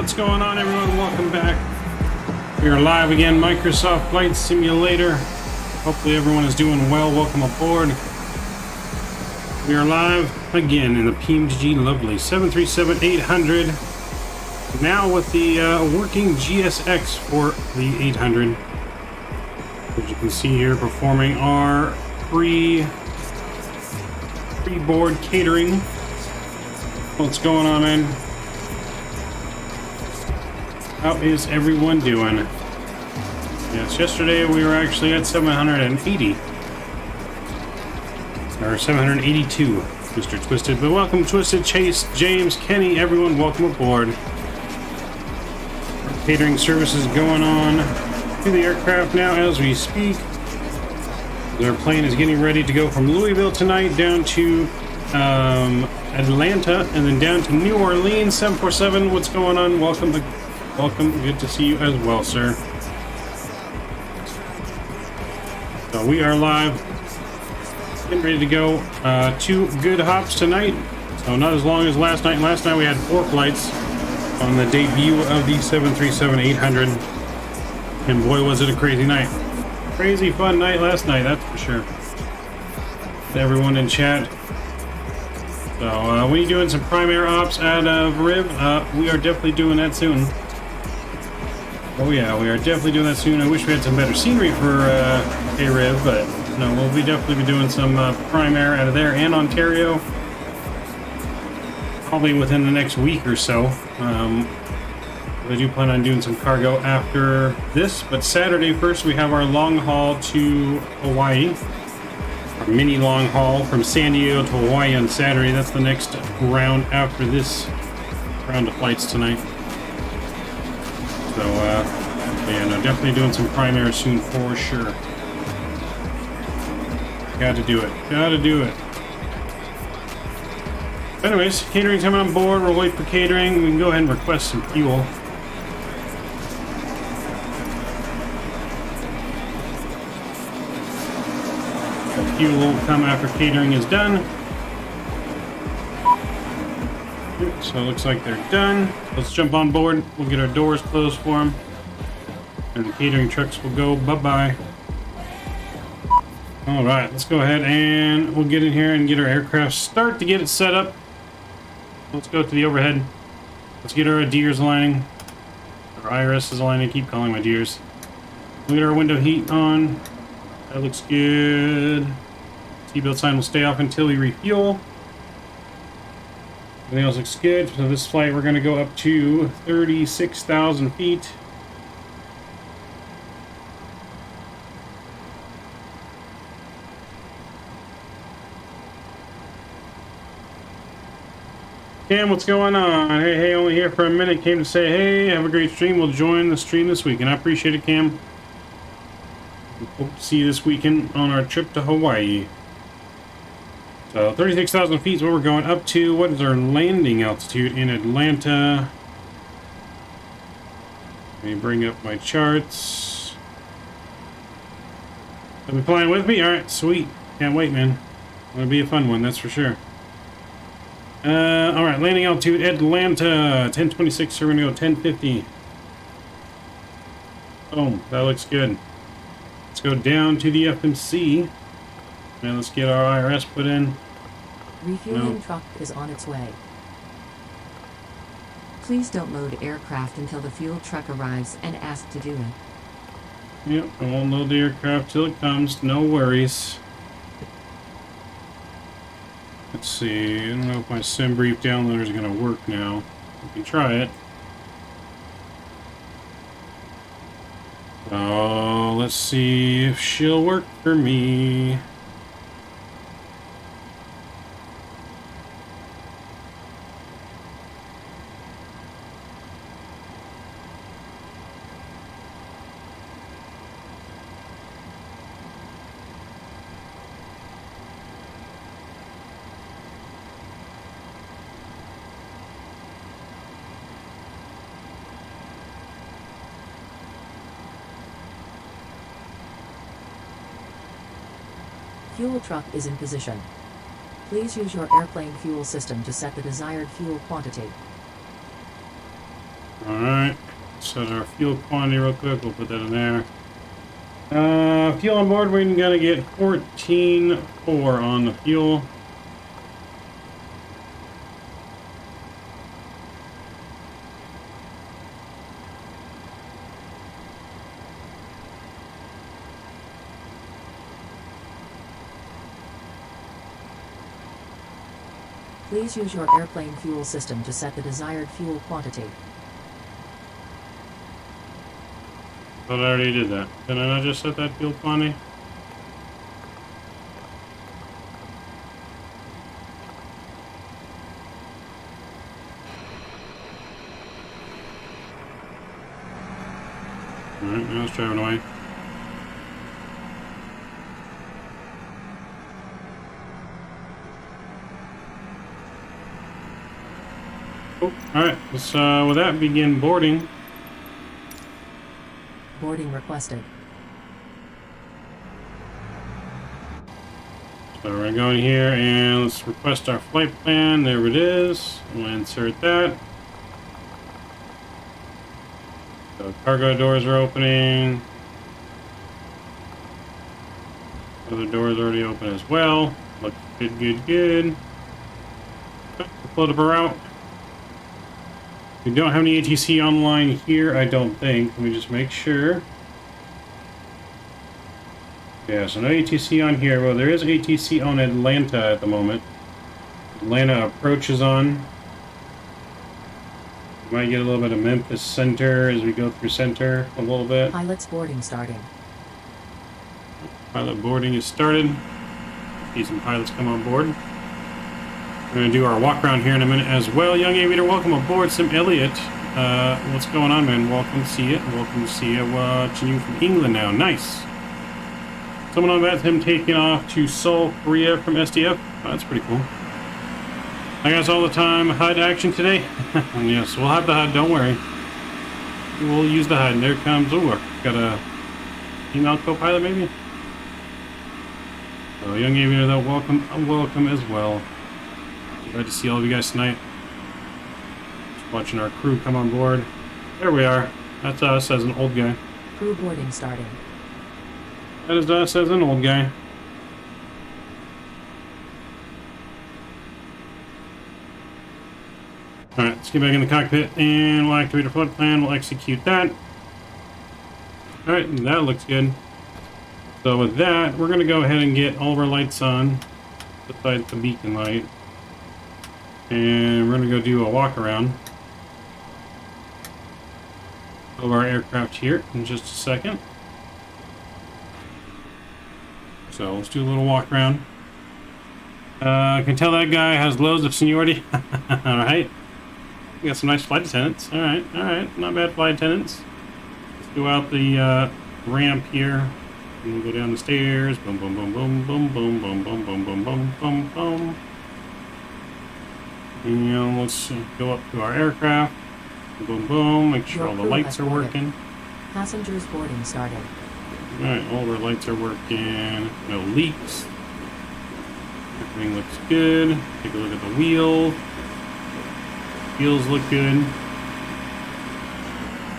What's going on, everyone? Welcome back. We are live again, Microsoft Flight Simulator. Hopefully everyone is doing well. Welcome aboard. We are live again in the PMDG lovely 737-800. Now with the working GSX for the 800. As you can see here, performing our pre-board catering. What's going on, man? How is everyone doing? Yes, yesterday we were actually at 780. Or 782, Mr. Twisted. But welcome, Twisted, Chase, James, Kenny, everyone, welcome aboard. Our catering service is going on to the aircraft now as we speak. Their plane is getting ready to go from Louisville tonight down to Atlanta and then down to New Orleans. 747, what's going on? Welcome, good to see you as well, sir. So we are live, getting ready to go. 2 good hops tonight, so not as long as last night. Last night we had 4 flights on the debut of the 737-800, and boy was it a crazy night. Crazy fun night last night, that's for sure. Everyone in chat. So when you're doing some prime air ops out of Riv, we are definitely doing that soon. Oh yeah, we are definitely doing that soon. I wish we had some better scenery for A-Riv, but no, we'll definitely be doing some prime air out of there and Ontario. Probably within the next week or so. I do plan on doing some cargo after this, but Saturday first we have our long haul to Hawaii. Our mini long haul from San Diego to Hawaii on Saturday. That's the next round after this round of flights tonight. So, yeah, no, definitely doing some prime air soon for sure. Got to do it. Got to do it. Anyways, catering's coming on board. We'll wait for catering. We can go ahead and request some fuel. Fuel will come after catering is done. So it looks like they're done. Let's jump on board. We'll get our doors closed for them. And the catering trucks will go bye-bye. Alright, let's go ahead and we'll get in here and get our aircraft start to get it set up. Let's go to the overhead. Let's get our deers aligning. Our IRS is aligning. I keep calling my deers. We'll get our window heat on. That looks good. Seatbelt sign will stay off until we refuel. Everything else looks good. So this flight we're going to go up to 36,000 feet. Cam, what's going on? Hey, only here for a minute. Came to say, hey, have a great stream. We'll join the stream this week, and I appreciate it, Cam. Hope to see you this weekend on our trip to Hawaii. So 36,000 feet is what we're going up to. What is our landing altitude in Atlanta? Let me bring up my charts. Are we flying with me? Alright, sweet. Can't wait, man. It'll be a fun one, that's for sure. Alright, landing altitude Atlanta. 1026, so we're going to go 1050. Boom, that looks good. Let's go down to the FMC. And let's get our IRS put in. Refueling truck is on its way. Please don't load aircraft until the fuel truck arrives and ask to do it. Yep, I won't load the aircraft till it comes. No worries. Let's see. I don't know if my SimBrief downloader is going to work now. We can try it. Oh, let's see if she'll work for me. Fuel truck is in position. Please use your airplane fuel system to set the desired fuel quantity. Alright, set our fuel quantity real quick, we'll put that in there. Fuel on board, we're gonna get 14.4 on the fuel. Please use your airplane fuel system to set the desired fuel quantity. Thought I already did that. Did I not just set that fuel quantity? Alright, now it's driving away. Oh, alright, let's with that begin boarding. Boarding requested. So we're gonna go in here and let's request our flight plan. There it is. We'll insert that. So cargo doors are opening. Other doors already open as well. Looks good, good, good. Float up a route. We don't have any ATC online here, I don't think. Let me just make sure. Yeah, so no ATC on here. Well, there is ATC on Atlanta at the moment. Atlanta approach is on. Might get a little bit of Memphis Center as we go through Center a little bit. Pilots boarding starting. Pilot boarding is started. See some pilots come on board. We're going to do our walk around here in a minute as well. Young Aviator, welcome aboard. Sim Elliott, what's going on, man? Welcome to see you. Welcome to see you. Watching you from England now. Nice. Someone on Vatsim taking off to Seoul, Korea from SDF. Oh, that's pretty cool. I guess all the time HUD action today. Yes, we'll have the HUD. Don't worry. We'll use the HUD. And there comes. Oh, got a female co-pilot maybe. So Young Aviator, though, welcome as well. Glad to see all of you guys tonight. Just watching our crew come on board. There we are. That's us as an old guy. Crew boarding starting. That is us as an old guy. Alright, let's get back in the cockpit and we'll activate our flight plan. We'll execute that. Alright, that looks good. So with that, we're going to go ahead and get all of our lights on besides the beacon light. And we're going to go do a walk around of our aircraft here in just a second. So let's do a little walk around. I can tell that guy has loads of seniority. Alright. We got some nice flight attendants. Alright, alright. Not bad flight attendants. Let's go out the ramp here. And we'll go down the stairs. Boom, boom, boom, boom, boom, boom, boom, boom, boom, boom, boom, boom, boom. And let's go up to our aircraft. Boom, boom. Make sure all the lights are working. Passengers boarding starting. Alright, all of our lights are working. No leaks. Everything looks good. Take a look at the wheel. Wheels look good.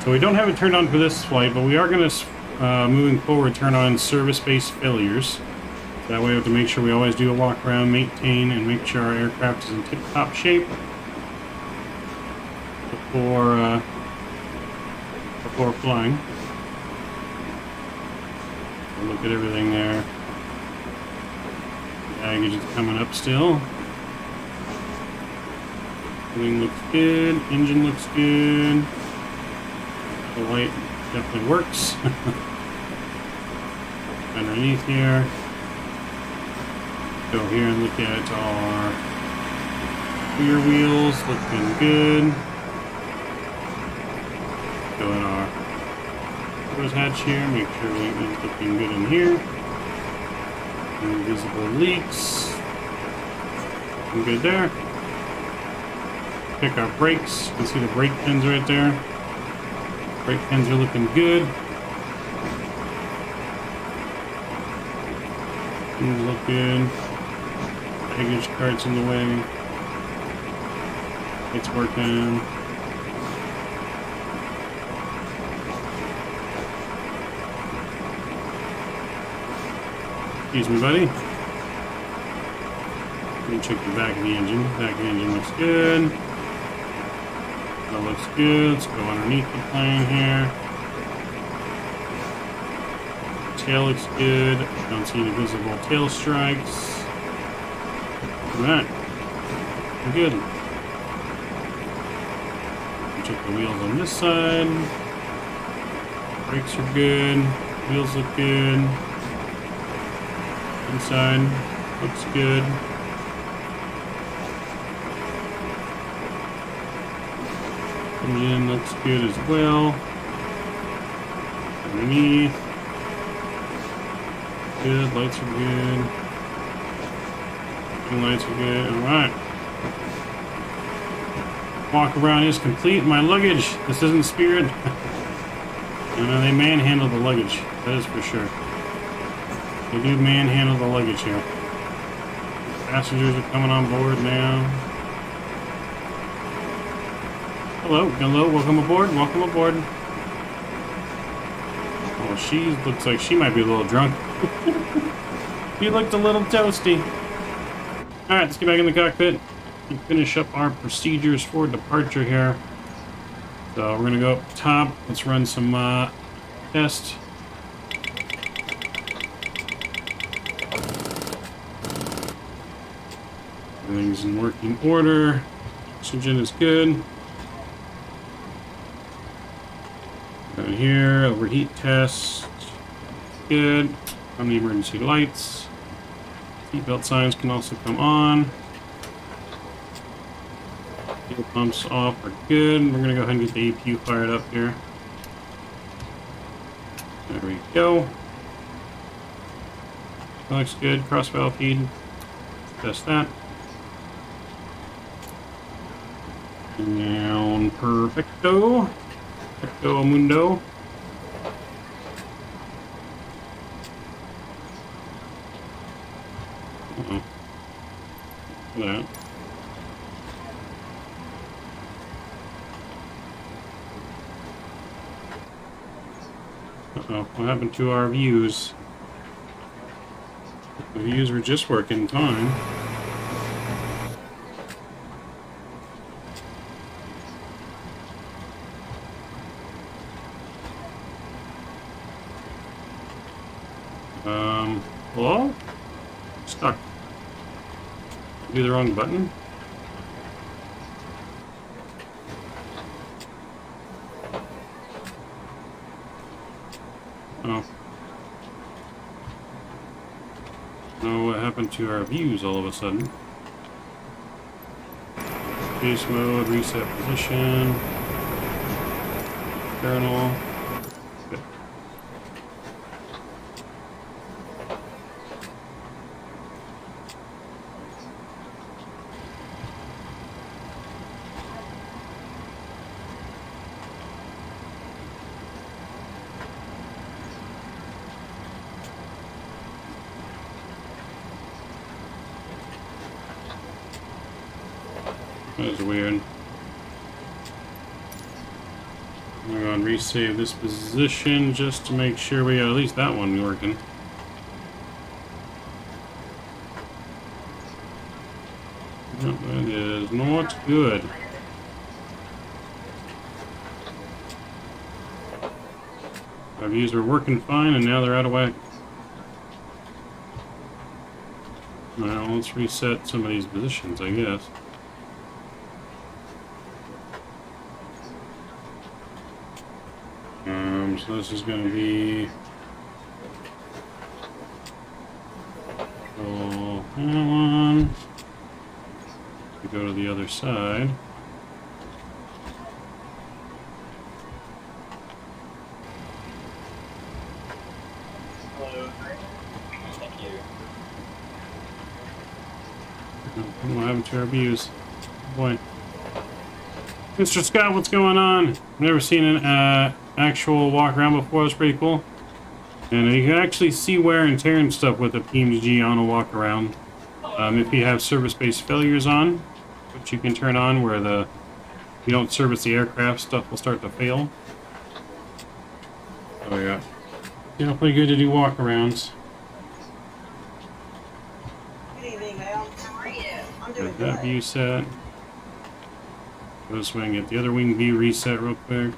So we don't have it turned on for this flight, but we are going to, moving forward, turn on service-based failures. That way we have to make sure we always do a walk around, maintain, and make sure our aircraft is in tip-top shape before flying. Look at everything there. Baggage is coming up still. Everything looks good. Engine looks good. The light definitely works. Underneath here. Go here and look at our rear wheels, looking good. Go in our nose hatch here, make sure everything's looking good in here. Invisible leaks. Looking good there. Pick our brakes. You can see the brake pins right there. Brake pins are looking good. Things look good. Baggage cart's in the way. It's working. Excuse me, buddy. Let me check the back of the engine. Back of the engine looks good. That looks good. Let's go underneath the plane here. Tail looks good. Don't see any visible tail strikes. Look at that. Good. Check the wheels on this side. Brakes are good. Wheels look good. Inside looks good. Engine looks good as well. Underneath. Good. Lights are good. Lights are good. Alright. Walk around is complete. My luggage. This isn't Spirit. They manhandle the luggage. That is for sure. They do manhandle the luggage here. Passengers are coming on board now. Hello, hello, welcome aboard, welcome aboard. Oh, she looks like she might be a little drunk. She looked a little toasty. Alright, let's get back in the cockpit and finish up our procedures for departure here. So we're gonna go up top. Let's run some tests. Everything's in working order. Oxygen is good. Down here, overheat test. Good. On the emergency lights. Seatbelt signs can also come on. Fuel pumps off are good. We're going to go ahead and get the APU fired up here. There we go. That looks good. Cross valve feed. Test that. Down. Perfecto. Perfecto mundo. Uh-oh. Look at that. Uh-oh, what happened to our views? The views were just working fine. Hello? Stuck. Do the wrong button? Oh. No, what happened to our views all of a sudden? Base mode, reset position. Kernel. Good. That was weird. I'm going to resave this position just to make sure we got at least that one working. No, that is not good. Our views were working fine and now they're out of whack. Well, let's reset some of these positions, I guess. So this is going to be that one. We go to the other side. Hello. Thank you. What happened to our views? Boy. Mr. Scott, what's going on? Never seen an actual walk around before. It's pretty cool. And you can actually see wear and tear and stuff with a PMDG on a walk around. If you have service-based failures on, which you can turn on where you don't service the aircraft, stuff will start to fail. Oh yeah. Definitely good to do walk arounds. evening, ma'am. How are you? I'm doing Get that good. view set. Go this way and get the other wing view reset real quick.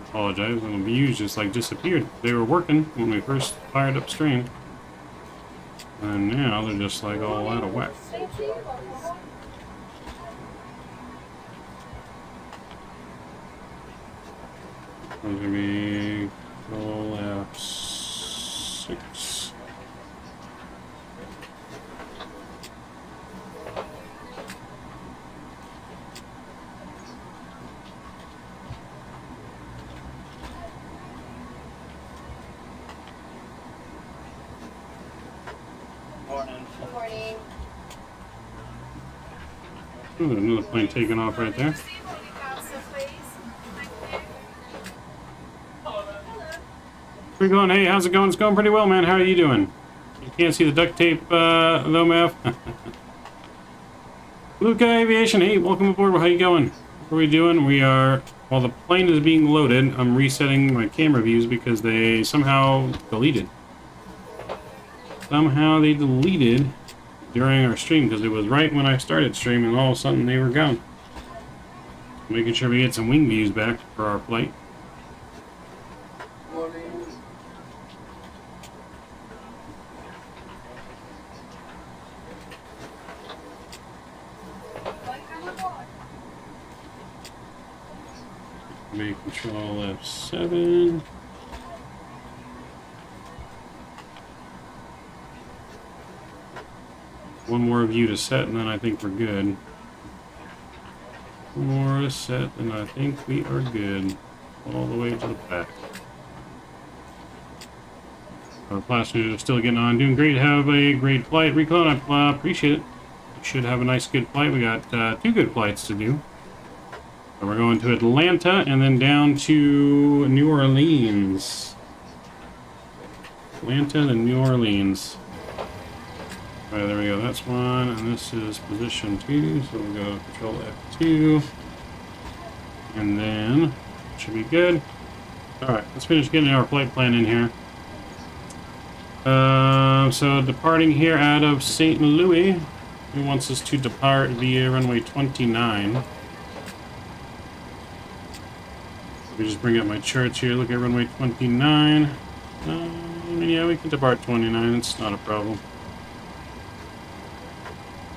Apologize, the views just like disappeared. They were working when we first fired up stream, and now they're just like all out of whack. There's gonna be Control F6. Morning. Good morning. Ooh, another plane taking off right there. Where you going? Hey, how's it going? It's going pretty well, man. How are you doing? You can't see the duct tape, though, Mav. Luca Aviation, hey, welcome aboard. How you going? What are we doing? We are, while the plane is being loaded, I'm resetting my camera views because they somehow deleted. Somehow they deleted during our stream because it was right when I started streaming, all of a sudden they were gone. Making sure we get some wing views back for our flight. Make Control F7. One more view to set, and then I think we're good. One more to set, and I think we are good. All the way to the back. Our passengers are still getting on. Doing great. Have a great flight. Reclone, I appreciate it. We should have a nice, good flight. We got 2 good flights to do. So we're going to Atlanta and then down to New Orleans. Atlanta and New Orleans. Alright, there we go. That's one, and this is position 2. So we'll go Control F2. And then, should be good. Alright, let's finish getting our flight plan in here. So departing here out of St. Louis. He wants us to depart via runway 29. Let me just bring up my charts here. Look at runway 29. Yeah, we can depart 29. It's not a problem.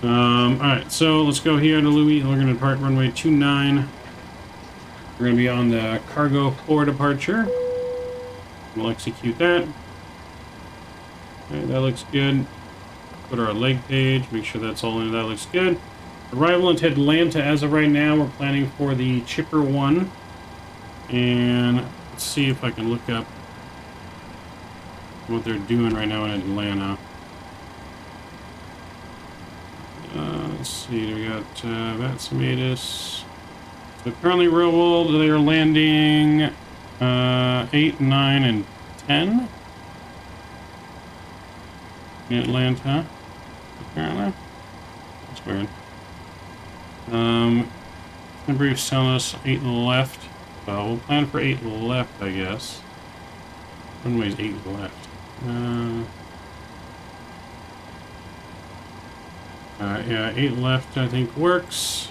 Alright, so let's go here to Louis. We're going to depart runway 29. We're going to be on the cargo 4 departure. We'll execute that. Okay, that looks good. Put our leg page, make sure that's all in. That looks good. Arrival into Atlanta as of right now. We're planning for the Chipper 1. And let's see if I can look up what they're doing right now in Atlanta. Let's see, we got Vatsim. So currently rolled, they are landing 8, 9, and 10 in Atlanta, apparently. That's weird. The brief's telling us 8 left. So we'll plan for 8 left, I guess. Runway's 8 left. Yeah, 8 left I think works.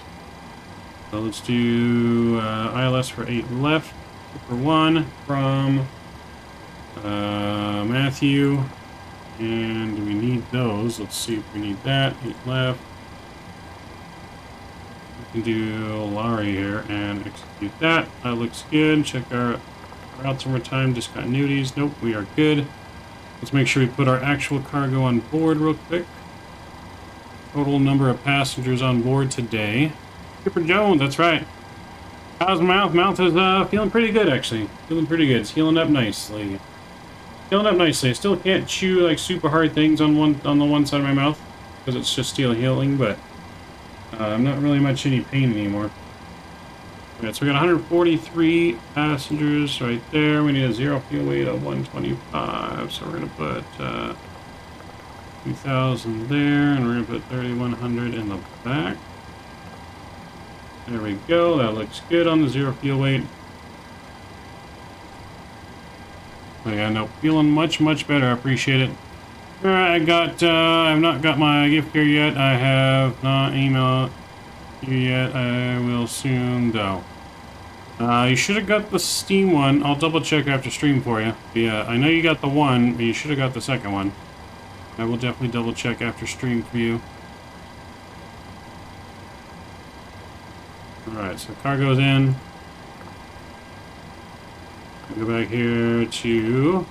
So let's do ILS for 8 left. For 1 from Matthew. And do we need those? Let's see if we need that. 8 left. We can do Larry here and execute that. That looks good. Check our routes one more time. Discontinuities. Nope, we are good. Let's make sure we put our actual cargo on board real quick. Total number of passengers on board today. Skipper Jones, that's right. How's Mouth? Mouth is feeling pretty good, actually. Feeling pretty good. It's healing up nicely. Healing up nicely. I still can't chew like super hard things on the one side of my mouth because it's just still healing, but I'm not really much any pain anymore. Alright, so we got 143 passengers right there. We need a 0 fuel weight of 125, so we're gonna put 2,000 there, and we're gonna put 3,100 in the back. There we go. That looks good on the 0 fuel weight. Oh yeah, no, feeling much better. I appreciate it. All right, I've not got my gift here yet. I have not emailed you yet. I will soon though. You should have got the Steam one. I'll double check after stream for you. Yeah, I know you got the one, but you should have got the second one. I will definitely double check after stream for you. Alright, so car goes in. Go back here to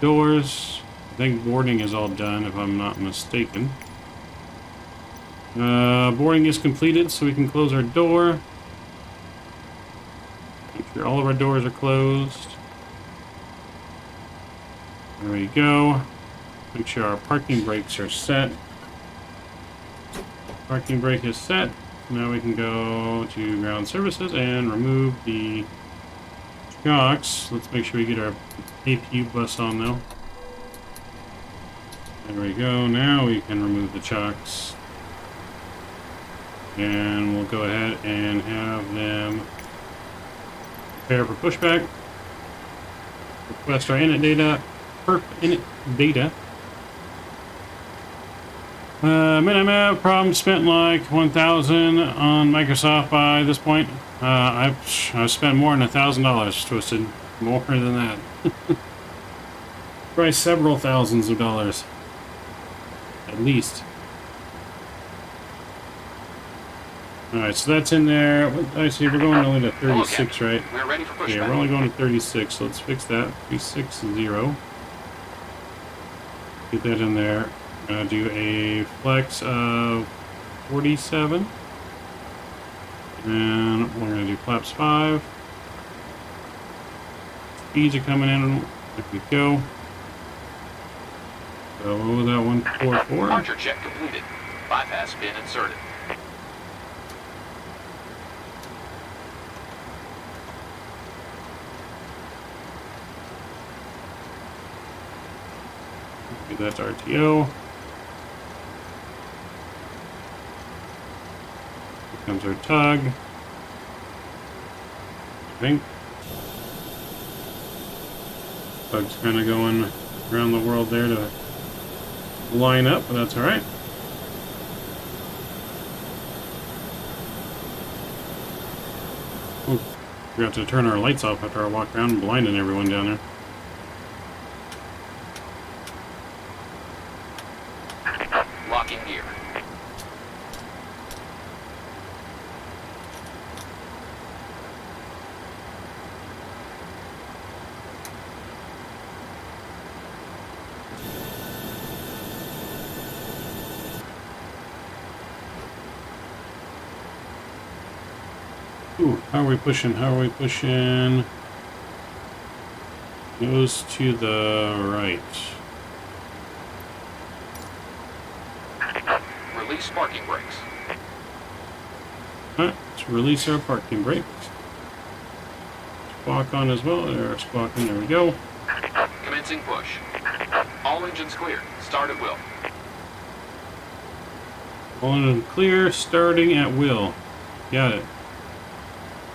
doors. I think boarding is all done, if I'm not mistaken. Boarding is completed, so we can close our door. Make sure all of our doors are closed. There we go. Make sure our parking brakes are set. Parking brake is set. Now we can go to ground services and remove the shocks. Let's make sure we get our APU bus on though. There we go. Now we can remove the chocks. And we'll go ahead and have them prepare for pushback. Request our init data. Perp init data. Minimap problem spent like 1,000 on Microsoft by this point. I've spent more than $1,000, Twisted. More than that. Probably several thousands of dollars. At least. Alright, so that's in there. I see we're going only to 36, right? We're ready for pushback. Yeah, we're only going to 36, so let's fix that. 360. Get that in there. Do a flex of 47. And we're going to do flaps 5. Speeds are coming in. There we go. So what was that? 144? Departure check completed. Bypass pin inserted. That's RTO. Here comes our tug. I think. Tug's kind of going around the world there to line up, but that's alright. Oh, forgot to turn our lights off after I walked around blinding everyone down there. Locking gear. Ooh, how are we pushing? How are we pushing? Goes to the right. Release parking brakes. Alright, let's release our parking brake. Squawk on as well. There, squawking. There we go. Commencing push. All engines clear. Start at will. All engine clear, starting at will. Got it.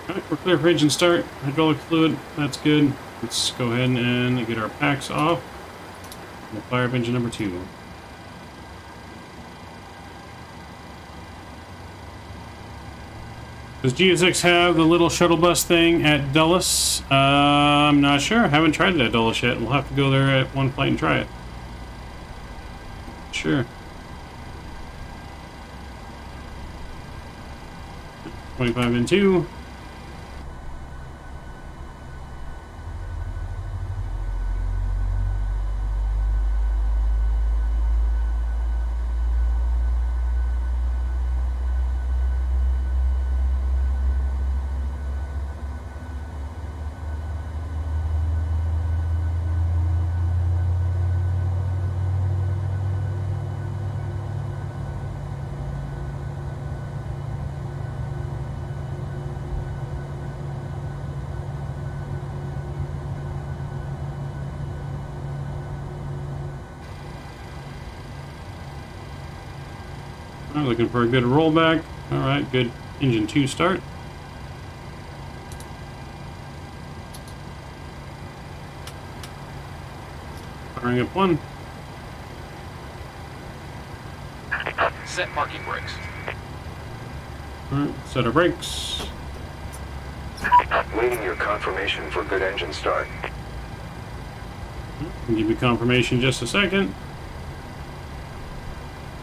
Alright, we're clear for engine start. Hydraulic fluid, that's good. Let's go ahead and get our packs off. We'll fire up engine number 2. Does GSX have the little shuttle bus thing at Dulles? I'm not sure. I haven't tried it at Dulles yet. We'll have to go there at one flight and try it. Sure. 25 and 2. Looking for a good rollback. Alright, good engine 2 start. Firing up one. Set parking brakes. Alright, set our brakes. Waiting your confirmation for good engine start. I'll give you confirmation in just a second.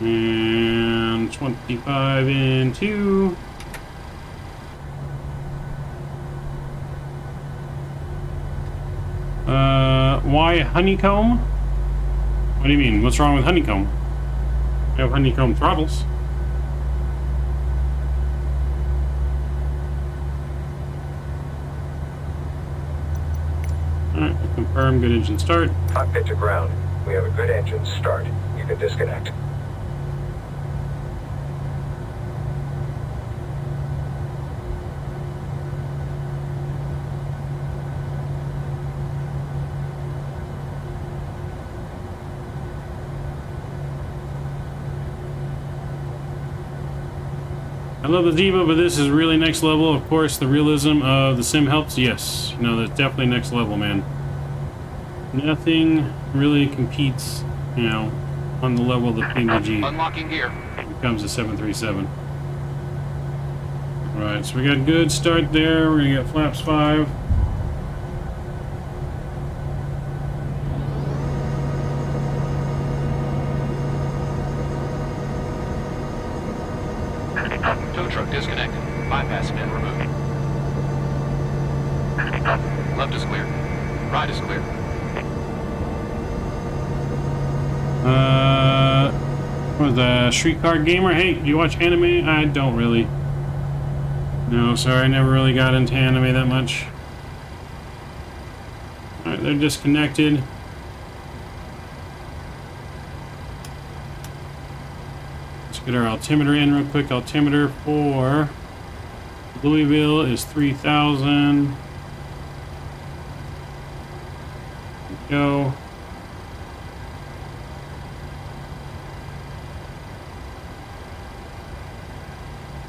And 25 into. Why Honeycomb? What do you mean? What's wrong with Honeycomb? I have Honeycomb throttles. Alright, confirm good engine start. Cockpit to ground. We have a good engine start. You can disconnect. I love the Diva, but this is really next level. Of course, the realism of the sim helps. Yes, no, that's definitely next level, man. Nothing really competes, you know, on the level of the PMDG. Unlocking gear. Becomes a 737. Right, so we got good start there. We're gonna get flaps 5. Tow truck disconnected. Bypass pin removed. Left is clear. Right is clear. What was that? Streetcar Gamer? Hey, do you watch anime? I don't really. No, sorry, I never really got into anime that much. Alright, they're disconnected. Let's get our altimeter in real quick. Altimeter for Louisville is 3,000. There we go.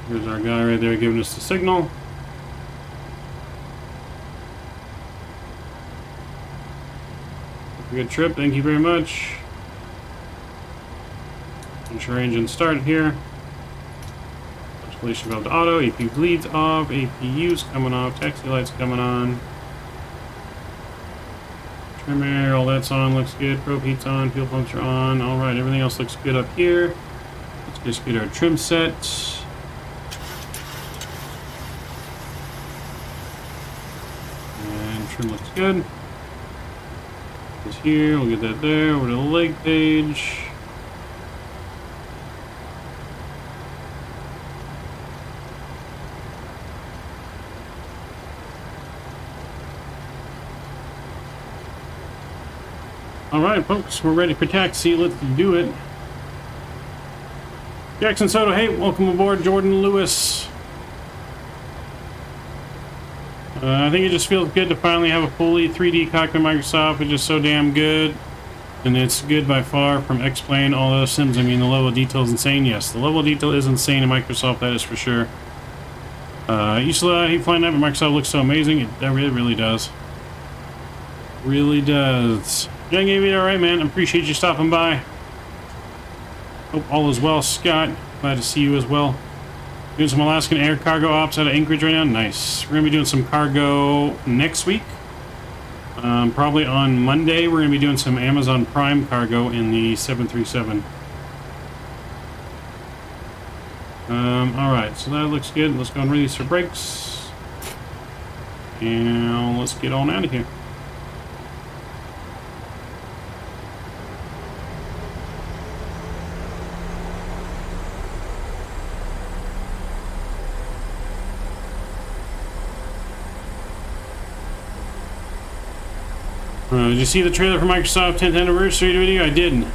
Here's our guy right there giving us the signal. Have a good trip, thank you very much. Ensure engine start here. Installation valve to auto, AP bleeds off, APU's coming off, taxi lights coming on. Trim air, all that's on, looks good. Probe heat's on, fuel pumps are on. Alright, everything else looks good up here. Let's just get our trim set. Trim looks good. This here, we'll get that there. Over to the leg page. Alright, folks, we're ready for taxi. Let's do it. Jackson Soto, hey, welcome aboard. Jordan Lewis. I think it just feels good to finally have a fully 3D cockpit Microsoft. It's just so damn good. And it's good by far from X-Plane, all those sims. I mean, the level of detail is insane. Yes, the level of detail is insane in Microsoft, that is for sure. I used to hate flying that, but Microsoft looks so amazing. It really does. Really does. Young Aviator, alright, man. I appreciate you stopping by. Hope all is well, Scott. Glad to see you as well. Doing some Alaskan air cargo ops out of Anchorage right now. Nice. We're going to be doing some cargo next week. Probably on Monday, we're going to be doing some Amazon Prime cargo in the 737. Alright, so that looks good. Let's go and release our brakes. And let's get on out of here. Did you see the trailer for Microsoft 10th anniversary video? I did.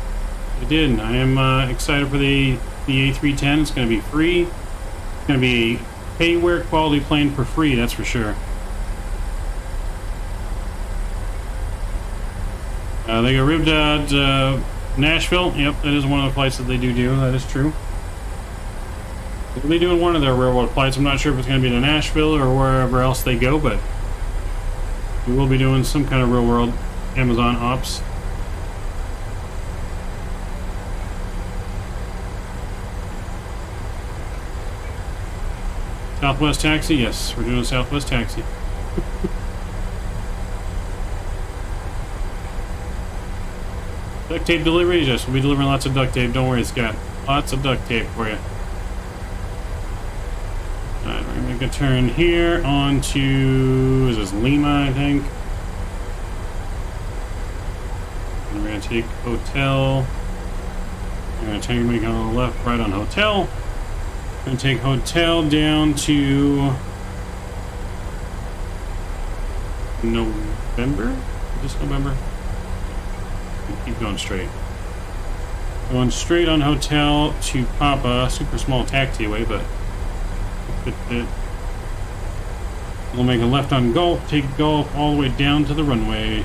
I am excited for the A310. It's going to be free. It's going to be payware quality plane for free, that's for sure. They got ribbed at Nashville. Yep, that is one of the flights that they do. That is true. They'll be doing one of their railroad flights. I'm not sure if it's going to be to Nashville or wherever else they go, but we will be doing some kind of real world Amazon ops. Southwest taxi? Yes, we're doing a Southwest taxi. Duct tape deliveries? Yes, we'll be delivering lots of duct tape. Don't worry, Scott. Lots of duct tape for you. Alright, we're gonna make a turn here onto, is this Lima, I think? And we're gonna take hotel. We're gonna take make on the left, right on hotel. We're gonna take hotel down to November? Is this November? Keep going straight. Going straight on hotel to Papa. Super small taxiway, but we'll make a left on Gulf, take Gulf all the way down to the runway.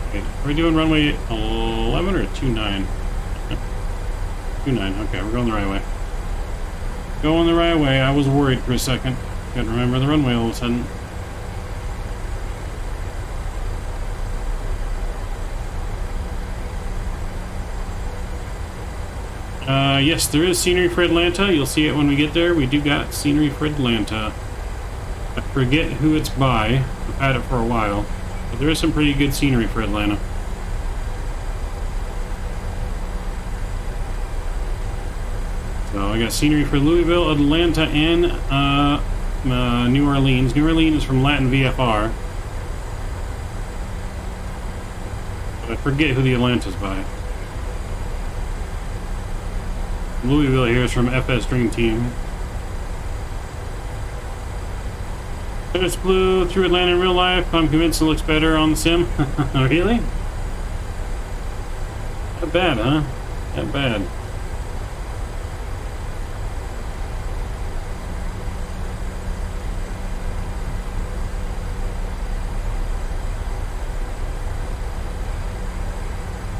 Okay, are we doing runway 11 or 29? 29, okay, we're going the right way. Going the right way, I was worried for a second. Couldn't remember the runway all of a sudden. Yes, there is scenery for Atlanta. You'll see it when we get there. We do got scenery for Atlanta. I forget who it's by. I've had it for a while. But there is some pretty good scenery for Atlanta. So I got scenery for Louisville, Atlanta, and New Orleans. New Orleans is from Latin VFR. But I forget who the Atlanta's by. Louisville here is from FS Dream Team. It's blue through Atlanta in real life. I'm convinced it looks better on the sim. Really? Not bad, huh? Not bad.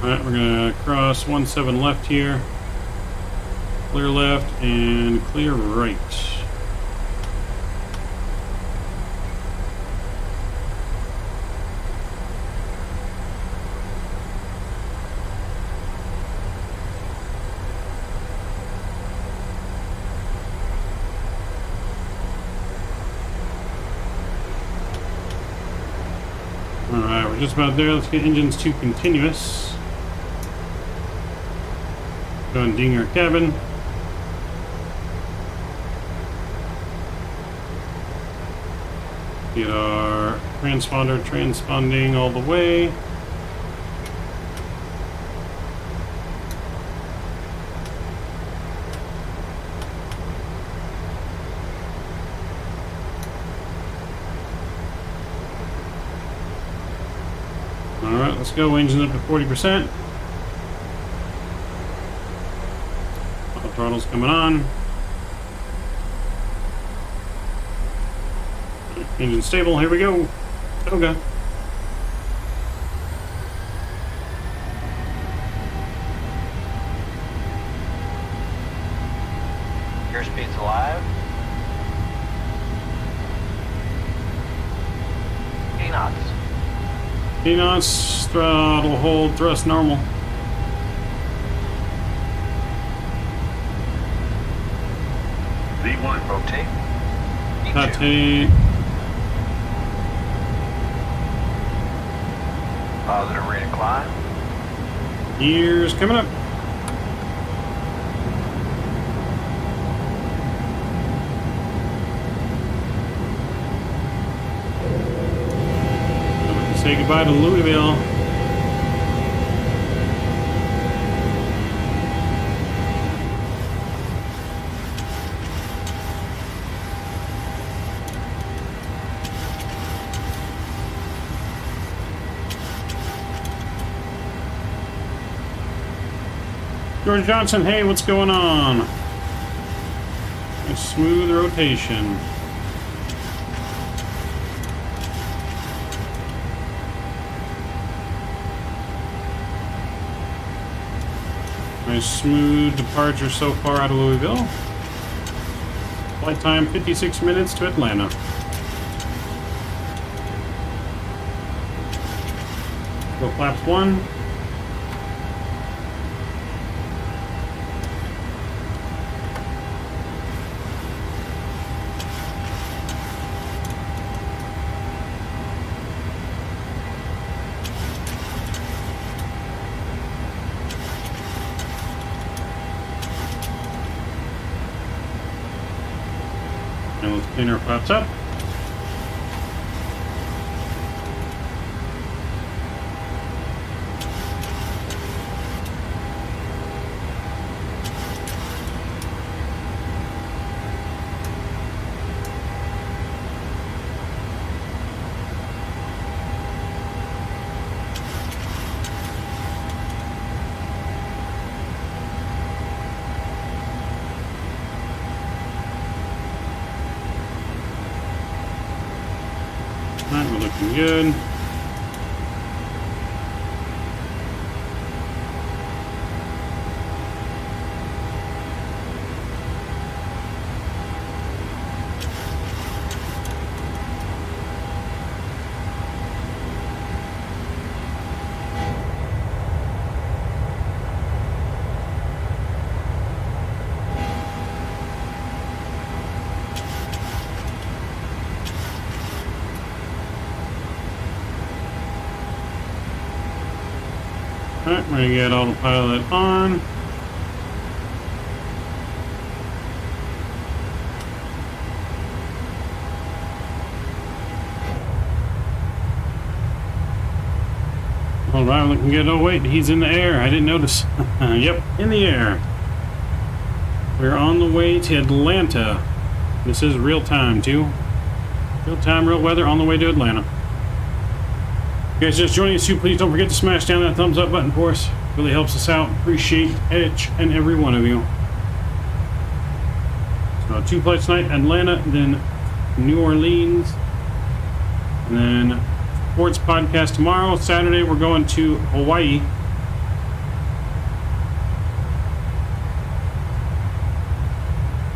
Alright, we're gonna cross 17 left here. Clear left and clear right. Alright, we're just about there. Let's get engines to continuous. Go and ding our cabin. Get our transponder transponding all the way. Alright, let's go. Engine up to 40%. All the throttles coming on. Engine stable, here we go. Okay. Airspeed's alive. 8 knots. 8 knots, throttle hold, thrust normal. V1, rotate. V2. Rotate. Positive rate of climb. Gears coming up. Say goodbye to Louisville. George Johnson, hey, what's going on? A smooth rotation. Nice smooth departure so far out of Louisville. Flight time 56 minutes to Atlanta. Go flaps 1. cleaner pops up. Alright, we're looking good. Alright, we're gonna get autopilot on. Alright, looking good. Oh wait, he's in the air. I didn't notice. Yep, in the air. We're on the way to Atlanta. This is real time too. Real time, real weather, on the way to Atlanta. You guys just joining us too, please don't forget to smash down that thumbs up button for us. Really helps us out. Appreciate each and every one of you. So 2 flights tonight, Atlanta, then New Orleans, and then sports podcast tomorrow. Saturday we're going to Hawaii.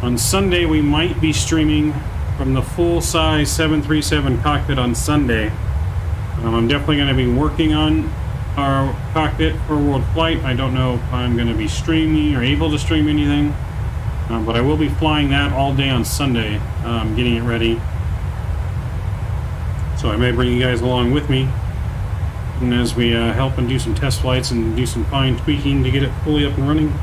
On Sunday we might be streaming from the full-size 737 cockpit on Sunday. I'm definitely going to be working on our cockpit for World Flight. I don't know if I'm going to be streaming or able to stream anything, but I will be flying that all day on Sunday, getting it ready. So I may bring you guys along with me, and as we help and do some test flights and do some fine tweaking to get it fully up and running.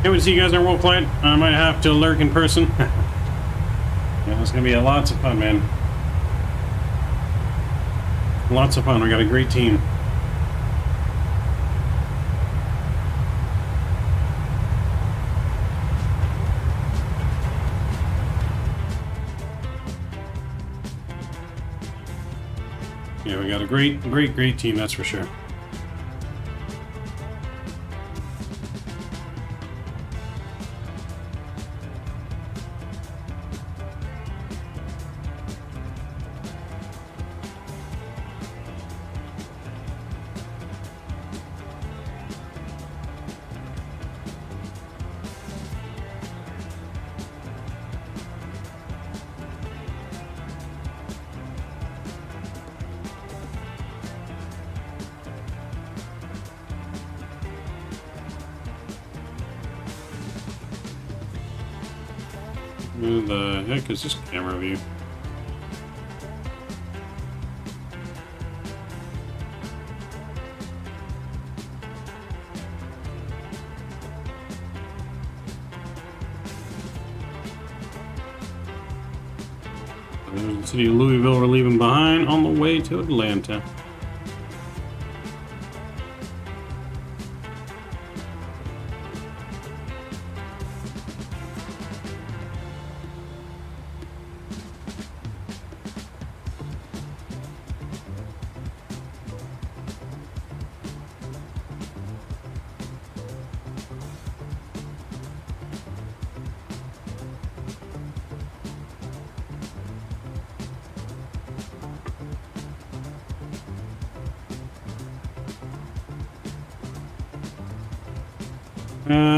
Can't wait to see you guys on World Flight. I might have to lurk in person. Yeah, it's gonna be lots of fun, man. Lots of fun. We got a great team. Yeah, we got a great team, that's for sure. Who the heck is this camera view? There's the city of Louisville we're leaving behind on the way to Atlanta.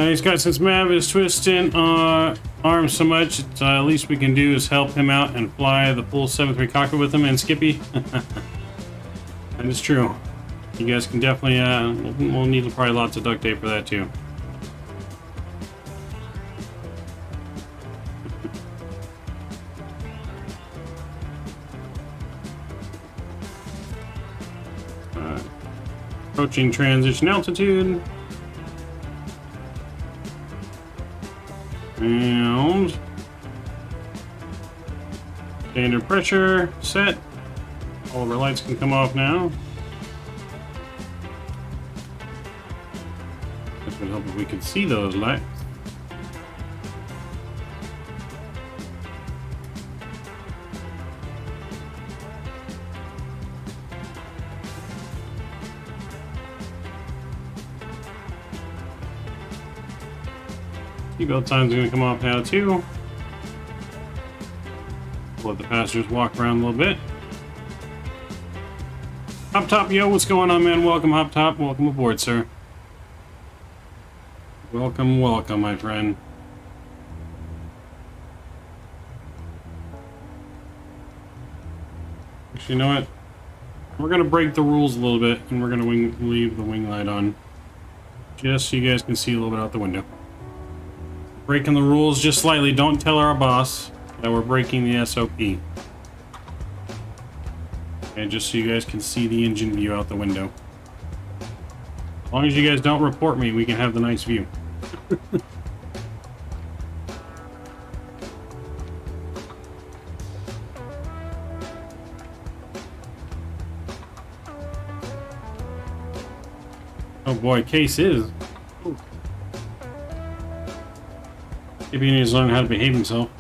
He's got, since Mav is twisting arms so much, at least we can do is help him out and fly the full 7-3 cockpit with him and Skippy. That is true. You guys can definitely, we'll need probably lots of duct tape for that too. Approaching transition altitude. And standard pressure set. All of our lights can come off now. This would help if we could see those lights. Seatbelt signs are going to come off now too. Let the passengers walk around a little bit. Hop Top, yo, what's going on, man? Welcome, Hop Top. Welcome aboard, sir. Welcome, welcome, my friend. Actually, you know what? We're going to break the rules a little bit, and we're going to leave the wing light on. Just so you guys can see a little bit out the window. Breaking the rules just slightly. Don't tell our boss that we're breaking the SOP. And just so you guys can see the engine view out the window. As long as you guys don't report me, we can have the nice view. Oh boy, Case is. Maybe he needs to learn how to behave himself.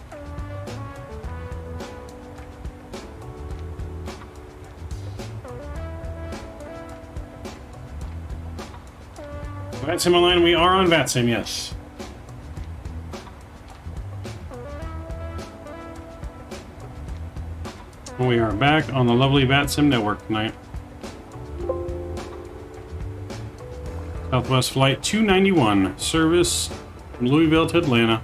Vatsim online, we are on Vatsim, yes. We are back on the lovely Vatsim network tonight. Southwest Flight 291, service from Louisville to Atlanta.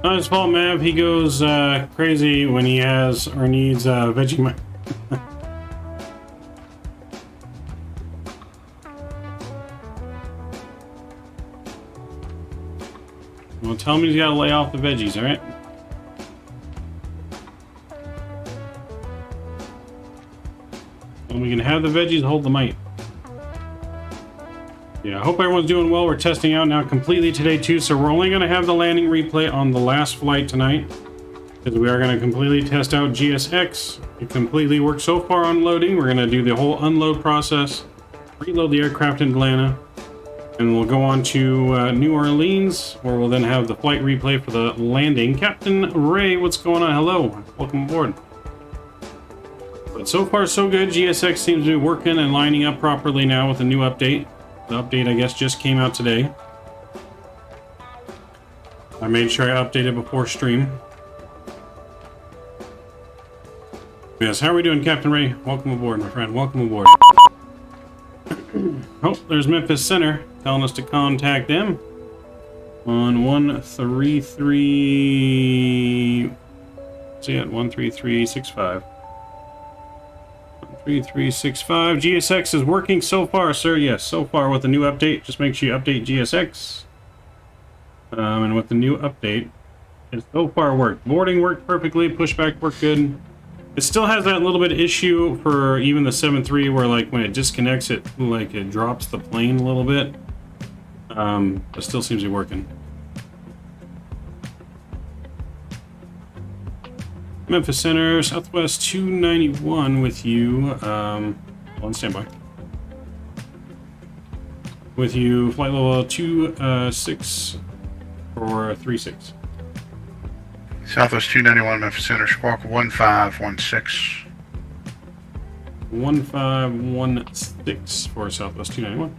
Not his fault, Mav. He goes crazy when he has or needs Vegemite. Well, tell him he's got to lay off the veggies, alright? When we can have the veggies, hold the might. Yeah, I hope everyone's doing well. We're testing out now completely today too, so we're only going to have the landing replay on the last flight tonight, because we are going to completely test out GSX. It completely worked so far on loading. We're going to do the whole unload process, reload the aircraft in Atlanta, and we'll go on to New Orleans, where we'll then have the flight replay for the landing. Captain Ray, what's going on? Hello, welcome aboard. But so far so good. GSX seems to be working and lining up properly now with a new update. The update, I guess, just came out today. I made sure I updated before stream. Yes, how are we doing, Captain Ray? Welcome aboard, my friend. Welcome aboard. Oh, there's Memphis Center telling us to contact them on 133. See it, 13365. 13365. GSX is working so far, sir. Yes, so far with the new update. Just make sure you update GSX. And with the new update, it so far worked. Boarding worked perfectly. Pushback worked good. It still has that little bit of issue for even the 7.3 where, like, when it disconnects, it drops the plane a little bit. But still seems to be working. Memphis Center, Southwest 291 with you. On standby. With you, flight level 26 or 36. Southwest 291, Memphis Center, squawk 1516. 1516 for Southwest 291.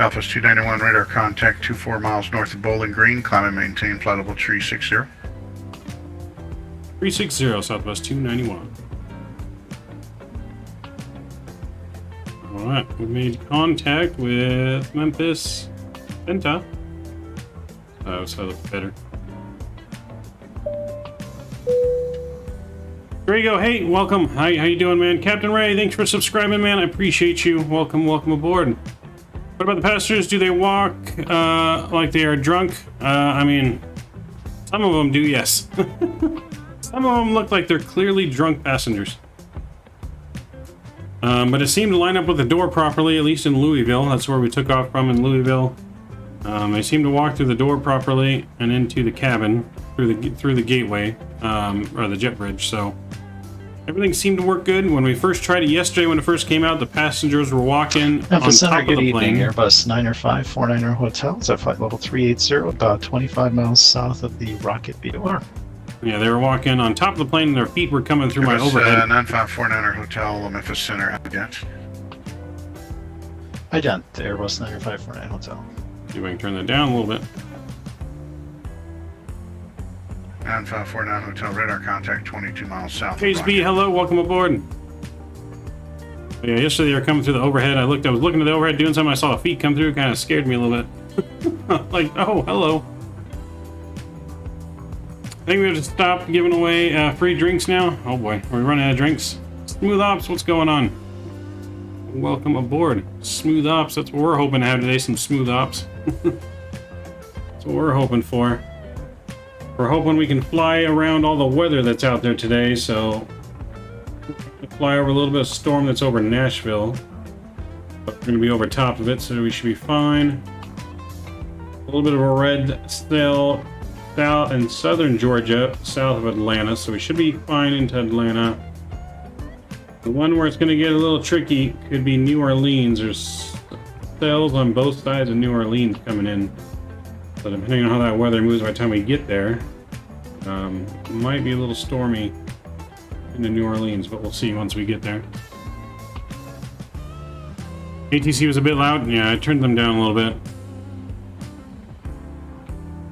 Southwest 291 radar contact 24 miles north of Bowling Green. Climb and maintain flight level 360. 360 Southwest 291. Alright, we made contact with Memphis Penta. Oh, so that's better. There you go. Hey, welcome. How you doing, man? Captain Ray, thanks for subscribing, man. I appreciate you. Welcome aboard. What about the passengers? Do they walk like they are drunk? I mean, some of them do, yes. Some of them look like they're clearly drunk passengers. But it seemed to line up with the door properly, at least in Louisville. That's where we took off from, in Louisville. They seemed to walk through the door properly and into the cabin through the gateway, or the jet bridge. So everything seemed to work good. When we first tried it yesterday, when it first came out, the passengers were walking on top of the plane. Airbus 90549er Hotel. It's at flight level 380, about 25 miles south of the rocket VOR. Yeah, they were walking on top of the plane and their feet were coming through my overhead. 9549er Hotel, Memphis Center, Ident. Ident, Airbus 90549 Hotel. See if I can turn that down a little bit. 9549 Hotel, radar contact 22 miles south. KSB, hello, welcome aboard. Yeah, yesterday they were coming through the overhead. I was looking at the overhead doing something. I saw the feet come through. Kind of scared me a little bit. Like, oh, hello. I think we have to stop giving away free drinks now. Oh boy, we're running out of drinks. Smooth Ops, what's going on? Welcome aboard. Smooth Ops, that's what we're hoping to have today, some Smooth Ops. That's what we're hoping for. We're hoping we can fly around all the weather that's out there today, so we'll fly over a little bit of storm that's over Nashville. But we're going to be over top of it, so we should be fine. A little bit of a red spell south in southern Georgia, south of Atlanta, so we should be fine into Atlanta. The one where it's going to get a little tricky could be New Orleans. There's cells on both sides of New Orleans coming in. So depending on how that weather moves by the time we get there, it might be a little stormy into New Orleans, but we'll see once we get there. ATC was a bit loud. Yeah, I turned them down a little bit.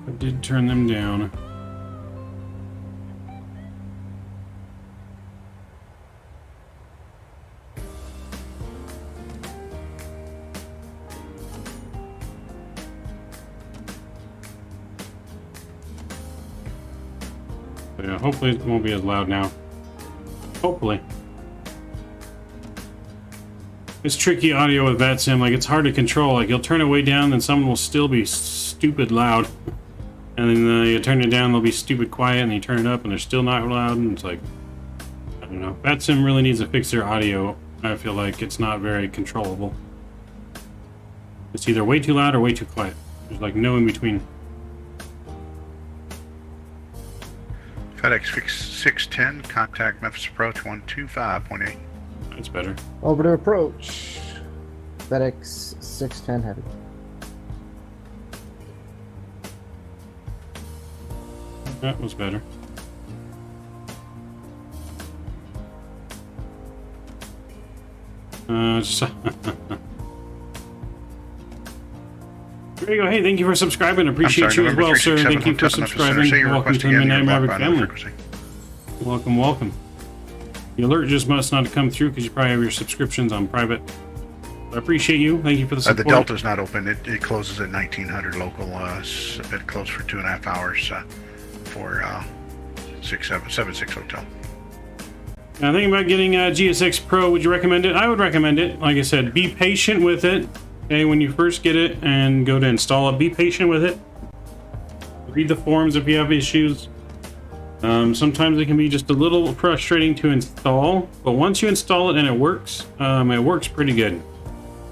I did turn them down. So yeah, hopefully it won't be as loud now. Hopefully. It's tricky audio with Vatsim, like it's hard to control. Like you'll turn it way down, then someone will still be stupid loud. And then you turn it down, they'll be stupid quiet, and you turn it up and they're still not loud, and it's like, I don't know. Vatsim really needs to fix their audio. I feel like it's not very controllable. It's either way too loud or way too quiet. There's like no in between. FedEx 610, contact Memphis approach 125.8. That's better. Over to approach. FedEx 610 heavy. That was better. There you go. Hey, thank you for subscribing. Appreciate you as well, sir. Thank you for subscribing. Welcome to the Midnight Maverick family. Welcome, welcome. The alert just must not have come through because you probably have your subscriptions on private. I appreciate you. Thank you for the support. The Delta's not open. It closes at 1900 local. It closed for 2.5 hours for 776 hotel. Now, thinking about getting GSX Pro, would you recommend it? I would recommend it. Like I said, be patient with it. Okay, when you first get it and go to install it, be patient with it. Read the forums if you have issues. Sometimes it can be just a little frustrating to install, but once you install it and it works pretty good.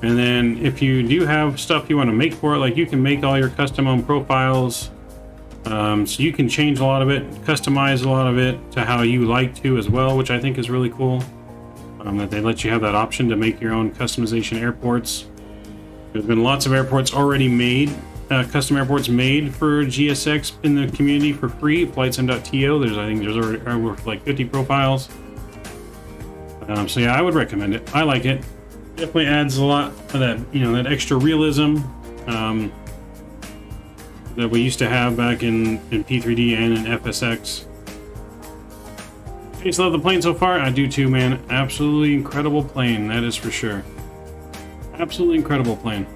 And then if you do have stuff you want to make for it, like you can make all your custom owned profiles. So you can change a lot of it, customize a lot of it to how you like to as well, which I think is really cool. That they let you have that option to make your own customization airports. There's been lots of airports already made, custom airports made for GSX in the community for free. Flightsim.to. I think there's over like 50 profiles. So yeah, I would recommend it. I like it. Definitely adds a lot of that, you know, that extra realism that we used to have back in P3D and in FSX. I just love the plane so far. I do too, man. Absolutely incredible plane, that is for sure. Absolutely incredible plane.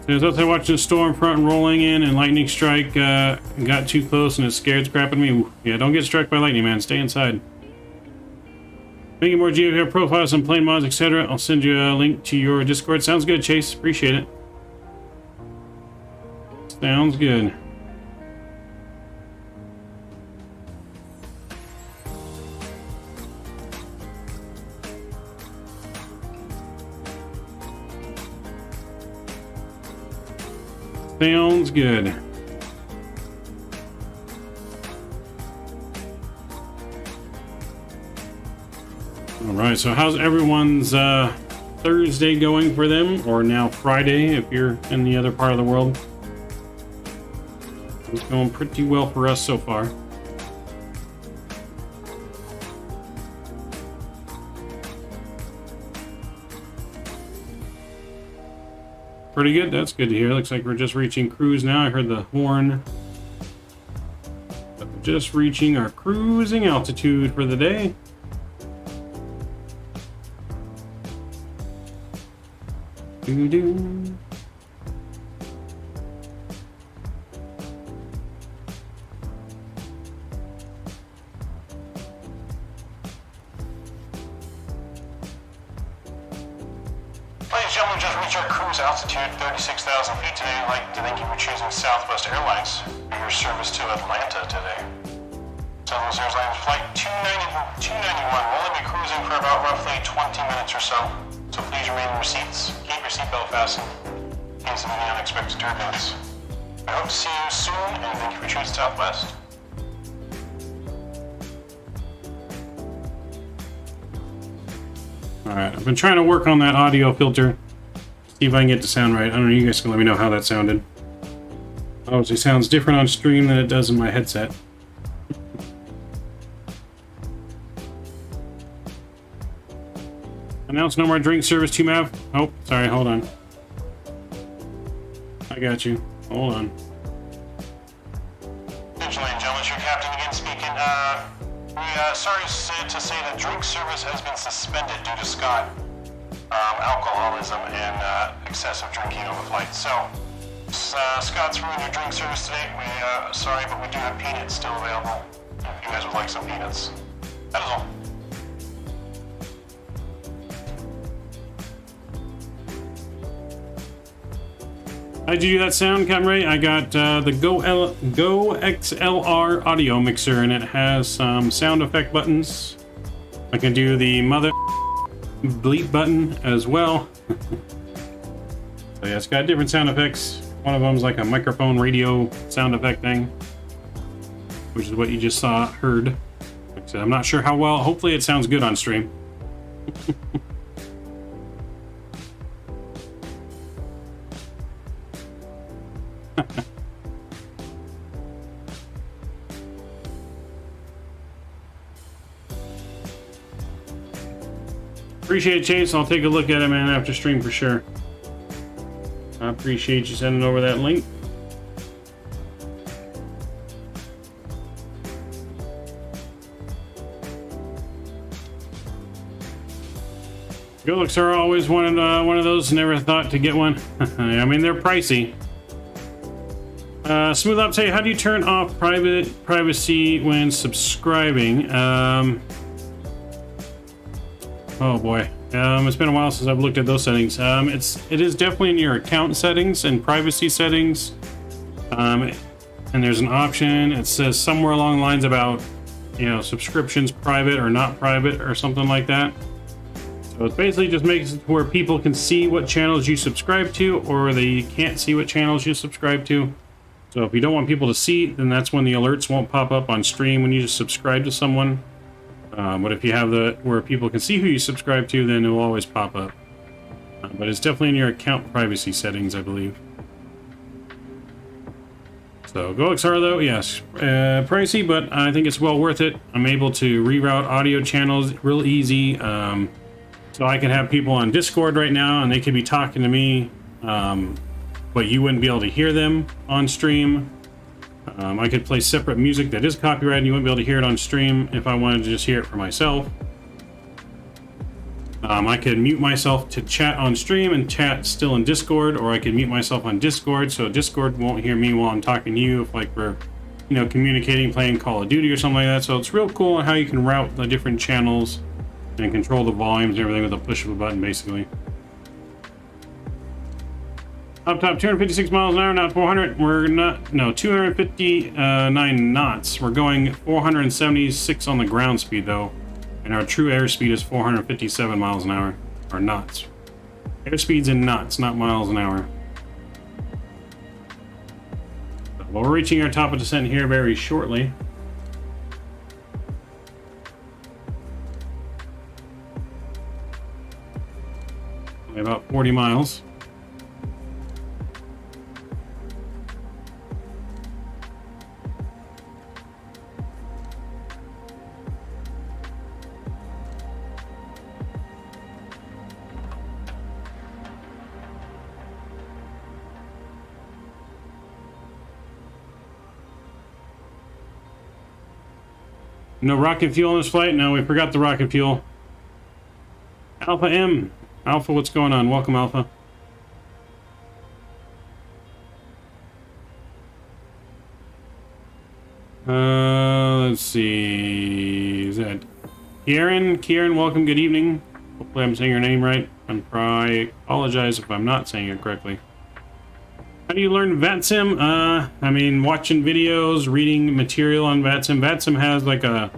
So I was outside watching the storm front rolling in, and lightning strike got too close and it scared the crap out of me. Yeah, don't get struck by lightning, man. Stay inside. Making more geo profiles and plane mods, etc. I'll send you a link to your Discord. Sounds good, Chase. Appreciate it. Sounds good. Sounds good. Alright, so how's everyone's Thursday going for them? Or now Friday if you're in the other part of the world? It's going pretty well for us so far. Pretty good, that's good to hear. Looks like we're just reaching cruise now. I heard the horn. But we're just reaching our cruising altitude for the day. Doo-doo. Ladies and gentlemen, just reached our cruise altitude, 36,000 feet today. I'd like to thank you for choosing Southwest Airlines for your service to Atlanta today. Southwest Airlines Flight 291 will only be cruising for about roughly 20 minutes or so, so please remain in your seats. Keep your seatbelt fastened in case of any unexpected turbulence. I hope to see you soon, and thank you for choosing Southwest. Alright, I've been trying to work on that audio filter. See if I can get the sound right. I don't know, you guys can let me know how that sounded. Obviously sounds different on stream than it does in my headset. Announce no more drink service to Mav. Oh, sorry, hold on. I got you. Hold on. Attention, ladies and gentlemen, it's your captain again speaking. Sorry to say that drink service has been suspended due to Scott alcoholism and excessive drinking on the flight. So, Scott's ruined your drink service today. Sorry, but we do have peanuts still available. If you guys would like some peanuts. That is all. How'd you do that sound, Captain Ray? I got the Go XLR audio mixer, and it has some sound effect buttons. I can do the mother bleep button as well. So yeah, it's got different sound effects. One of them's like a microphone radio sound effect thing, which is what you just heard. Like I said, I'm not sure how well. Hopefully it sounds good on stream. Appreciate it, Chase. I'll take a look at it, man, after stream for sure. I appreciate you sending over that link. Golex are always wanted one of those. Never thought to get one. I mean, they're pricey. Smooth Up, say, how do you turn off privacy when subscribing? Oh boy, it's been a while since I've looked at those settings. It is definitely in your account settings and privacy settings. And there's an option. It says somewhere along the lines about, you know, subscriptions private or not private or something like that. So it basically just makes it where people can see what channels you subscribe to, or they can't see what channels you subscribe to. So if you don't want people to see, then that's when the alerts won't pop up on stream when you just subscribe to someone. But if you have where people can see who you subscribe to, then it will always pop up. But it's definitely in your account privacy settings, I believe. So GoXR though, yes, pricey, but I think it's well worth it. I'm able to reroute audio channels real easy. So I could have people on Discord right now and they could be talking to me, but you wouldn't be able to hear them on stream. I could play separate music that is copyrighted and you wouldn't be able to hear it on stream if I wanted to just hear it for myself. I could mute myself to chat on stream and chat still in Discord, or I could mute myself on Discord so Discord won't hear me while I'm talking to you if like we're, you know, communicating, playing Call of Duty or something like that. So it's real cool how you can route the different channels and control the volumes and everything with a push of a button, basically. Up top, 256 miles an hour, not 400. We're not, no, 259 knots. We're going 476 on the ground speed, though. And our true airspeed is 457 miles an hour, or knots. Airspeed's in knots, not miles an hour. Well, we're reaching our top of descent here very shortly. Only about 40 miles. No rocket fuel on this flight? No, we forgot the rocket fuel. Alpha M. Alpha, what's going on? Welcome, Alpha. Let's see. Is that Kieran? Kieran, welcome. Good evening. Hopefully I'm saying your name right. I apologize if I'm not saying it correctly. How do you learn Vatsim? I mean, watching videos, reading material on Vatsim. Vatsim has like a...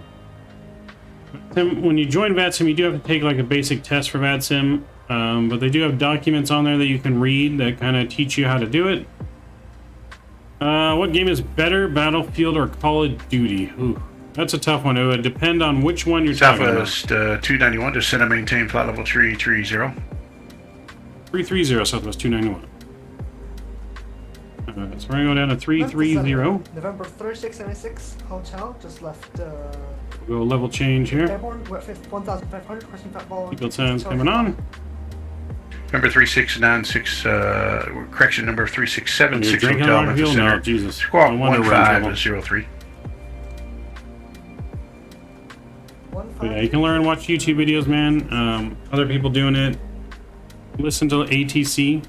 When you join Vatsim, you do have to take like a basic test for Vatsim, but they do have documents on there that you can read that kind of teach you how to do it. What game is better, Battlefield or Call of Duty? Ooh, that's a tough one. It would depend on which one you're talking about. Southwest 291, descend and maintain flight level 330. 330, Southwest 291. So we're gonna go down to 330. November 3676 hotel, just left. We'll go level change here. Airborne, we're at 1,500, crossing that ball. Seatbelt sounds coming on. Number 3696, correction, number 3676 drinking hotel. rocket fuel? No, Jesus. Squawk No wonder we're in trouble. 1503. But yeah, you can learn, watch YouTube videos, man. Other people doing it. Listen to ATC.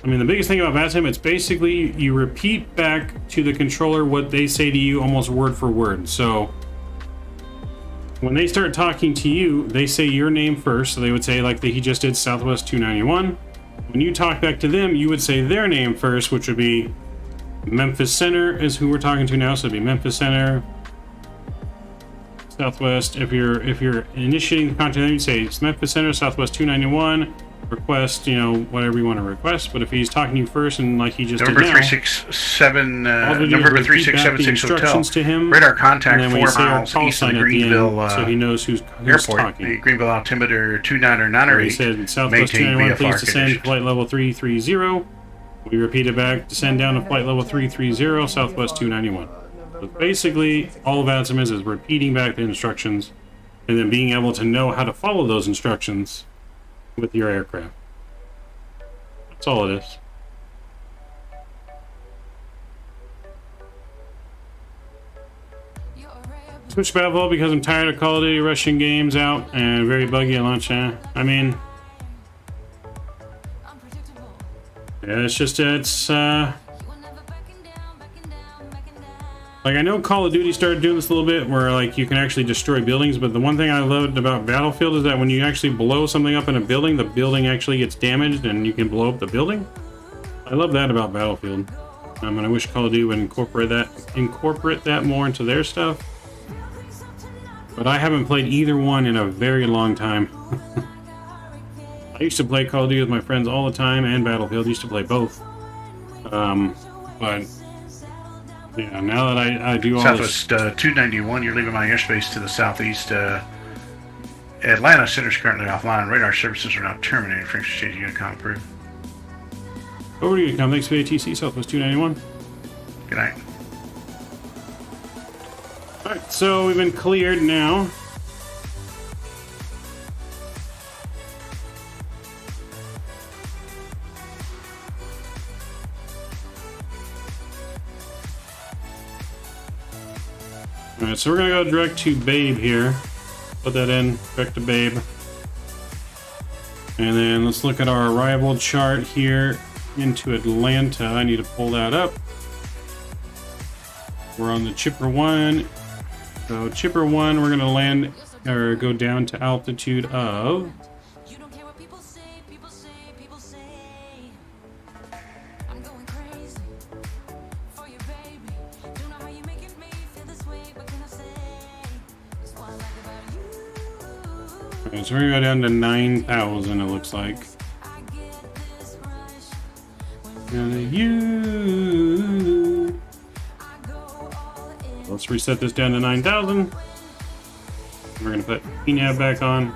I mean, the biggest thing about Vatsim, it's basically you repeat back to the controller what they say to you almost word for word. So when they start talking to you, they say your name first. So they would say, like he just did, Southwest 291. When you talk back to them, you would say their name first, which would be Memphis Center is who we're talking to now. So it'd be Memphis Center, Southwest. If you're initiating the contact, you'd say it's Memphis Center, Southwest 291. Request, you know, whatever you want to request. But if he's talking to you first, and like he just number did now, 367, number 3676 hotel, to him, radar contact 4 miles east of the Greenville so he knows who's airport. talking. The Greenville altimeter 29908. He said Southwest 291, please descend to flight level 330. We repeat it back, descend down to flight level 330, Southwest 291. So basically, all Vatsim is repeating back the instructions and then being able to know how to follow those instructions with your aircraft. That's all it is. Switch Battlefield because I'm tired of Call of Duty rushing games out and very buggy at launch. I mean, yeah, it's just like, I know Call of Duty started doing this a little bit where like you can actually destroy buildings, but the one thing I loved about Battlefield is that when you actually blow something up in a building, the building actually gets damaged and you can blow up the building. I love that about Battlefield. And I wish Call of Duty would incorporate that more into their stuff. But I haven't played either one in a very long time. I used to play Call of Duty with my friends all the time, and Battlefield. I used to play both. But yeah, now that I do all Southwest 291, you're leaving my airspace to the southeast. Atlanta Center is currently offline. Radar services are now terminated. For exchange, Unicom approved. Over to Unicom. Thanks for the ATC, Southwest 291. Good night. Alright, so we've been cleared now. Alright, so we're gonna go direct to Babe here. Put that in, direct to Babe. And then let's look at our arrival chart here into Atlanta. I need to pull that up. We're on the Chipper 1. So Chipper 1, we're gonna land or go down to altitude of so we're gonna go down to 9,000, it looks like. Let's reset this down to 9,000. We're gonna put PNAV back on.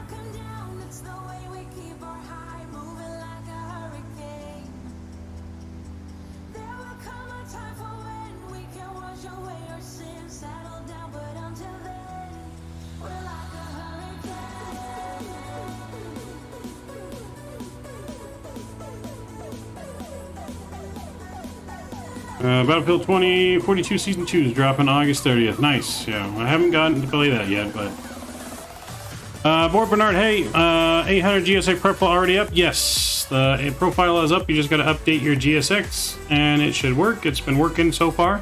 Battlefield 2042 Season 2 is dropping August 30th. Nice. Yeah, I haven't gotten to play that yet, but... Board Bernard, hey, 800 GSX profile already up? Yes, the profile is up. You just got to update your GSX, and it should work. It's been working so far.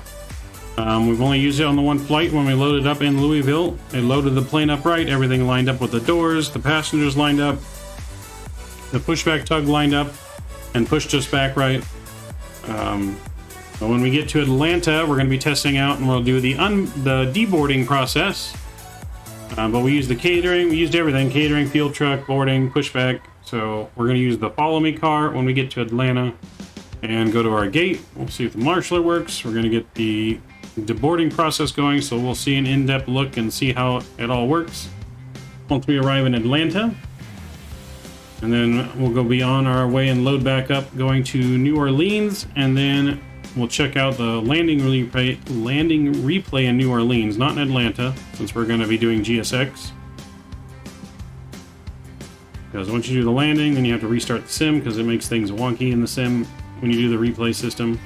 We've only used it on the one flight when we loaded up in Louisville. It loaded the plane up right. Everything lined up with the doors. The passengers lined up. The pushback tug lined up and pushed us back right. But when we get to Atlanta, we're going to be testing out, and we'll do the deboarding process. But we used the catering, we used everything, catering, field truck, boarding, pushback. So we're going to use the follow me car when we get to Atlanta and go to our gate. We'll see if the marshaller works. We're going to get the deboarding process going, so we'll see an in-depth look and see how it all works once we arrive in Atlanta. And then we'll go be on our way and load back up going to New Orleans, and then we'll check out the landing replay in New Orleans, not in Atlanta, since we're going to be doing GSX. Because once you do the landing, then you have to restart the sim because it makes things wonky in the sim when you do the replay system.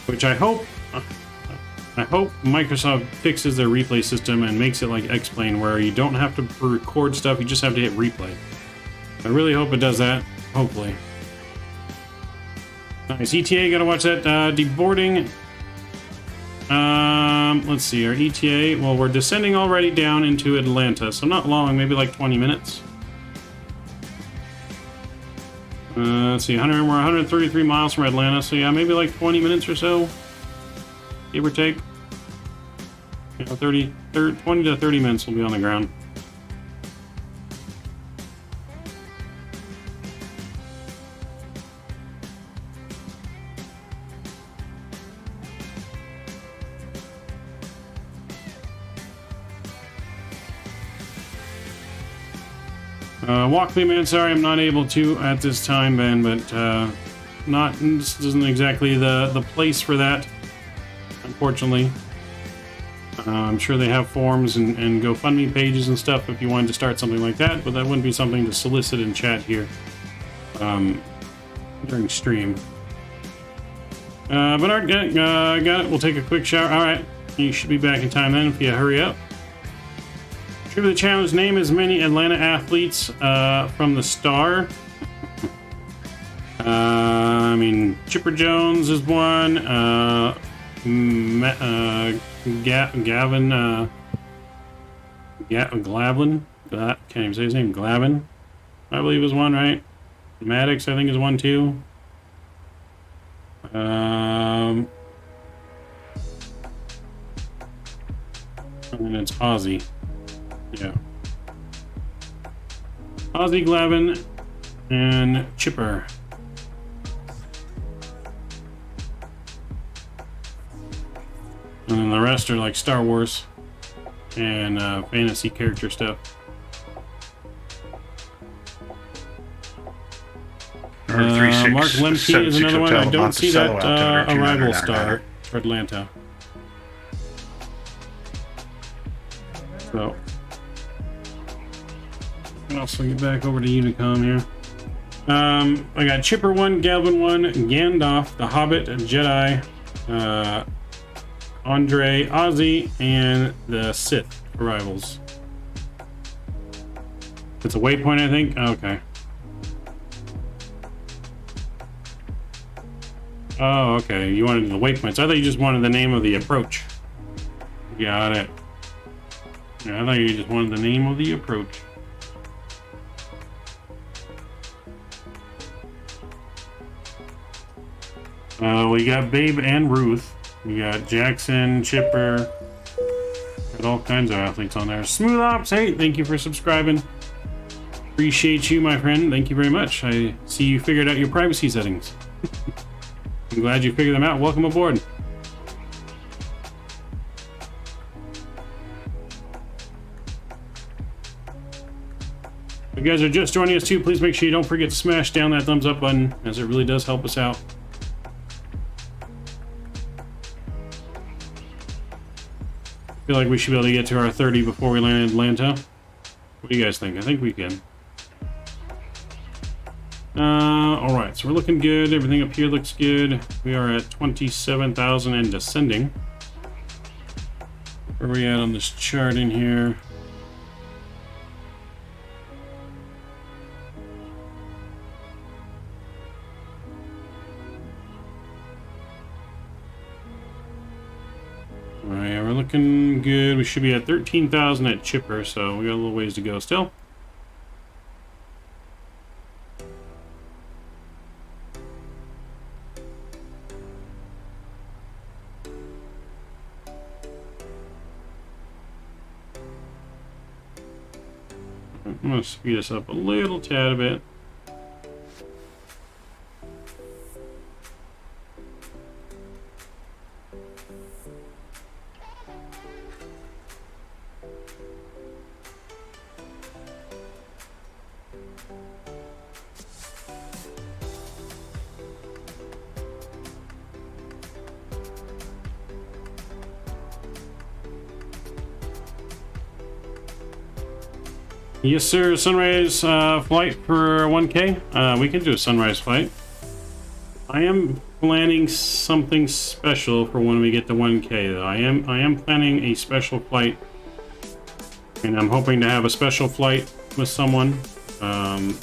Which I hope Microsoft fixes their replay system and makes it like X-Plane, where you don't have to record stuff, you just have to hit replay. I really hope it does that, hopefully. Nice, ETA, gotta watch that deboarding. Let's see, our ETA, well, we're descending already down into Atlanta, so not long, maybe like 20 minutes. Let's see, we're 133 miles from Atlanta, so yeah, maybe like 20 minutes or so, give or take. You know, 20 to 30 minutes we'll be on the ground. Walkley, man, sorry I'm not able to at this time, man, but this isn't exactly the place for that, unfortunately. I'm sure they have forums and GoFundMe pages and stuff if you wanted to start something like that, but that wouldn't be something to solicit in chat here during stream. But Art, got it. We'll take a quick shower. All right, you should be back in time then if you hurry up. The challenge name as many Atlanta athletes from the Star. I mean, Chipper Jones is one. Gavin Glavin. Can't even say his name. Glavin, I believe, is one, right? Maddox, I think, is one too. And then it's Ozzy. Yeah. Ozzy, Glavin, and Chipper. And then the rest are like Star Wars and fantasy character stuff. Mark Lemke is another one. I don't see that arrival star for Atlanta. So I'll also get back over to Unicom here. I got Chipper 1, Galvin 1, Gandalf, The Hobbit, Jedi, Andre, Ozzy, and the Sith arrivals. It's a waypoint, I think. Okay. Oh, okay. You wanted the waypoints. I thought you just wanted the name of the approach. Got it. Yeah, I thought you just wanted the name of the approach. We got Babe and Ruth. We got Jackson, Chipper. Got all kinds of athletes on there. Smooth Ops, hey, thank you for subscribing. Appreciate you, my friend. Thank you very much. I see you figured out your privacy settings. I'm glad you figured them out. Welcome aboard. If you guys are just joining us too, please make sure you don't forget to smash down that thumbs up button, as it really does help us out. I feel like we should be able to get to our 30 before we land in Atlanta. What do you guys think? I think we can. Alright, so we're looking good. Everything up here looks good. We are at 27,000 and descending. Where are we at on this chart in here? Alright, we're looking good. We should be at 13,000 at Chipper, so we got a little ways to go still. I'm going to speed this up a little tad bit. Yes, sir. Sunrise flight for 1K. We can do a sunrise flight. I am planning something special for when we get to 1K, though. I am planning a special flight, and I'm hoping to have a special flight with someone,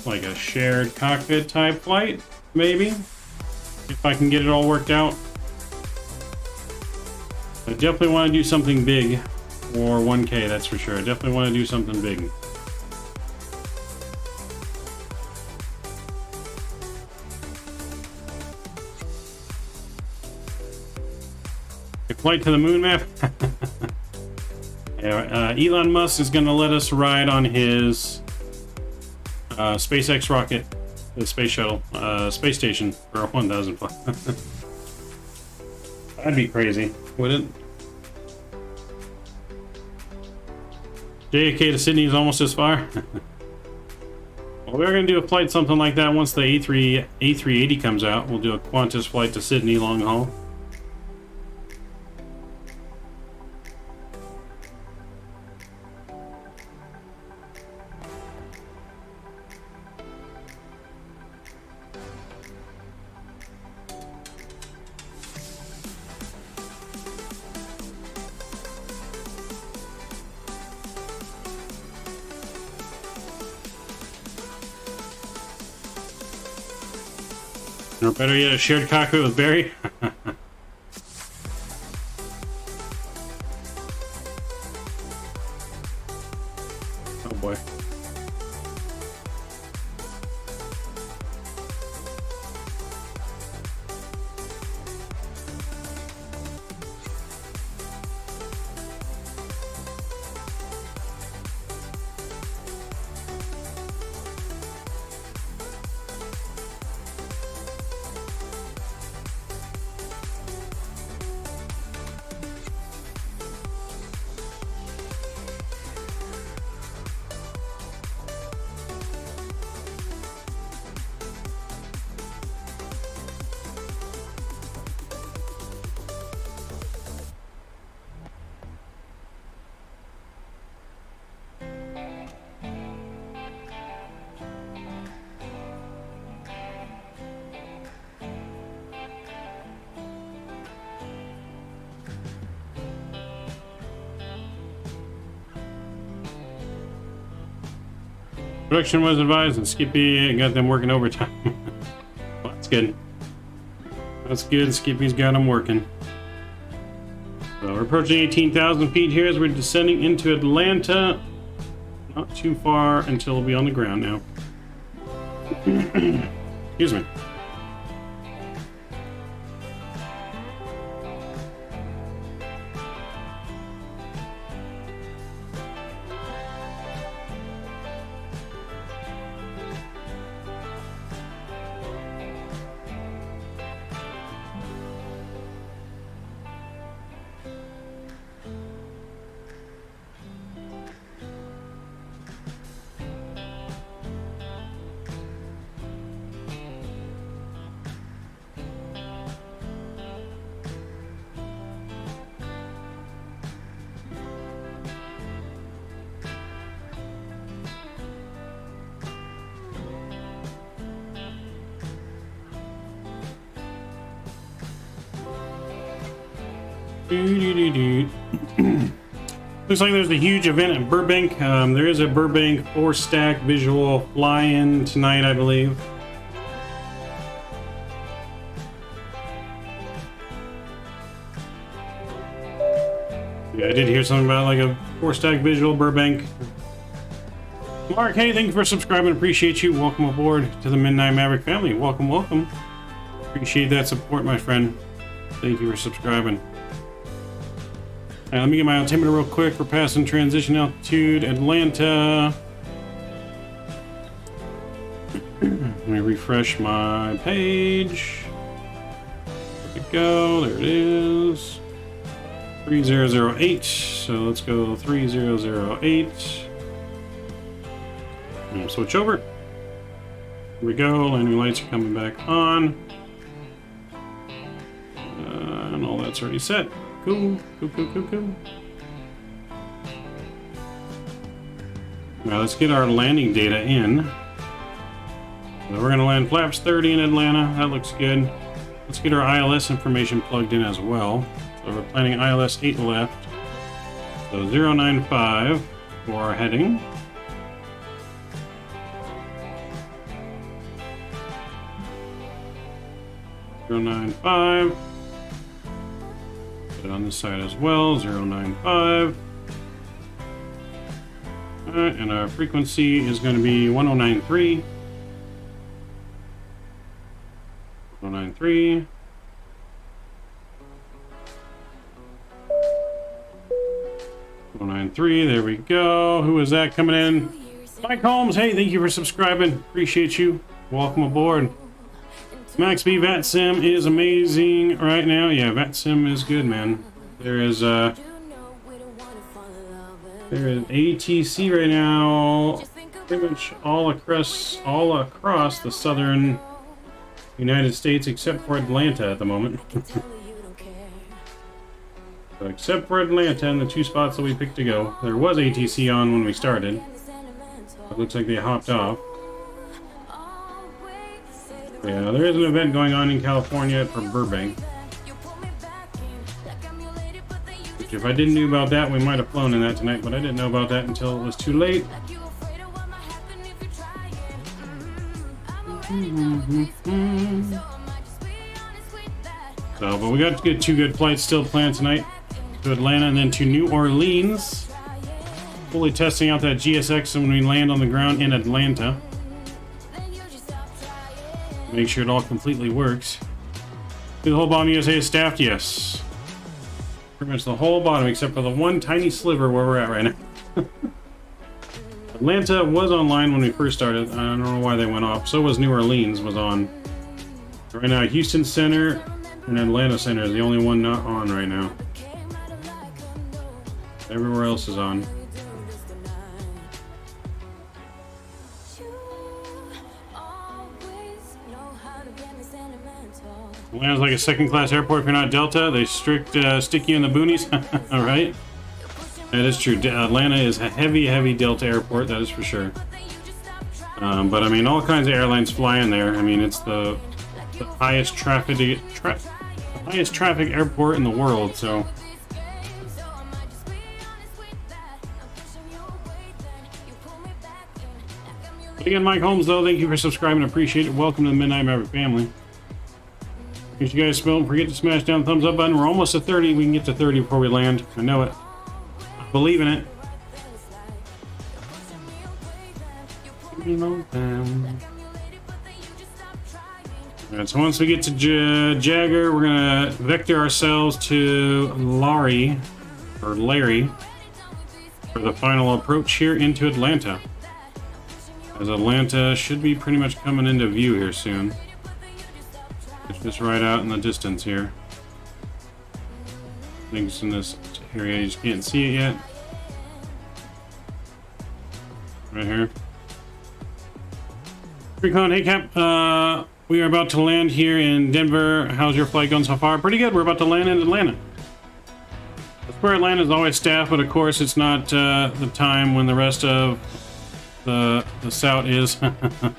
like a shared cockpit type flight, maybe, if I can get it all worked out. I definitely want to do something big for 1K. That's for sure. I definitely want to do something big. Flight to the moon map. Yeah, Elon Musk is going to let us ride on his SpaceX rocket, the space shuttle, space station for 1,000 bucks. That'd be crazy, wouldn't it? JFK to Sydney is almost as far. Well, we're going to do a flight something like that once the A380 comes out. We'll do a Qantas flight to Sydney long haul. Or better yet, a shared cockpit with Barry. Oh boy. Production was advised, and Skippy got them working overtime. Well, that's good. That's good. Skippy's got them working. So we're approaching 18,000 feet here as we're descending into Atlanta. Not too far until we'll be on the ground now. Excuse me. Looks like there's a huge event in Burbank. There is a Burbank 4-stack visual fly-in tonight, I believe. Yeah, I did hear something about like a 4-stack visual Burbank. Mark, hey, thank you for subscribing. Appreciate you. Welcome aboard to the Midnight Maverick family. Welcome, welcome. Appreciate that support, my friend. Thank you for subscribing. Let me get my altimeter real quick. We're passing transition altitude, Atlanta. Let me refresh my page. There we go. There it is. 3008. So let's go 3008. And switch over. Here we go. Landing lights are coming back on. And all that's already set. Cool. Now let's get our landing data in. So we're going to land flaps 30 in Atlanta. That looks good. Let's get our ILS information plugged in as well. So we're planning ILS 8 left. So 095 for our heading. .095. Put it on this side as well, 095. Alright, and our frequency is going to be 1093. 1093. There we go. Who is that coming in? Mike Holmes, hey, thank you for subscribing. Appreciate you. Welcome aboard. Max B Vatsim is amazing right now. Yeah, Vatsim is good, man. There is ATC right now, pretty much all across the southern United States, except for Atlanta at the moment. So except for Atlanta and the 2 spots that we picked to go. There was ATC on when we started. It looks like they hopped off. Yeah, there is an event going on in California for Burbank. Which if I didn't know about that, we might have flown in that tonight, but I didn't know about that until it was too late. So, but we got to get 2 good flights still planned tonight to Atlanta and then to New Orleans. Fully testing out that GSX when we land on the ground in Atlanta. Make sure it all completely works. The whole bottom USA is staffed, yes. Pretty much the whole bottom except for the one tiny sliver where we're at right now. Atlanta was online when we first started. I don't know why they went off. So was New Orleans was on. Right now, Houston Center and Atlanta Center is the only one not on right now. Everywhere else is on. Atlanta's like a second-class airport if you're not Delta. They stick you in the boonies. All right. That is true. Atlanta is a heavy Delta airport. That is for sure. But I mean, all kinds of airlines fly in there. I mean, it's the highest traffic airport in the world. So. Again, Mike Holmes, though, thank you for subscribing. I appreciate it. Welcome to the Midnight Maverick family. If you guys don't forget to smash down the thumbs up button. We're almost at 30. We can get to 30 before we land. I know it. I believe in it. Alright, so once we get to Jagger, we're gonna vector ourselves to Larry for the final approach here into Atlanta. As Atlanta should be pretty much coming into view here soon. It's just right out in the distance here. I think it's in this area, you just can't see it yet. Right here. Recon, hey Cap, we are about to land here in Denver. How's your flight going so far? Pretty good. We're about to land in Atlanta. That's where Atlanta is always staffed, but of course it's not the time when the rest of the South is.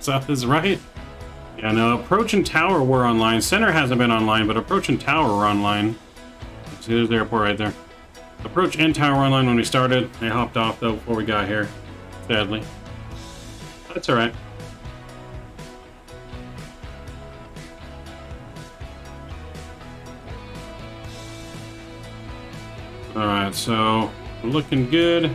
South is right. Yeah, no, Approach and Tower were online. Center hasn't been online, but Approach and Tower were online. See, there's the airport right there. Approach and Tower were online when we started. They hopped off though before we got here, sadly. That's all right. All right, so we're looking good.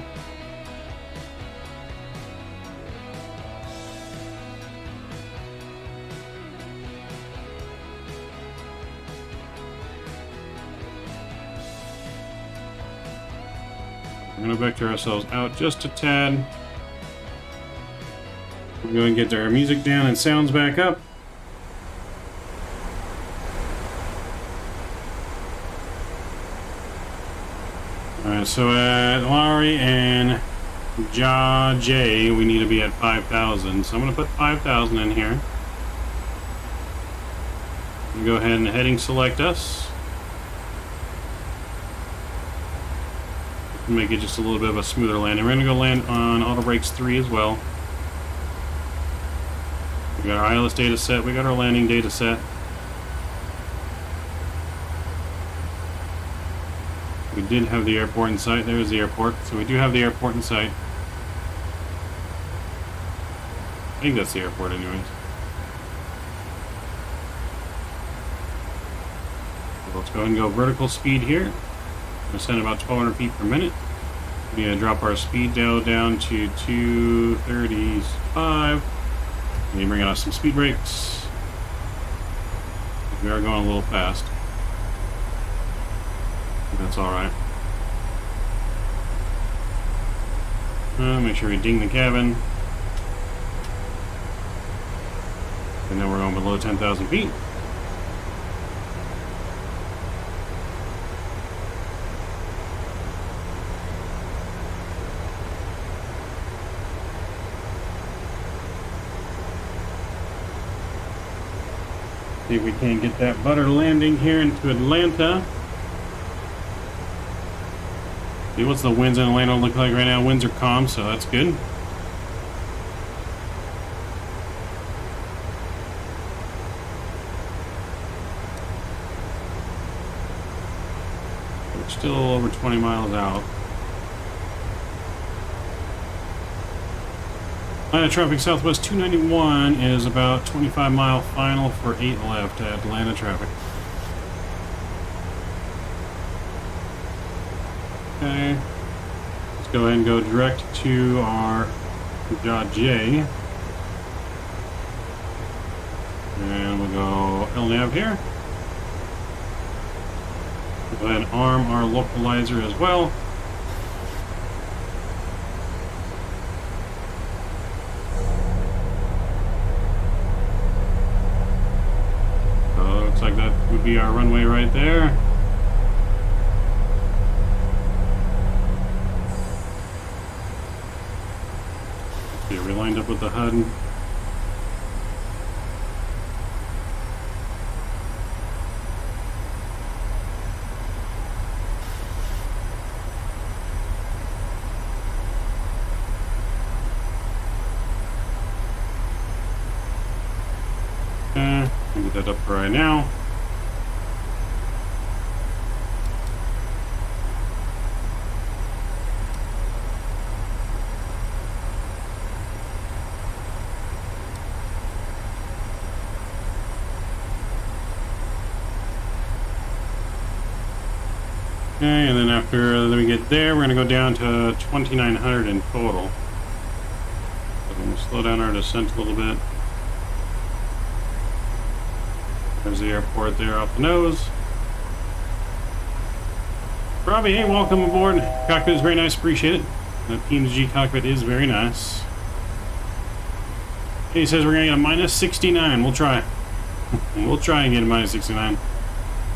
We're gonna vector ourselves out just a tad. We're going to get our music down and sounds back up. Alright, so at Lowry and J, we need to be at 5,000. So I'm going to put 5,000 in here. Go ahead and heading select us. Make it just a little bit of a smoother landing. We're going to go land on auto brakes 3 as well. We got our ILS data set. We got our landing data set. We did have the airport in sight. There's the airport. So we do have the airport in sight. I think that's the airport anyways. So let's go ahead and go vertical speed here. We're going to send about 1,200 feet per minute. We're going to drop our speed down to 235. And bring out some speed brakes. We are going a little fast. That's alright. Make sure we ding the cabin. And then we're going below 10,000 feet. See if we can't get that butter landing here into Atlanta. See what's the winds in Atlanta look like right now. Winds are calm, so that's good. We're still over 20 miles out. Atlanta traffic Southwest 291 is about 25-mile final for 8 left at Atlanta traffic. Okay, let's go ahead and go direct to our J. And we'll go LNAV here. Go ahead and arm our localizer as well. Looks like that would be our runway right there. Okay, we lined up with the HUD. Get that up for right now. Okay, and then after we get there, we're going to go down to 2,900 in total. So we'll slow down our descent a little bit. There's the airport there off the nose. Robbie, hey, welcome aboard. Cockpit is very nice, appreciate it. The PMDG cockpit is very nice. He says we're going to get a minus 69. We'll try. We'll try and get a minus 69.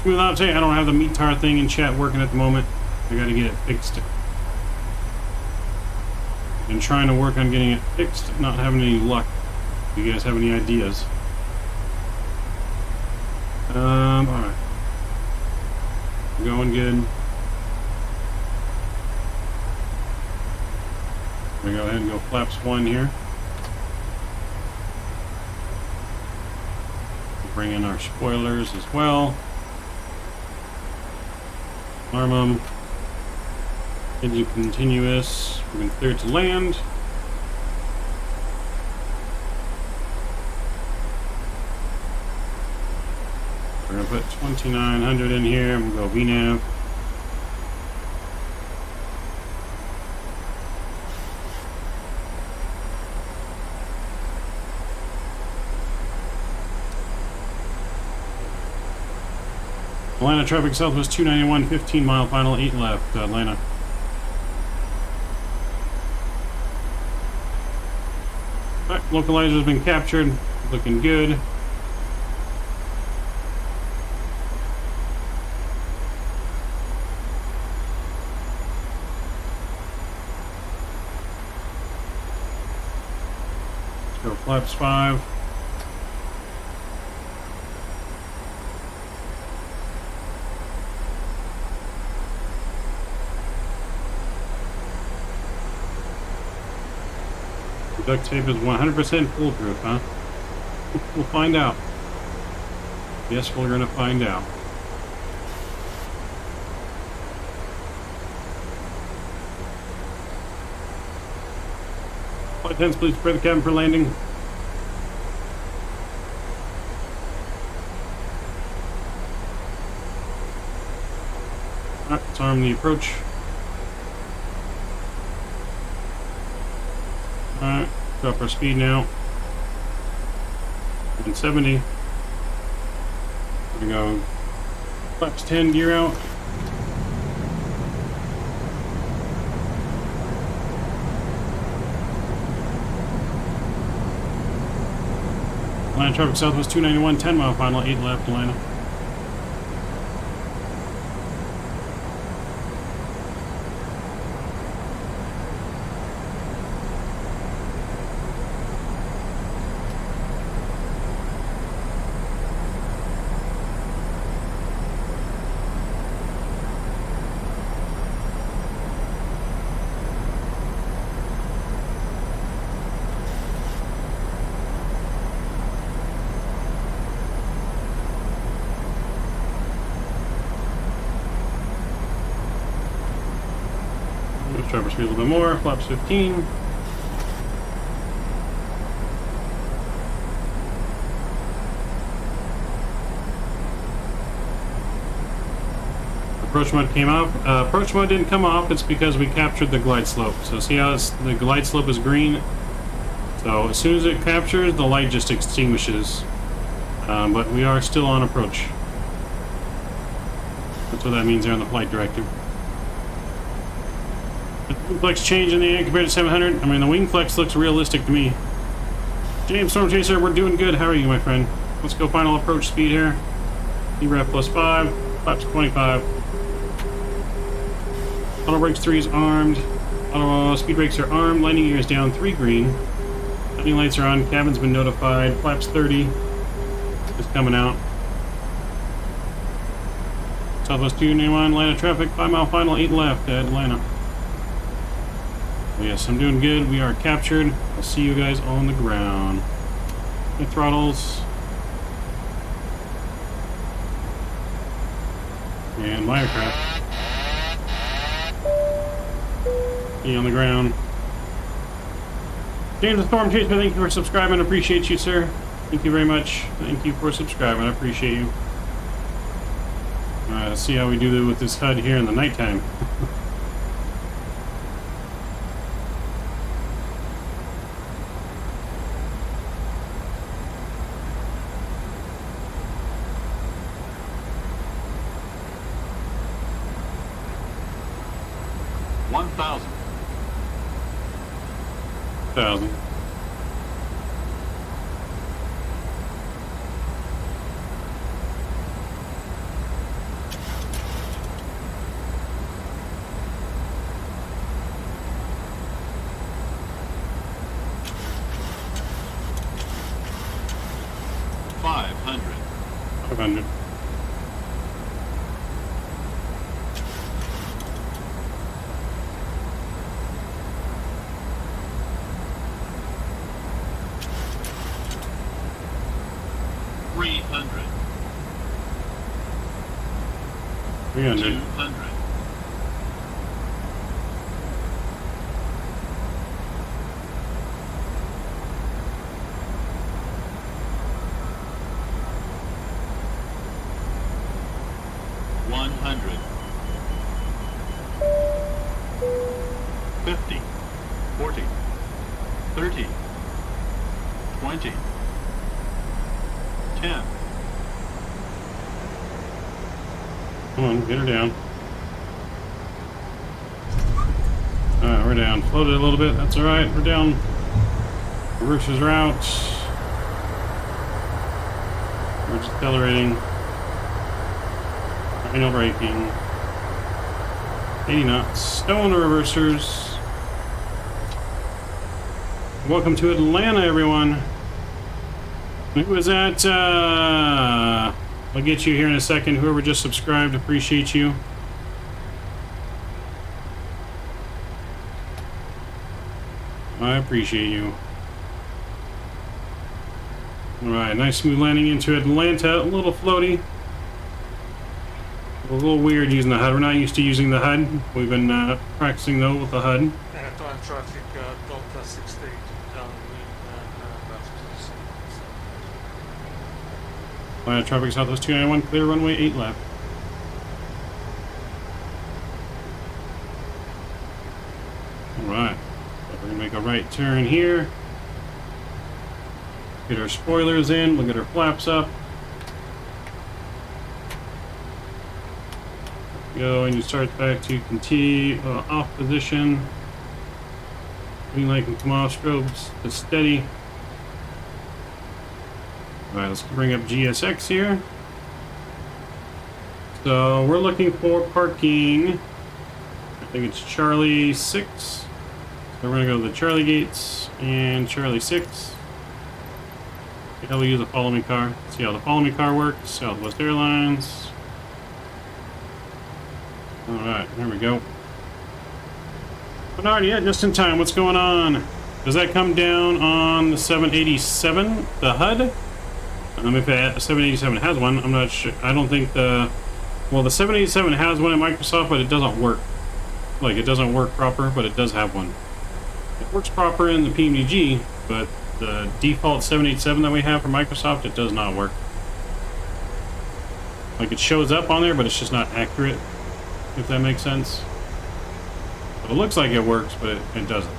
Smooth out today. I don't have the meat tar thing in chat working at the moment. I got to get it fixed. Been trying to work on getting it fixed, not having any luck. Do you guys have any ideas? Alright. Going good. We go ahead and go flaps 1 here. Bring in our spoilers as well. Arm them. Engine continuous. We're going to clear to land. We're going to put 2,900 in here and we'll go VNAV. Atlanta traffic southwest 291, 15 mile final, 8 left, Atlanta. Alright, localizer's been captured, looking good. Let's go flaps 5. Duct tape is 100% foolproof, huh? We'll find out. Yes, we're gonna find out. Flight attendants, please prepare the cabin for landing. Alright, let's arm the approach. Alright, drop our speed now. 170. There we go. Flaps 10, gear out. Atlanta traffic southwest 291, 10 mile final, 8 left, Atlanta. Driver speed a little bit more, flaps 15. Approach mode came off. Approach mode didn't come off, it's because we captured the glide slope. So see how the glide slope is green? So as soon as it captures, the light just extinguishes. But we are still on approach. That's what that means there on the flight directive. Wing flex change in the air compared to 700. I mean, the wing flex looks realistic to me. James Storm Chaser, we're doing good. How are you, my friend? Let's go final approach speed here. EREF plus 5, flaps 25. Auto brakes 3 is armed. Auto speed brakes are armed. Landing gear is down 3 green. Landing lights are on. Cabin's been notified. Flaps 30 is coming out. Southwest 291, Atlanta traffic, 5 mile final, 8 left at Atlanta. Yes, I'm doing good. We are captured. I'll see you guys on the ground. The throttles. And my aircraft. Be on the ground. James the Storm Chaser, thank you for subscribing. I appreciate you, sir. Thank you very much. Thank you for subscribing. I appreciate you. Let's see how we do with this HUD here in the nighttime. $1,000. 1,000. $500. 500. $300. 300. $200. $100. 50. 40. 30. 20. 10. Come on, get her down. Alright, we're down. Floated a little bit. That's alright. We're down. Reverses are out. We're just accelerating. Final braking. 80 knots. Stone reversers. Welcome to Atlanta, everyone. Who is that? I'll get you here in a second. Whoever just subscribed, appreciate you. I appreciate you. Alright, nice smooth landing into Atlanta. A little floaty. A little weird using the HUD. We're not used to using the HUD. We've been practicing though with the HUD. Time traffic Delta 60 down Traffic Southwest 291, clear runway 8 left. Alright, we're gonna make a right turn here. Get our spoilers in, we'll get our flaps up. Go and you start back to continue off position. Green light can come off, strobes to steady. Alright, let's bring up GSX here. So we're looking for parking. I think it's Charlie 6. So we're gonna go to the Charlie gates and Charlie 6. Yeah, we'll use a follow me car. See how the follow me car works. Southwest Airlines. Alright, there we go. But alright, yeah, just in time. What's going on? Does that come down on the 787, the HUD? If the 787 has one, I'm not sure. I don't think the... Well, the 787 has one at Microsoft, but it doesn't work. Like, it doesn't work proper, but it does have one. It works proper in the PMDG, but the default 787 that we have for Microsoft, it does not work. Like, it shows up on there, but it's just not accurate, if that makes sense. But it looks like it works, but it doesn't.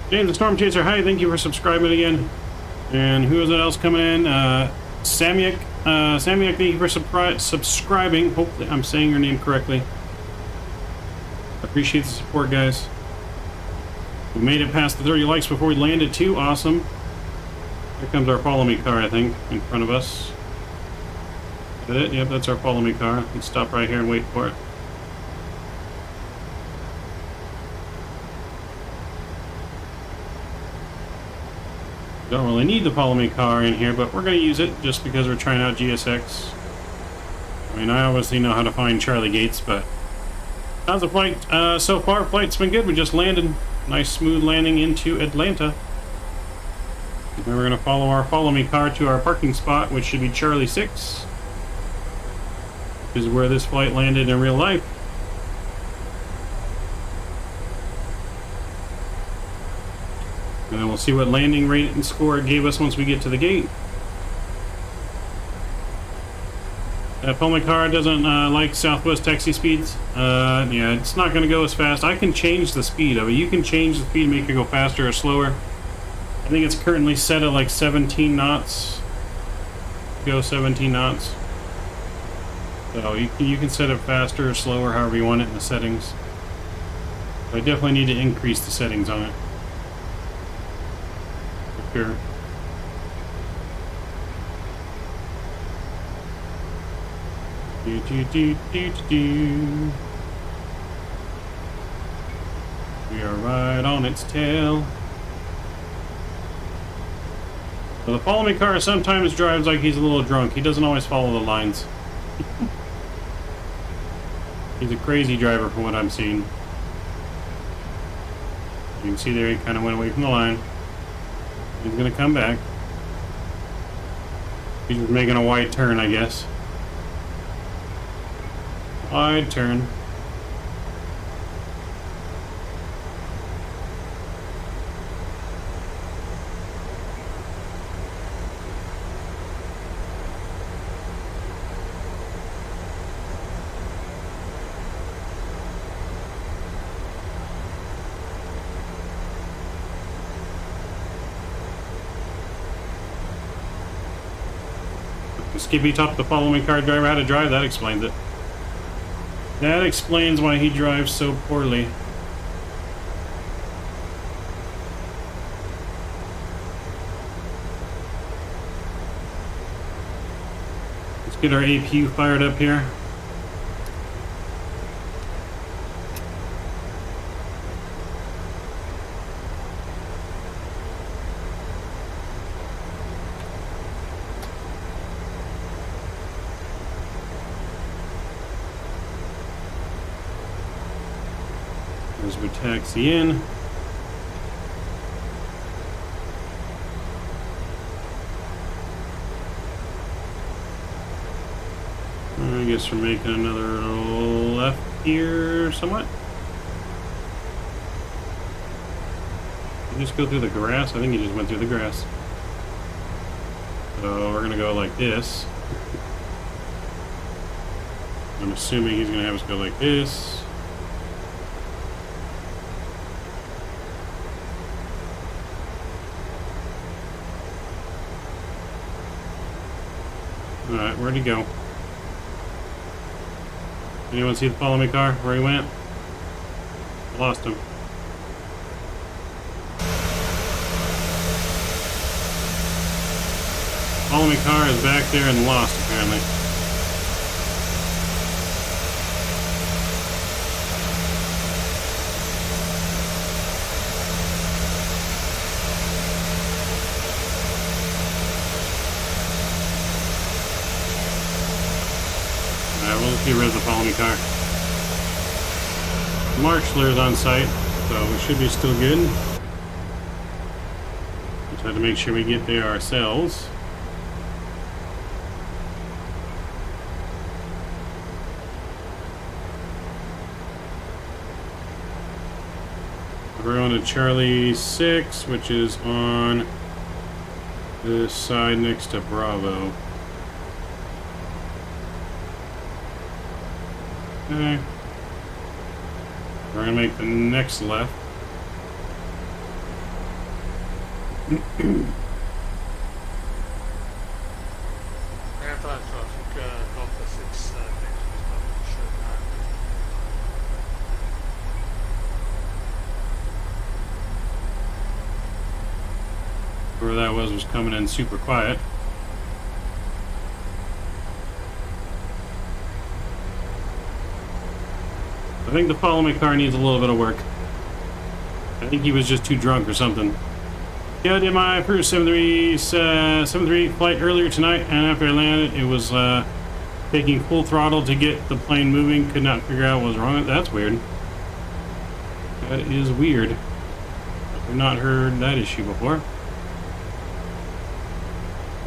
James the Storm Chaser, hi, thank you for subscribing again. And who is that else coming in? Samyak, thank you for subscribing. Hopefully I'm saying your name correctly. Appreciate the support, guys. We made it past the 30 likes before we landed too. Awesome. Here comes our follow me car, I think, in front of us. Is that it? Yep, that's our follow me car. Let's stop right here and wait for it. Don't really need the follow me car in here, but we're going to use it just because we're trying out GSX. I mean, I obviously know how to find Charlie gates, but how's the flight so far? Flight's been good. We just landed. Nice smooth landing into Atlanta. And then we're going to follow our follow me car to our parking spot, which should be Charlie 6. Which is where this flight landed in real life. And then we'll see what landing rate and score it gave us once we get to the gate. That Pullman car doesn't like Southwest taxi speeds. Yeah, it's not going to go as fast. I can change the speed of it. You can change the speed, make it go faster or slower. I think it's currently set at like 17 knots. Go 17 knots. So you can set it faster or slower, however you want it in the settings. But I definitely need to increase the settings on it. For sure. We are right on its tail. Well, the follow me car sometimes drives like he's a little drunk. He doesn't always follow the lines. He's a crazy driver from what I'm seeing. You can see there he kind of went away from the line. He's going to come back. He's just making a wide turn, I guess. Wide turn. Skippy taught the follow me car driver how to drive. That explains it. That explains why he drives so poorly. Let's get our APU fired up here. As we taxi in. I guess we're making another left here somewhat. Did you just go through the grass? I think you just went through the grass. So we're gonna go like this. I'm assuming he's gonna have us go like this. Alright, where'd he go? Anyone see the follow me car? Where he went? Lost him. Follow me car is back there and lost apparently. Get rid of the follow me car. Marshler's on site, so we should be still good. Just have to make sure we get there ourselves. We're going to Charlie 6, which is on this side next to Bravo. Okay. We're gonna make the next left. Whoever that was coming in super quiet. I think the follow me car needs a little bit of work. I think he was just too drunk or something. Yeah, I did my first 738 flight earlier tonight, and after I landed, it was taking full throttle to get the plane moving. Could not figure out what was wrong. That's weird. That is weird. I've not heard that issue before.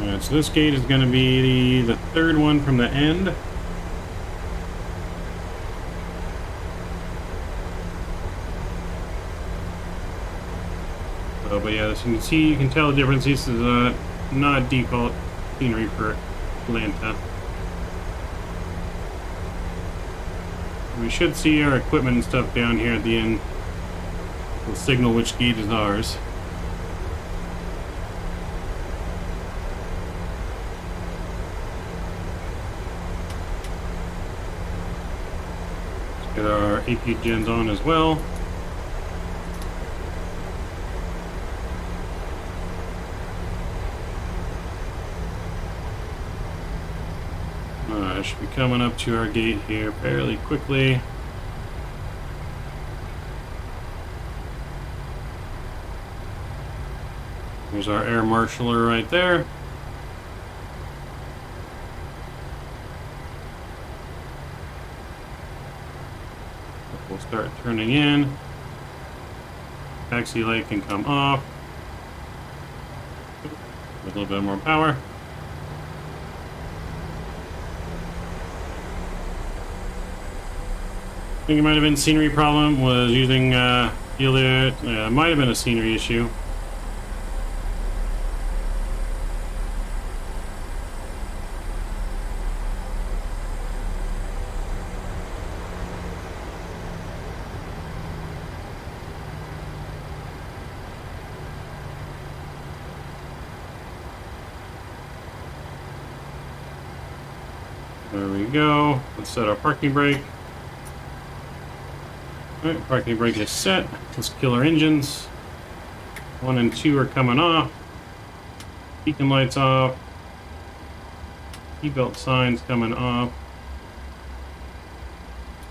Alright, so this gate is going to be the third one from the end. So So, but yeah, as you can see, you can tell the difference. This is not default scenery for Atlanta. We should see our equipment and stuff down here at the end. We'll signal which gate is ours. Let's get our AP gens on as well. Should be coming up to our gate here fairly quickly. There's our air marshaller right there. We'll start turning in. Taxi light can come off with a little bit more power. I think it might have been a scenery problem, was using either, it might have been a scenery issue. There we go. Let's set our parking brake. Alright, parking brake is set. Let's kill our engines. 1 and 2 are coming off. Beacon lights off. Seatbelt signs coming off.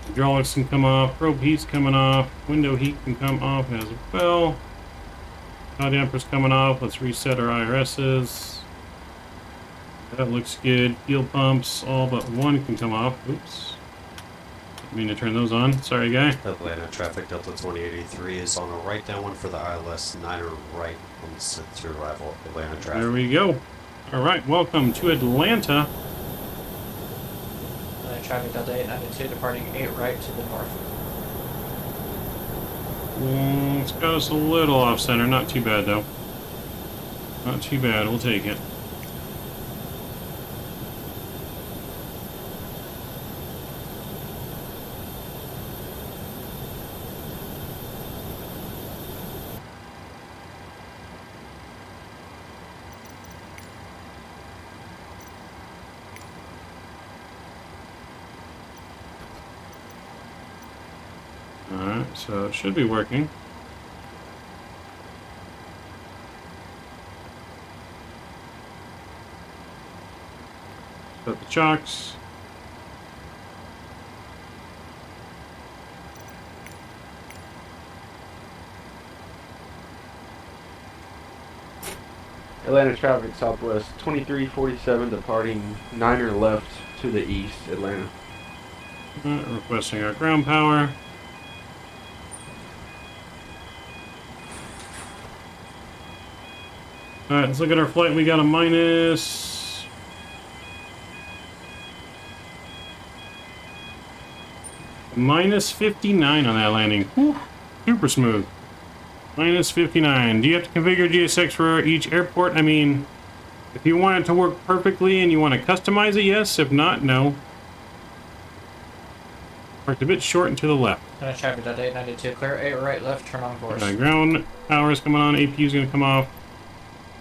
Hydraulics can come off. Probe heat's coming off. Window heat can come off as well. Hot dampers coming off. Let's reset our IRSs. That looks good. Fuel pumps, all but one can come off. Oops. Didn't mean to turn those on. Sorry, guy. Atlanta traffic Delta 2083 is on a right downwind for the ILS 9er right on the set to arrival. Atlanta traffic. There we go. All right, welcome to Atlanta. Traffic Delta 892 departing 8 right to the north. It's got us a little off center. Not too bad, though. Not too bad. We'll take it. Alright, so it should be working. Set the chocks. Atlanta traffic southwest 2347 departing 9er left to the east, Atlanta. Requesting our ground power. Alright, let's look at our flight. We got a minus 59 on that landing. Whew, super smooth. Minus 59. Do you have to configure GSX for each airport? I mean, if you want it to work perfectly and you want to customize it, yes. If not, no. Parked a bit short and to the left. Traffic Delta 892 clear 8 right left, turn on course. Ground power is coming on. APU is going to come off.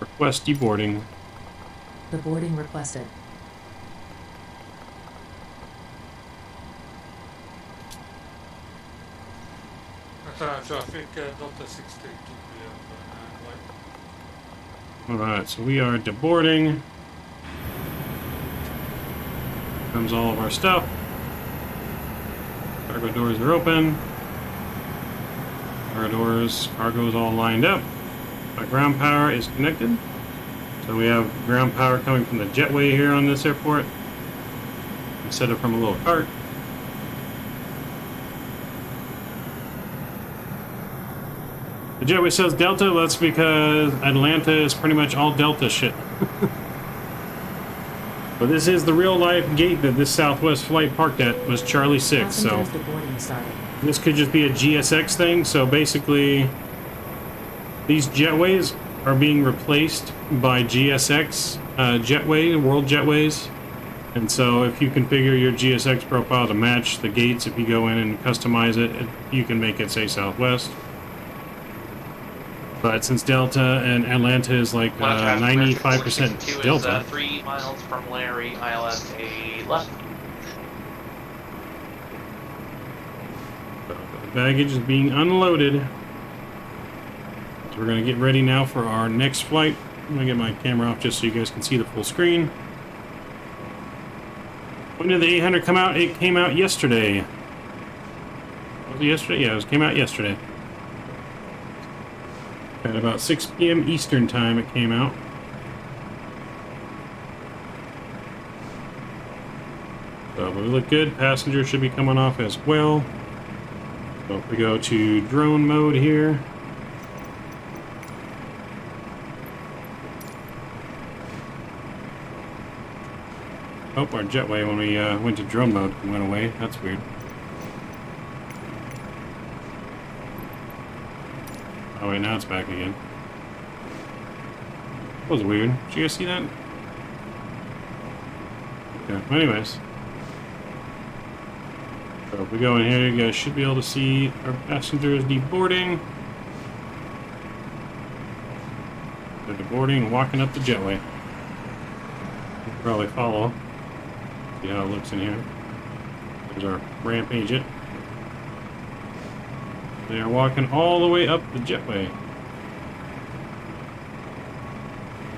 Request deboarding. The boarding requested. So I think Delta 16 to be Alright, so we are deboarding. Comes all of our stuff. Cargo doors are open. Cargo's all lined up. Our ground power is connected. So we have ground power coming from the jetway here on this airport instead of from a little cart. The jetway says Delta, that's because Atlanta is pretty much all Delta shit. But this is the real life gate that this Southwest flight parked at, was Charlie 6, so this could just be a GSX thing. So basically These jetways are being replaced by GSX jetway, world jetways. And so if you configure your GSX profile to match the gates, if you go in and customize it, you can make it say Southwest. But since Delta and Atlanta is like 95% Delta. Is, 3 miles from Larry, ILS a left. So the baggage is being unloaded. So we're going to get ready now for our next flight. I'm going to get my camera off just so you guys can see the full screen. When did the 800 come out? It came out yesterday. Was it yesterday? Yeah, it came out yesterday. At about 6 p.m. Eastern time it came out. So we look good. Passengers should be coming off as well. So if we go to drone mode here. Oh, our jetway when we went to drone mode went away. That's weird. Oh wait, now it's back again. That was weird. Did you guys see that? Okay, well, anyways. So if we go in here, you guys should be able to see our passengers deboarding. They're deboarding and walking up the jetway. You can probably follow. See how it looks in here. There's our ramp agent. They are walking all the way up the jetway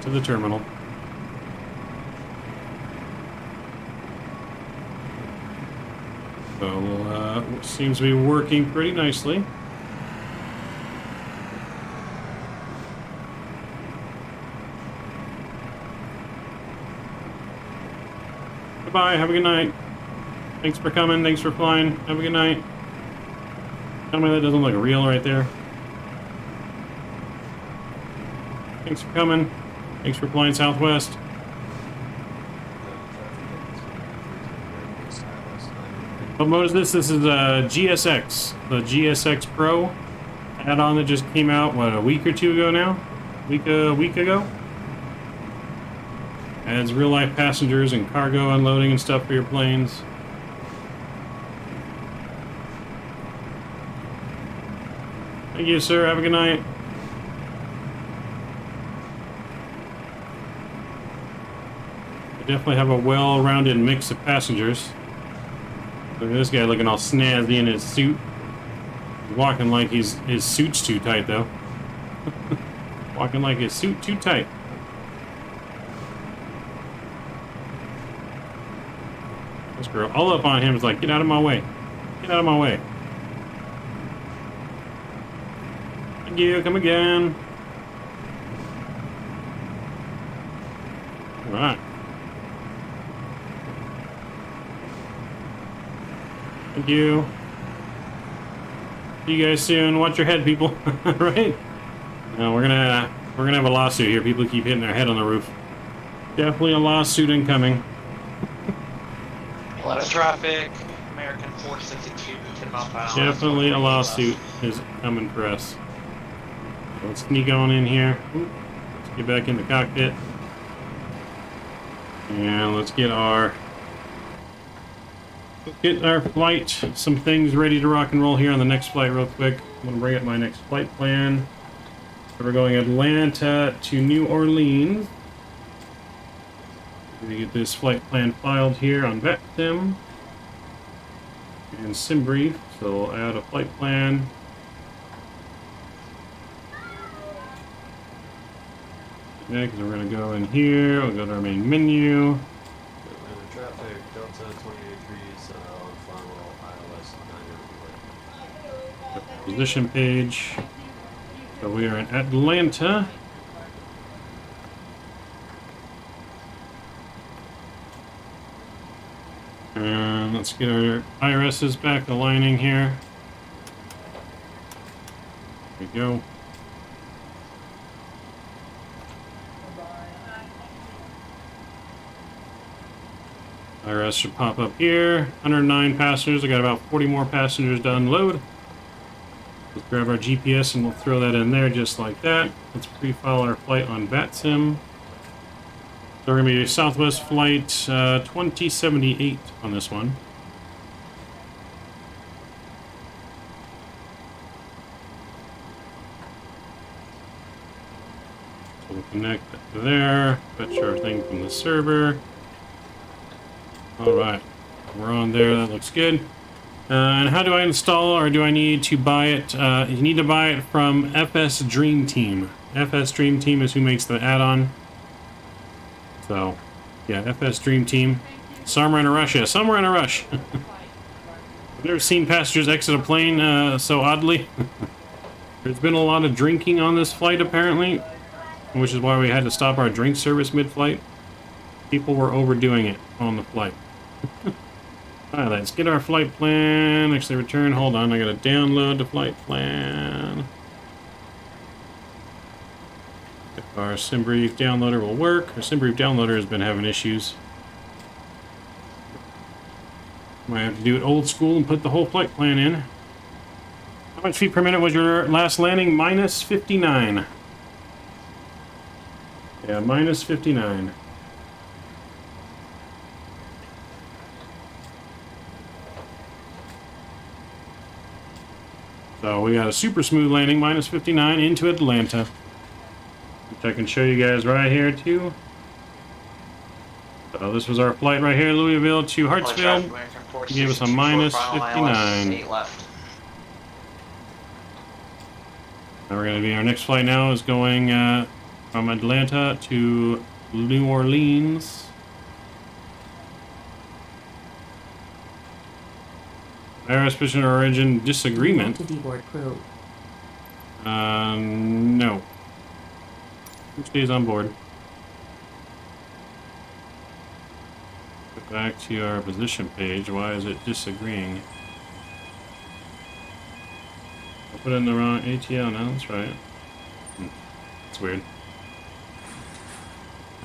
to the terminal. So seems to be working pretty nicely. Goodbye, have a good night. Thanks for coming, thanks for flying, have a good night. Tell me that doesn't look real right there. Thanks for coming. Thanks for flying Southwest. What mode is this? This is GSX. The GSX Pro add-on that just came out, what, a week or two ago now? A week ago? Adds real-life passengers and cargo unloading and stuff for your planes. Thank you, sir. Have a good night. We definitely have a well-rounded mix of passengers. Look at this guy looking all snazzy in his suit. He's walking like his suit's too tight, though. Walking like his suit too tight. This girl all up on him is like, get out of my way. Get out of my way. Thank you, come again. Alright. Thank you. See you guys soon. Watch your head, people. Right? No, we're gonna have a lawsuit here. People keep hitting their head on the roof. Definitely a lawsuit incoming. A lot of traffic. American 462, 10 mile per hour. Definitely a lawsuit is coming for us. Let's sneak on in here. Let's get back in the cockpit. And let's get our flight, some things ready to rock and roll here on the next flight real quick. I'm gonna bring up my next flight plan. So we're going Atlanta to New Orleans. We're gonna get this flight plan filed here on Vatsim and SimBrief. So we'll add a flight plan. Next, we're going to go in here. We'll go to our main menu. Atlanta traffic, Delta 28.3 on final ILS 9 Position page. So we are in Atlanta. And let's get our IRSs back aligning here. There we go. IRS should pop up here. 109 passengers. I got about 40 more passengers to unload. Let's grab our GPS and we'll throw that in there just like that. Let's pre-file our flight on Vatsim. So we're going to be Southwest Flight 2078 on this one. So we'll connect that to there, fetch our thing from the server. Alright, we're on there, that looks good. And how do I install, or do I need to buy it? You need to buy it from FS Dream Team. FS Dream Team is who makes the add-on. So, yeah, FS Dream Team. Somewhere in a rush, yeah, somewhere in a rush. I've never seen passengers exit a plane so oddly. There's been a lot of drinking on this flight, apparently, which is why we had to stop our drink service mid-flight. People were overdoing it on the flight. Alright, let's get our flight plan. Actually, return. Hold on, I gotta download the flight plan. If our SimBrief downloader will work. Our SimBrief downloader has been having issues. Might have to do it old school and put the whole flight plan in. How much feet per minute was your last landing? Minus 59. Yeah, minus 59. So we got a super smooth landing, minus 59 into Atlanta. Which I can show you guys right here too. So this was our flight right here, Louisville to Hartsfield. He gave us a minus 59. Now we're going to be, our next flight now is going from Atlanta to New Orleans. Aerospatial origin disagreement. No. Who stays on board? Go back to our position page. Why is it disagreeing? I put in the wrong ATL. No, that's right. That's weird.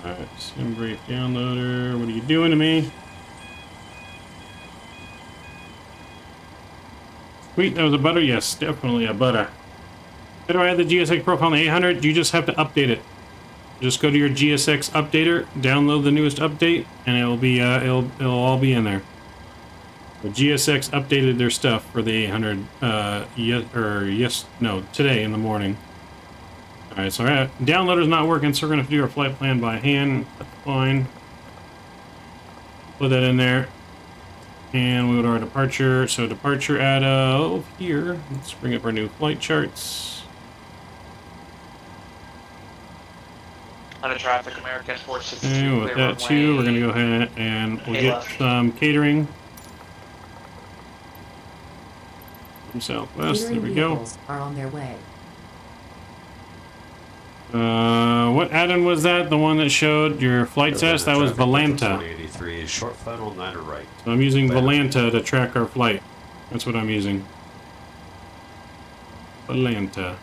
Alright, SimBrief downloader. What are you doing to me? Sweet, that was a butter? Yes, definitely a butter. How do I add the GSX profile on the 800? You just have to update it. Just go to your GSX updater, download the newest update, and it'll be it'll all be in there. The GSX updated their stuff for the 800 today in the morning. All right, so our downloader's not working, so we're gonna have to do our flight plan by hand. That's fine. Put that in there. And we go to our departure. So departure out of here. Let's bring up our new flight charts. Under traffic, American 462. And with that too, we're going to go ahead and we'll get some catering. From Southwest, there we go. Are on their way. What add-on was that? The one that showed your flight test? That was Volanta. 2083 short final 9er right. So I'm using Volanta to track our flight. That's what I'm using. Volanta.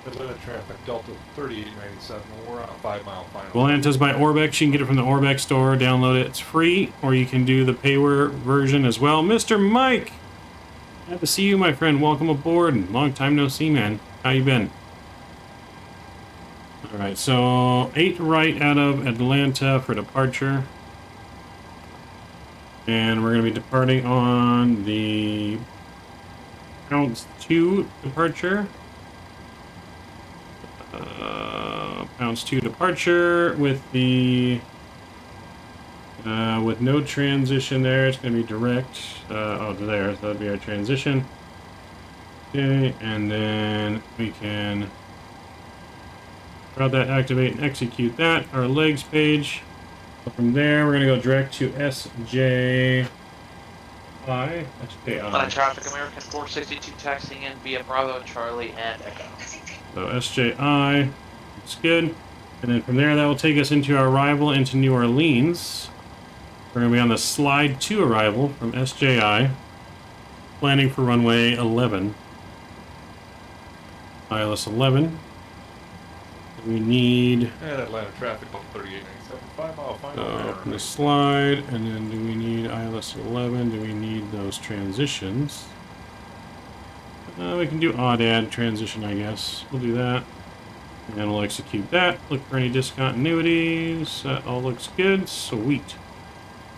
Atlanta traffic, Delta 3897. We're on a 5-mile final. Volanta's by Orbex. You can get it from the Orbex store. Download it. It's free. Or you can do the payware version as well. Mr. Mike! Glad to see you, my friend. Welcome aboard. Long time no see, man. How you been? Alright, so 8 right out of Atlanta for departure. And we're going to be departing on the Pounds 2 departure. Pounds 2 departure with the with no transition there. It's going to be direct. Oh, there. So that'll be our transition. Okay, and then we can route that, activate, and execute that. Our legs page. So from there, we're going to go direct to SJI. On traffic, American 462 taxiing in via Bravo, Charlie, and Echo. So SJI, it's good. And then from there, that will take us into our arrival into New Orleans. We're going to be on the slide 2 arrival from SJI, planning for runway 11. ILS 11. We need... And Atlanta traffic, 3897. 5-mile final. So from the slide, and then do we need ILS 11? Do we need those transitions? We can do odd add transition, I guess. We'll do that. And we'll execute that. Look for any discontinuities. That all looks good. Sweet.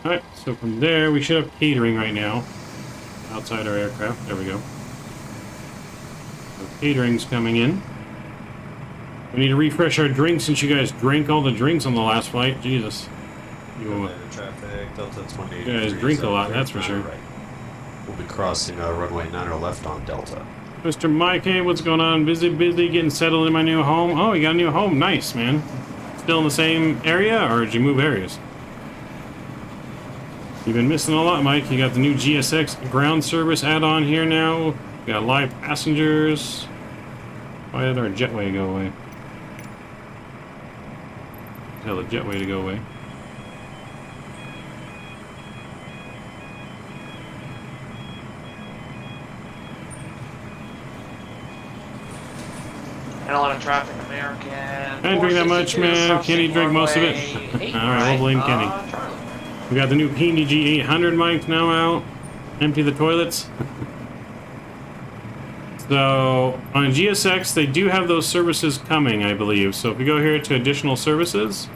Alright, so from there, we should have catering right now. Outside our aircraft. There we go. So catering's coming in. We need to refresh our drinks since you guys drank all the drinks on the last flight. Jesus. You traffic, Delta 20. guys drink a lot, that's for sure. Right. We'll be crossing runway 9 left on Delta. Mr. Mike, hey, what's going on? Busy getting settled in my new home. Oh, you got a new home. Nice, man. Still in the same area, or did you move areas? You've been missing a lot, Mike. You got the new GSX ground service add-on here now. You got live passengers. Why did our jetway go away? Tell the jetway to go away. And a lot of traffic, American. I didn't drink that much, man. Kenny drank most of it. Alright, we'll blame Kenny. We got the new PMDG 800 mic now out. Empty the toilets. So, on GSX, they do have those services coming, I believe. So if we go here to additional services,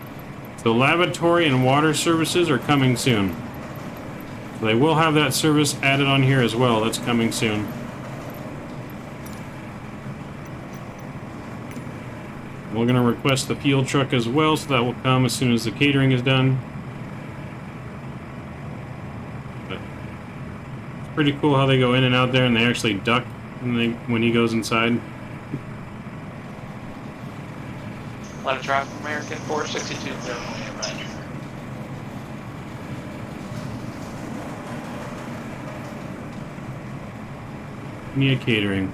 the lavatory and water services are coming soon. So they will have that service added on here as well. That's coming soon. We're going to request the fuel truck as well, so that will come as soon as the catering is done. But it's pretty cool how they go in and out there and they actually duck when he goes inside. A lot of traffic, American 462. Need a catering.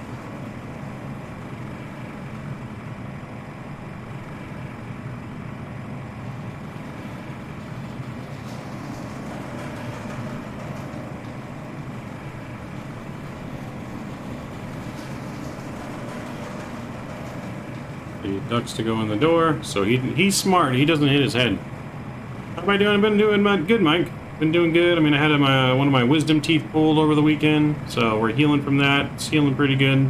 He ducks to go in the door, so he's smart. He doesn't hit his head. How am I doing? I've been doing good, Mike. Been doing good. I mean, I had one of my wisdom teeth pulled over the weekend, so we're healing from that. It's healing pretty good.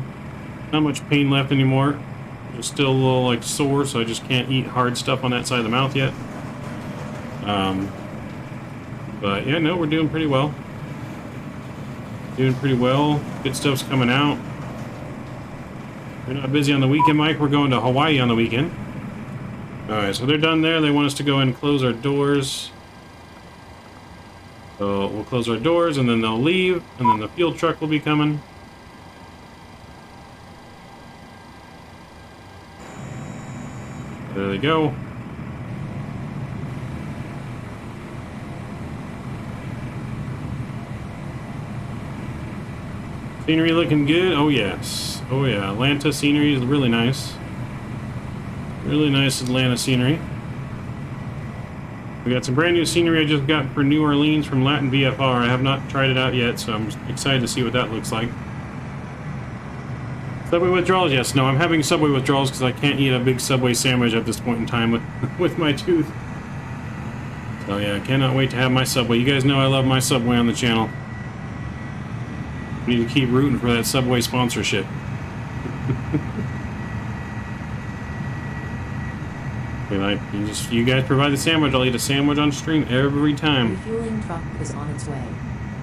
Not much pain left anymore. It's still a little like sore, so I just can't eat hard stuff on that side of the mouth yet. But yeah, no, we're doing pretty well. Doing pretty well. Good stuff's coming out. We're not busy on the weekend, Mike. We're going to Hawaii on the weekend. Alright, so they're done there. They want us to go and close our doors. So we'll close our doors, and then they'll leave, and then the fuel truck will be coming. There they go. Scenery looking good. Oh yes. Oh yeah. Atlanta scenery is really nice. Really nice Atlanta scenery. We got some brand new scenery I just got for New Orleans from Latin VFR. I have not tried it out yet, so I'm excited to see what that looks like. Subway withdrawals? Yes. No, I'm having Subway withdrawals because I can't eat a big Subway sandwich at this point in time with my tooth. So yeah, I cannot wait to have my Subway. You guys know I love my Subway on the channel. We need to keep rooting for that Subway sponsorship. You guys provide the sandwich, I'll eat a sandwich on stream every time. Refueling truck is on its way.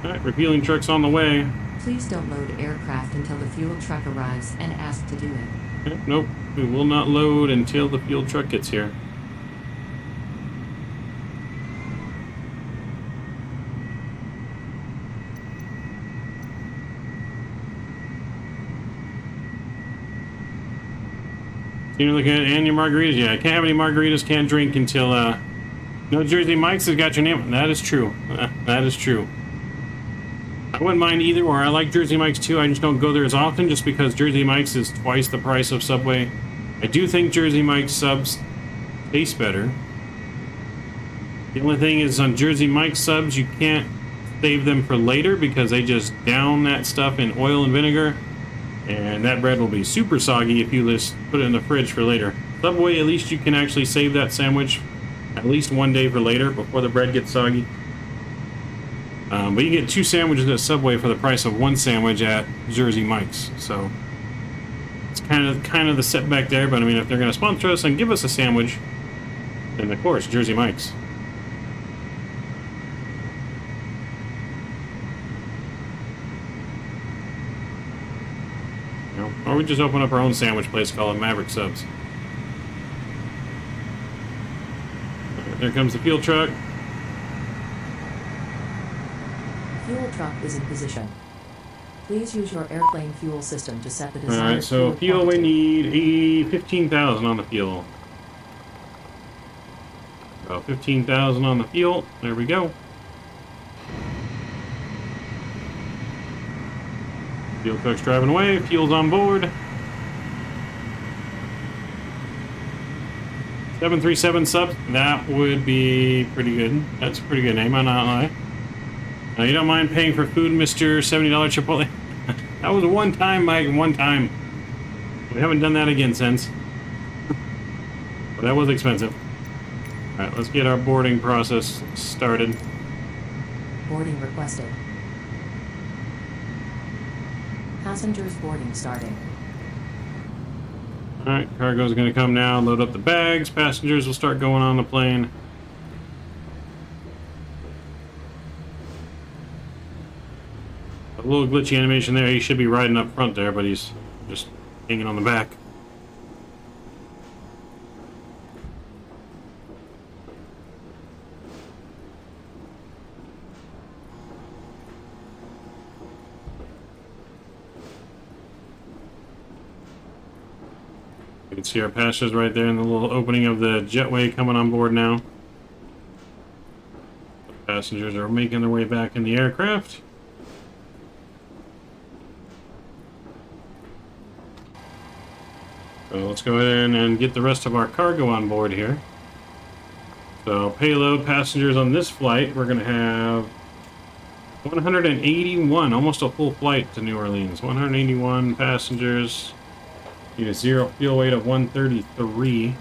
Alright, refueling truck's on the way. Please don't load aircraft until the fuel truck arrives and ask to do it. Okay, nope, we will not load until the fuel truck gets here. You're looking at and your margaritas. Yeah, I can't have any margaritas, can't drink until no Jersey Mike's has got your name. That is true. That is true. I wouldn't mind either, or I like Jersey Mike's too. I just don't go there as often just because Jersey Mike's is twice the price of Subway. I do think Jersey Mike's subs taste better. The only thing is on Jersey Mike's subs, you can't save them for later because they just down that stuff in oil and vinegar. And that bread will be super soggy if you just put it in the fridge for later. Subway, at least you can actually save that sandwich at least one day for later before the bread gets soggy. But you get 2 sandwiches at Subway for the price of 1 sandwich at Jersey Mike's. So it's kind of the setback there. But I mean, if they're going to sponsor us and give us a sandwich, then of course Jersey Mike's. You know, or we just open up our own sandwich place called Maverick Subs. Right, there comes the fuel truck. Fuel truck is in position. Please use your airplane fuel system to set the desired Alright, so fuel we need 15,000 on the fuel. About 15,000 on the fuel. There we go. Fuel truck's driving away. Fuel's on board. 737 subs. That would be pretty good. That's a pretty good name, I'm not lie. You don't mind paying for food, Mr. $70 Chipotle? That was one time, Mike, one time. We haven't done that again since. But that was expensive. Alright, let's get our boarding process started. Boarding requested. Passengers boarding starting. Alright, cargo's gonna come now, load up the bags. Passengers will start going on the plane. A little glitchy animation there. He should be riding up front there, but he's just hanging on the back. You can see our passengers right there in the little opening of the jetway coming on board now. The passengers are making their way back in the aircraft. So let's go ahead and get the rest of our cargo on board here. So payload passengers on this flight, we're going to have 181, almost a full flight to New Orleans. 181 passengers. Need a zero fuel weight of 133. So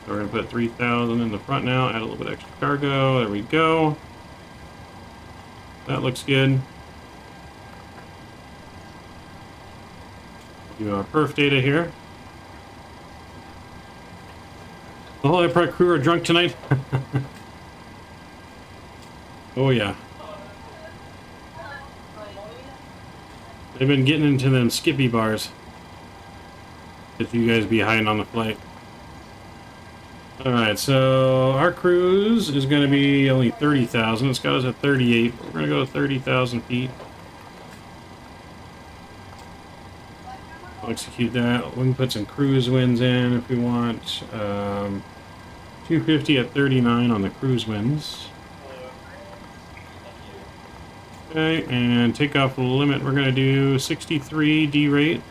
we're going to put 3,000 in the front now, add a little bit extra cargo. There we go. That looks good. Do our perf data here. The whole airport crew are drunk tonight. Oh yeah. They've been getting into them Skippy bars that you guys be hiding on the flight. Alright, so our cruise is going to be only 30,000. It's got us at 38. We're going to go to 30,000 feet. I'll execute that. We can put some cruise winds in if we want. 250 at 39 on the cruise winds. Okay, and takeoff limit, we're going to do 63 D rate.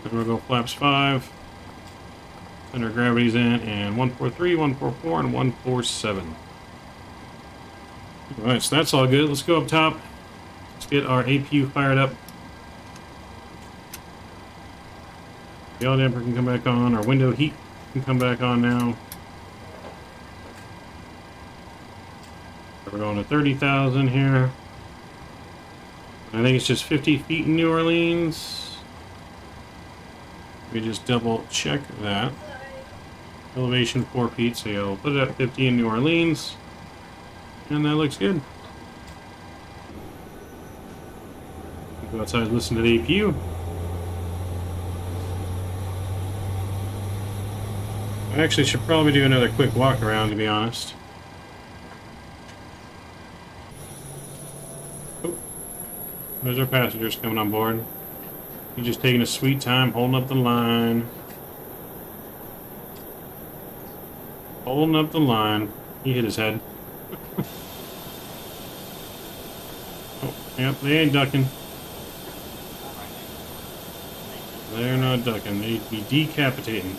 Then we'll go flaps 5. Center of gravity's in, and 143, 144, and 147. Alright, so that's all good. Let's go up top. Let's get our APU fired up. The yaw damper can come back on. Our window heat can come back on now. So we're going to 30,000 here. I think it's just 50 feet in New Orleans. Let me just double check that. Elevation 4 feet, so you'll put it at 50 in New Orleans. And that looks good. Go outside and listen to the APU. I actually should probably do another quick walk around, to be honest. Oh, there's our passengers coming on board. He's just taking a sweet time, holding up the line. Holding up the line. He hit his head. Oh, yep, they ain't ducking. They're not ducking. They'd be decapitating.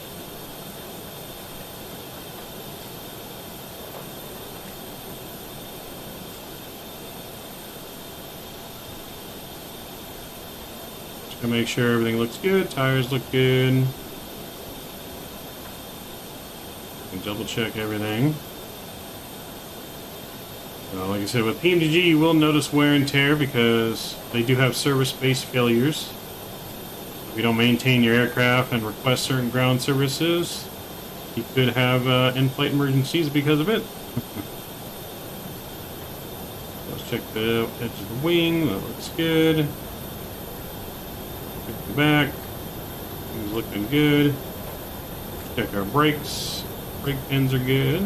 To make sure everything looks good, tires look good. And double check everything. Like I said, with PMDG, you will notice wear and tear because they do have service-based failures. If you don't maintain your aircraft and request certain ground services, you could have in-flight emergencies because of it. Let's check the edge of the wing. That looks good. Check the back. Things looking good. Check our brakes. Brake pins are good.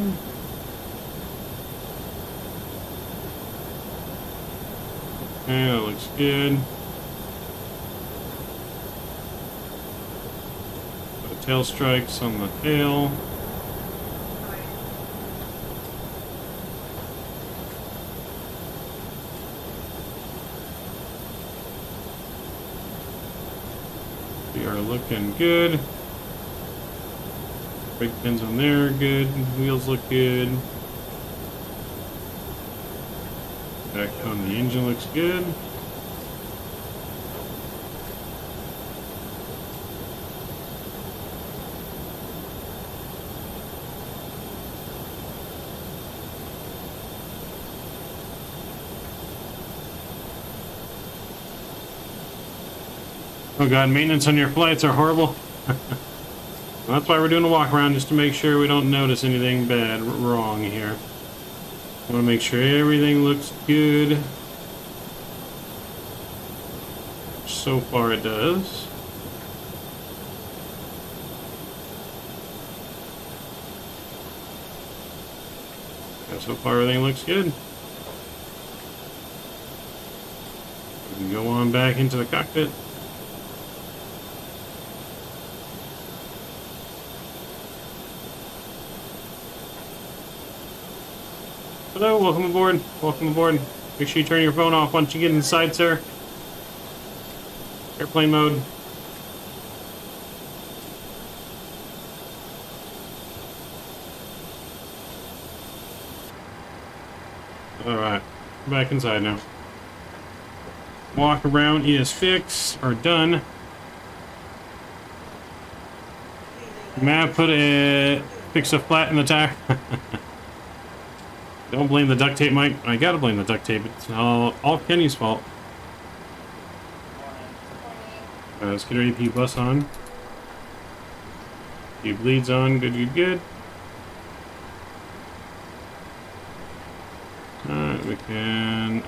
Okay, that looks good. Got tail strikes on the tail. We are looking good. Brake pins on there are good. Wheels look good. Back on the engine looks good. Oh god, maintenance on your flights are horrible. That's why we're doing a walk around, just to make sure we don't notice anything bad wrong here. I want to make sure everything looks good. So far it does. Yeah, so far everything looks good. We can go on back into the cockpit. Hello, welcome aboard. Welcome aboard. Make sure you turn your phone off once you get inside, sir. Airplane mode. Alright, back inside now. Walk around is fixed, or done. Matt put a fix a flat in the tire. Don't blame the duct tape, Mike. I gotta blame the duct tape. It's all Kenny's fault. Let's get our AP bus on. Keep bleeds on. Good, good, good. Alright, we can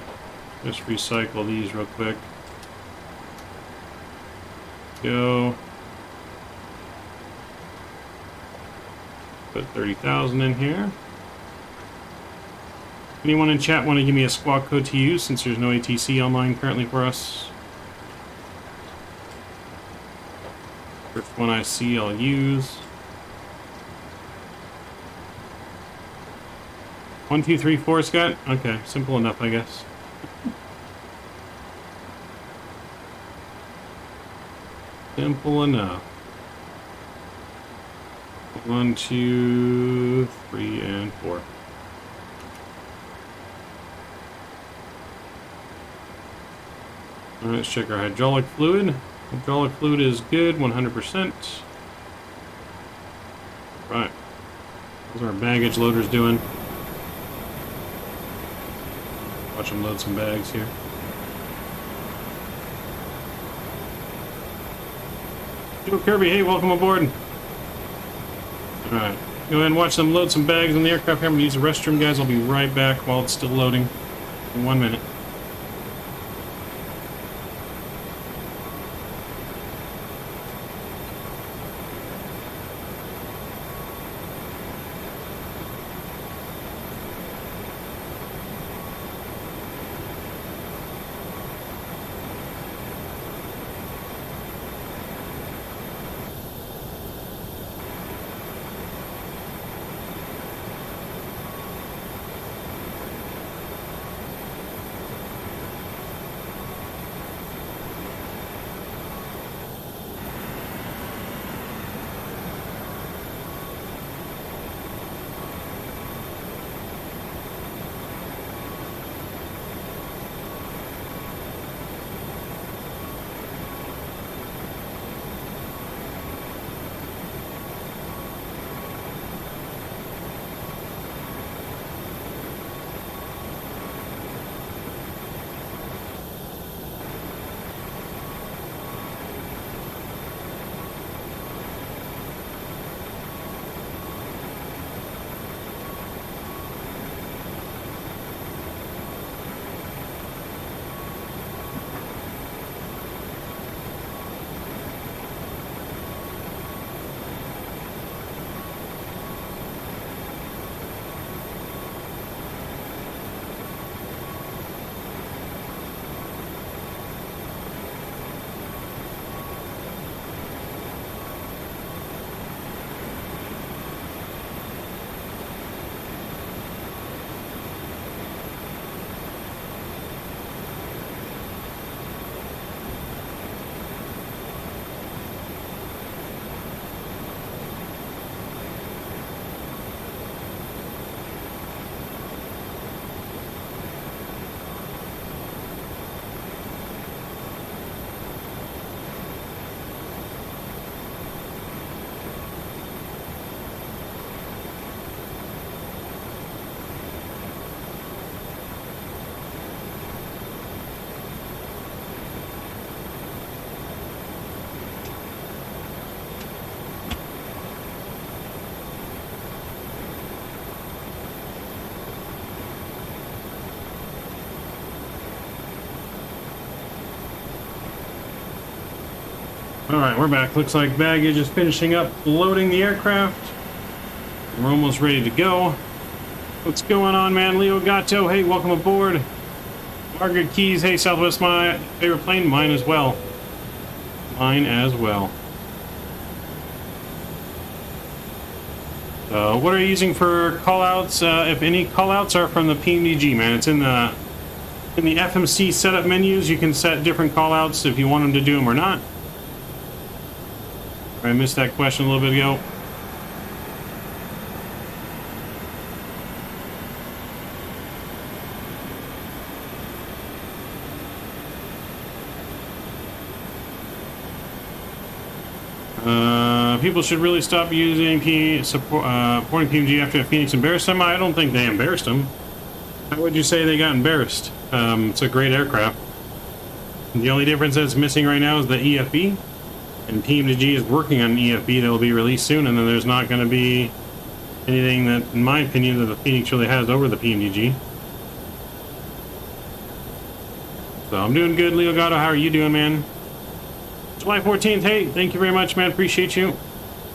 just recycle these real quick. Go. Put 30,000 in here. Anyone in chat want to give me a squawk code to use since there's no ATC online currently for us? First one I see I'll use. 1, 2, 3, 4, Scott? Okay, simple enough, I guess. Simple enough. 1, 2, 3, and 4. Alright, let's check our hydraulic fluid. Hydraulic fluid is good, 100%. Right. How's our baggage loaders doing? Watch them load some bags here. Joe Kirby, hey, welcome aboard. Alright, go ahead and watch them load some bags on the aircraft. I'm going to use the restroom, guys. I'll be right back while it's still loading. In 1 minute. Alright, we're back. Looks like baggage is finishing up loading the aircraft. We're almost ready to go. What's going on, man? Leo Gatto, hey, welcome aboard. Margaret Keys, hey, Southwest, my favorite plane. Mine as well. Mine as well. What are you using for callouts? If any callouts are from the PMDG, man. It's in the FMC setup menus. You can set different callouts if you want them to do them or not. I missed that question a little bit ago. People should really stop using supporting PMG after Phoenix embarrassed them. I don't think they embarrassed them. How would you say they got embarrassed? It's a great aircraft. The only difference that's missing right now is the EFB. And PMDG is working on an EFB that will be released soon, and then there's not going to be anything that, in my opinion, that the Phoenix really has over the PMDG. So I'm doing good, Leo Gatto. How are you doing, man? July 14th. Hey, thank you very much, man. Appreciate you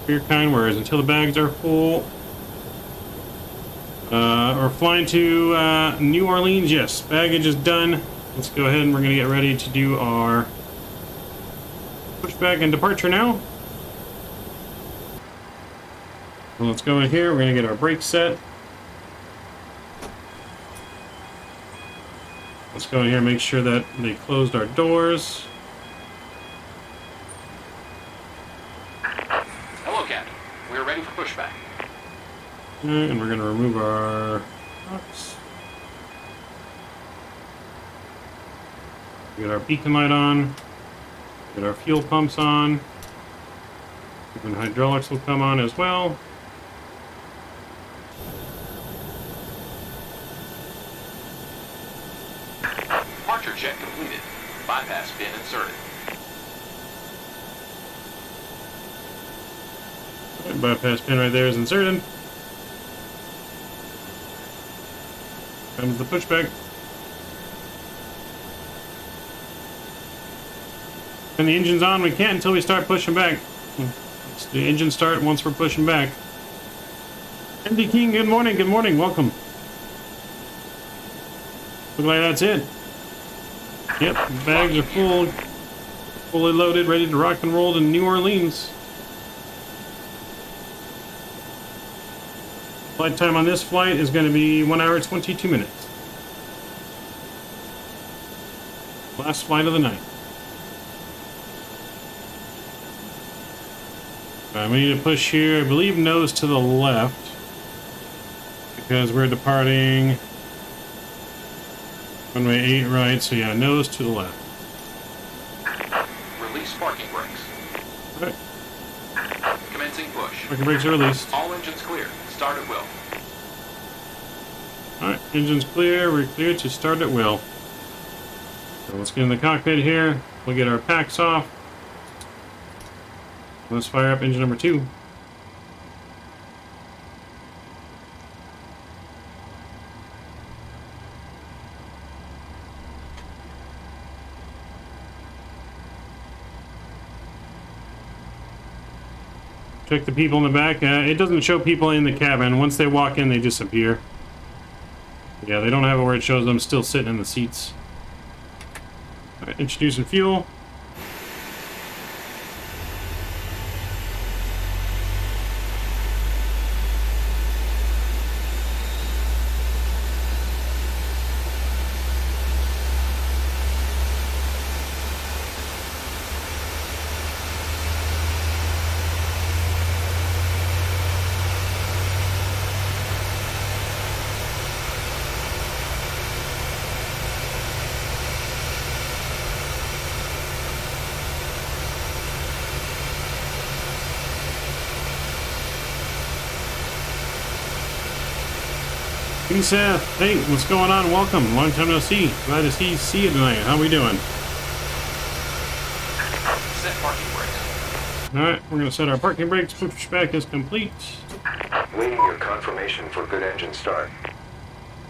for your kind words. Until the bags are full. We're flying to New Orleans. Yes, baggage is done. Let's go ahead and we're going to get ready to do our pushback and departure now. Well, let's go in here. We're going to get our brakes set. Let's go in here and make sure that they closed our doors. Hello, Captain. We are ready for pushback. Okay, and we're going to remove our box. Get our beacon light on. Get our fuel pumps on. And hydraulics will come on as well. Departure check completed. Bypass pin inserted. Right, bypass pin right there is inserted. Comes the pushback. And the engine's on. We can't until we start pushing back. It's the engine start once we're pushing back. MD King, good morning. Good morning. Welcome. Look like that's it. Yep, the bags are full, fully loaded, ready to rock and roll to New Orleans. Flight time on this flight is going to be 1 hour 22 minutes. Last flight of the night. We need to push here, I believe nose to the left, because we're departing runway 8 right, so yeah, nose to the left. Release parking brakes. Alright. Commencing push. Parking brakes are released. All engines clear. Start at will. Alright, engine's clear, we're clear to start at will. So let's get in the cockpit here, we'll get our packs off. Let's fire up engine number 2. Check the people in the back. It doesn't show people in the cabin. Once they walk in, they disappear. Yeah, they don't have it where it shows them still sitting in the seats. All right, introducing fuel. Seth, hey, what's going on? Welcome. Long time no see. Glad to see you tonight. How we doing? Set parking brakes. Alright, we're going to set our parking brakes. Pushback is complete. Waiting your confirmation for good engine start.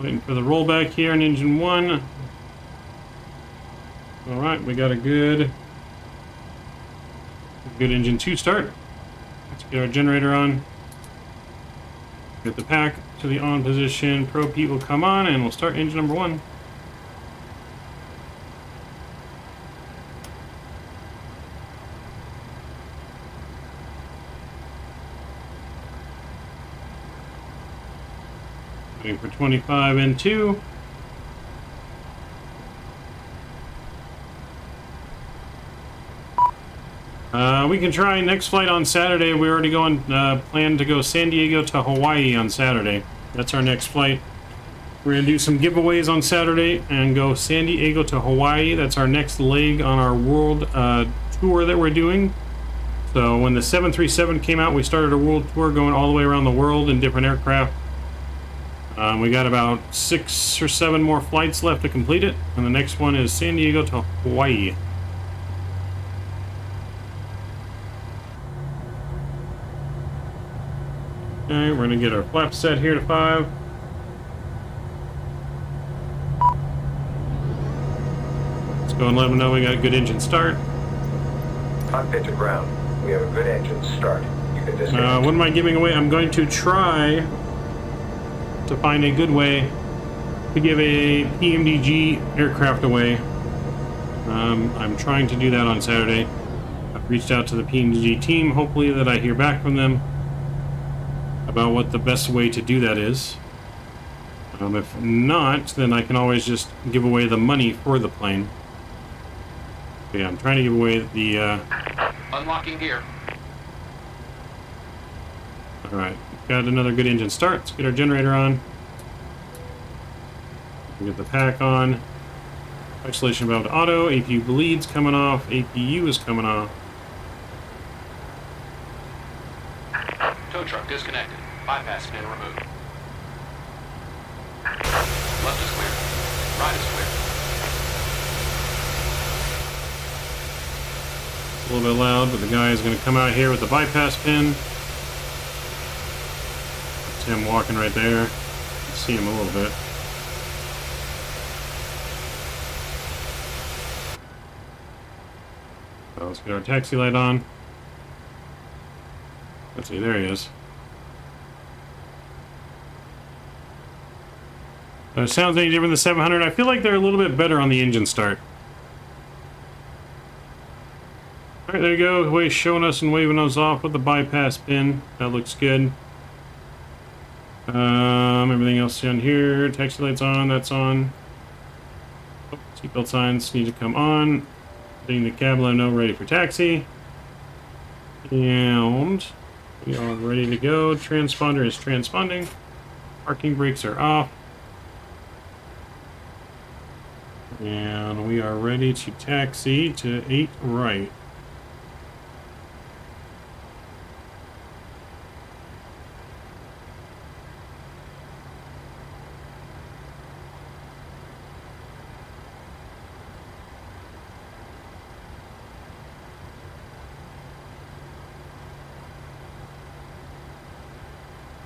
Waiting for the rollback here in engine 1. Alright, we got a good Good engine 2 start. Let's get our generator on. Get the pack to the on position. Probe heat will come on and we'll start engine number 1. Waiting for 25 and 2. We can try next flight on Saturday. We already plan to go San Diego to Hawaii on Saturday. That's our next flight. We're going to do some giveaways on Saturday and go San Diego to Hawaii. That's our next leg on our world tour that we're doing. So when the 737 came out, we started a world tour going all the way around the world in different aircraft. We got about 6 or 7 more flights left to complete it. And the next one is San Diego to Hawaii. Okay, we're going to get our flaps set here to 5. Let's go and let them know we got a good engine start. Cockpit to ground. We have a good engine start. You can disconnect. What am I giving away? I'm going to try to find a good way to give a PMDG aircraft away. I'm trying to do that on Saturday. I've reached out to the PMDG team, hopefully that I hear back from them about what the best way to do that is. If not, then I can always just give away the money for the plane. Okay, I'm trying to give away the... Unlocking gear. Alright, got another good engine start. Let's get our generator on. Get the pack on. Isolation valve to auto. APU bleeds coming off. APU is coming off. Tow truck disconnected. Bypass pin removed. Left is clear. Right is clear. A little bit loud, but the guy is going to come out here with the bypass pin. That's him walking right there. You can see him a little bit. So let's get our taxi light on. Let's see, there he is. Sounds any different than the 700? I feel like they're a little bit better on the engine start. Alright, there you go. Way showing us and waving us off with the bypass pin. That looks good. Everything else on here. Taxi lights on, that's on. Oh, seatbelt signs need to come on. Letting the cab let know ready for taxi. And we are ready to go. Transponder is transponding. Parking brakes are off. And we are ready to taxi to 8 right.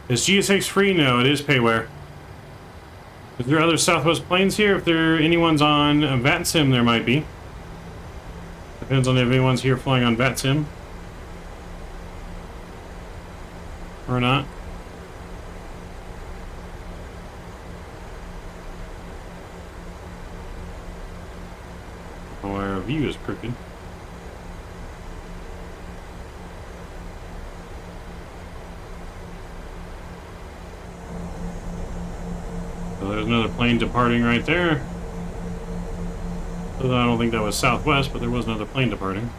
Is GSX free? No, it is payware. Is there other Southwest planes here? If anyone's on Vatsim, there might be. Depends on if anyone's here flying on Vatsim. Or not. Oh, our view is crooked. So there's another plane departing right there. So I don't think that was Southwest, but there was another plane departing.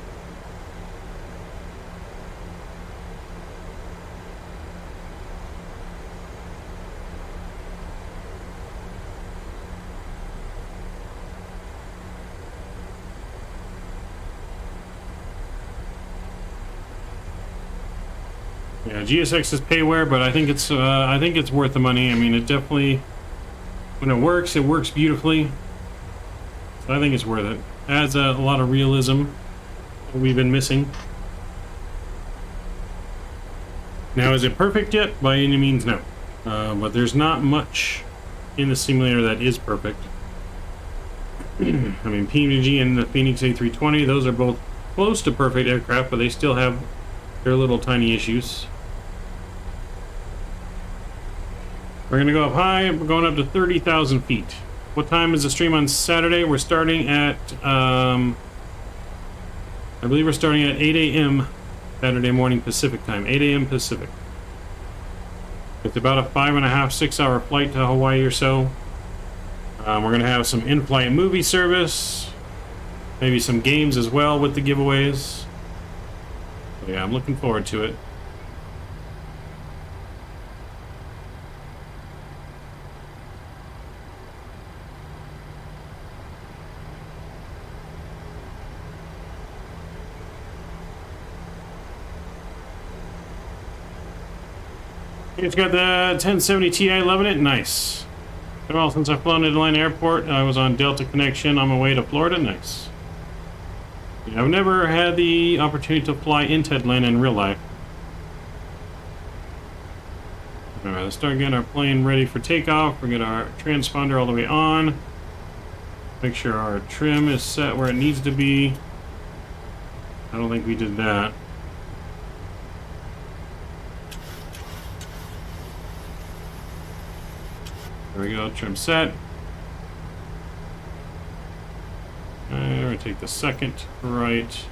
Yeah, GSX is payware, but I think it's worth the money. I mean, it definitely, when it works beautifully. So I think it's worth it. Adds a lot of realism that we've been missing. Now, is it perfect yet? By any means, no. But there's not much in the simulator that is perfect. I mean, PMDG and the Phoenix A320, those are both close to perfect aircraft, but they still have their little tiny issues. We're gonna go up high. We're going up to 30,000 feet. What time is the stream on Saturday? We're starting at, I believe we're starting at 8 a.m. Saturday morning Pacific time. 8 a.m. Pacific. It's about a 5.5, 6 hour flight to Hawaii or so. We're gonna have some in-flight movie service. Maybe some games as well with the giveaways. So yeah, I'm looking forward to it. It's got the 1070 Ti, loving it. Nice. Well, since I've flown to Atlanta Airport, I was on Delta Connection on my way to Florida. Nice. Yeah, I've never had the opportunity to fly into Atlanta in real life. Alright, let's start getting our plane ready for takeoff. We're getting our transponder all the way on. Make sure our trim is set where it needs to be. I don't think we did that. There we go, trim set. We're gonna take the second right.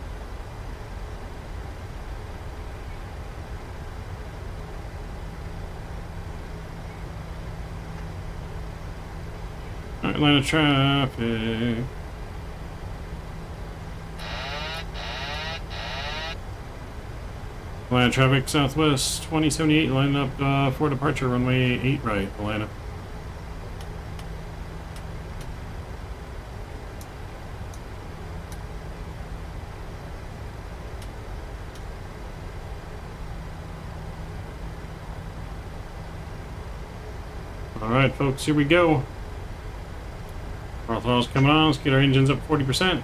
Atlanta traffic. Atlanta traffic Southwest 2078, line up for departure, runway 8 right, Atlanta. Alright folks, here we go. Our throttles coming on, let's get our engines up 40%.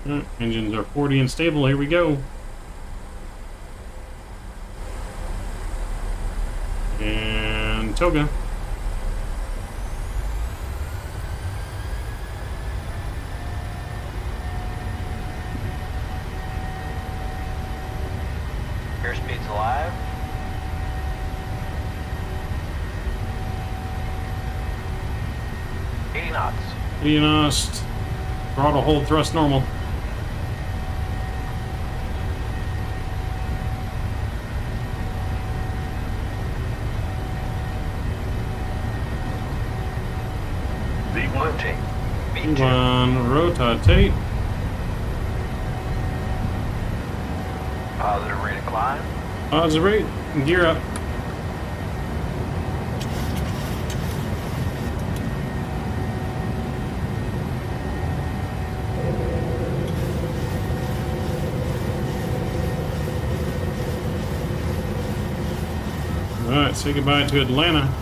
Alright, engines are 40 and stable, here we go. And toga. Airspeed's alive. knots. 80 knots. Throttle hold thrust normal. Rotate. Move on, rotate. Positive rate of climb. Positive rate, gear up. Alright, say goodbye to Atlanta.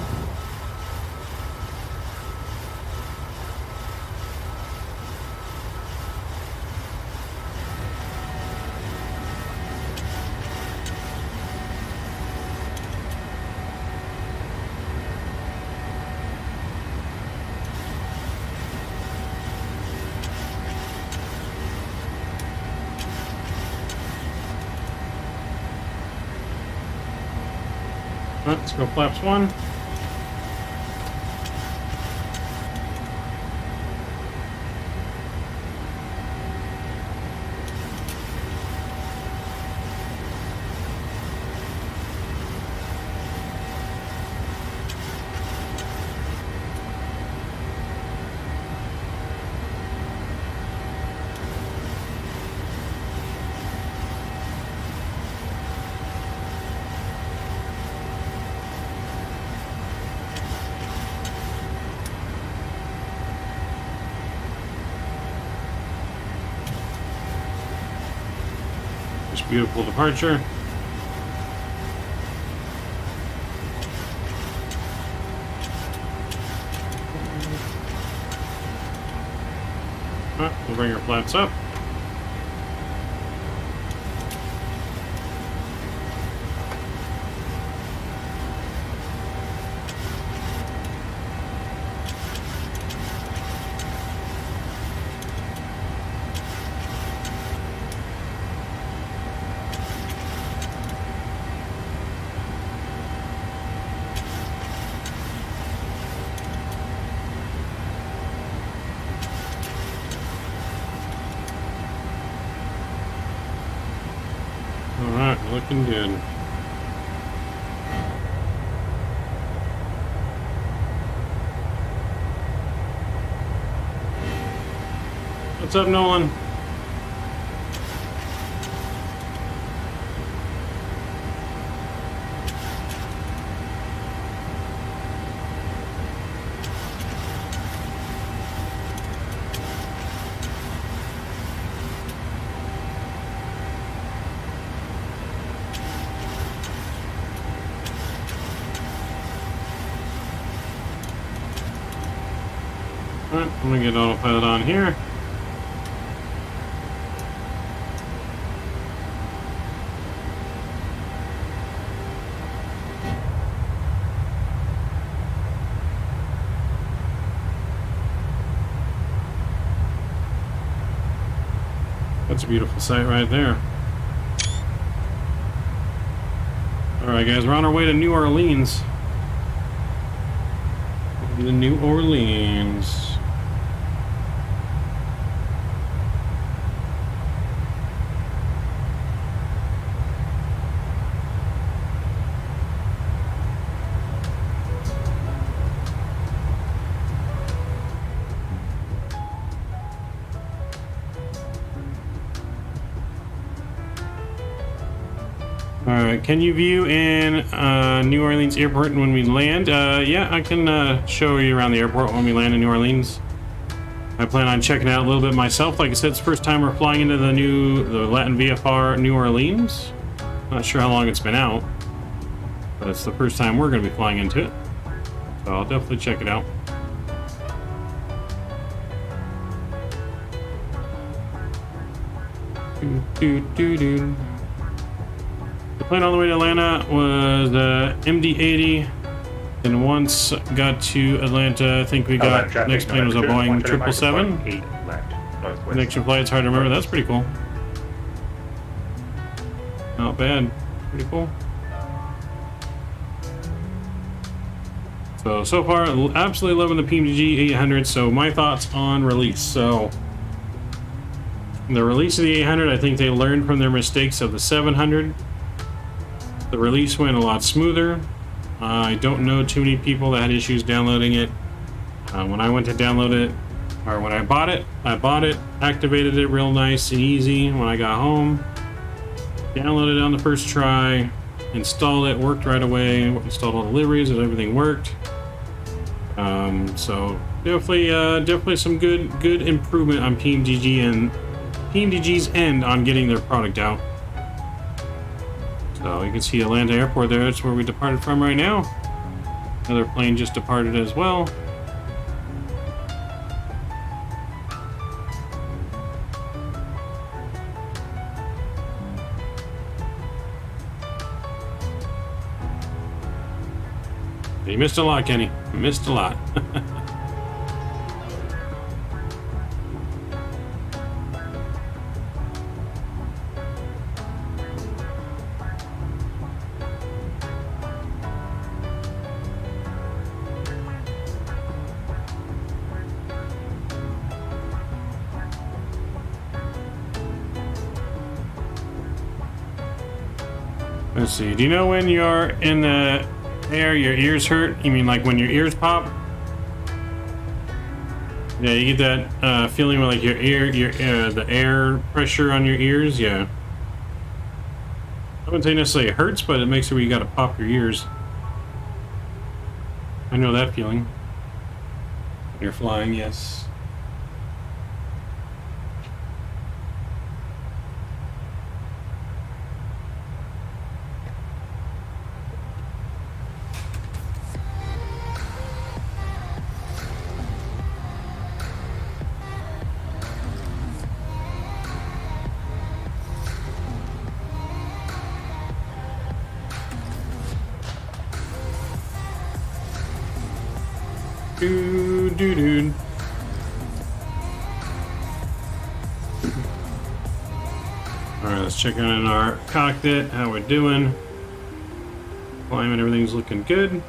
Alright, let's go flaps 1. Beautiful departure. We'll bring our flaps up. looking good. What's up, Nolan? Alright, I'm gonna get autopilot on here. That's a beautiful sight right there. Alright guys, we're on our way to New Orleans. The New Orleans. Alright, can you view in New Orleans Airport when we land? Yeah, I can show you around the airport when we land in New Orleans. I plan on checking it out a little bit myself. Like I said, it's the first time we're flying into the Latin VFR New Orleans. Not sure how long it's been out, but it's the first time we're going to be flying into it. So I'll definitely check it out. The plane all the way to Atlanta was the MD-80, and once got to Atlanta, I think we got, next plane was a Boeing 777. Connection flight's hard to remember. That's pretty cool. Not bad. Pretty cool. So far, absolutely loving the PMDG 800. So my thoughts on release. So the release of the 800, I think they learned from their mistakes of the 700. The release went a lot smoother. I don't know too many people that had issues downloading it. When I went to download it, or when I bought it, activated it real nice and easy. When I got home, downloaded it on the first try, installed it, worked right away, installed all the libraries and everything worked. So definitely some good improvement on PMDG and PMDG's end on getting their product out. So you can see Atlanta Airport there. That's where we departed from right now. Another plane just departed as well. You missed a lot, Kenny. You missed a lot. Let's see. Do you know when you're in the air, your ears hurt? You mean like when your ears pop? Yeah, you get that feeling where like your the air pressure on your ears. Yeah. I wouldn't say necessarily it hurts, but it makes it where you gotta pop your ears. I know that feeling. When you're flying, yes. Dude. Alright, let's check in our cockpit, how we're doing. Climate, everything's looking good.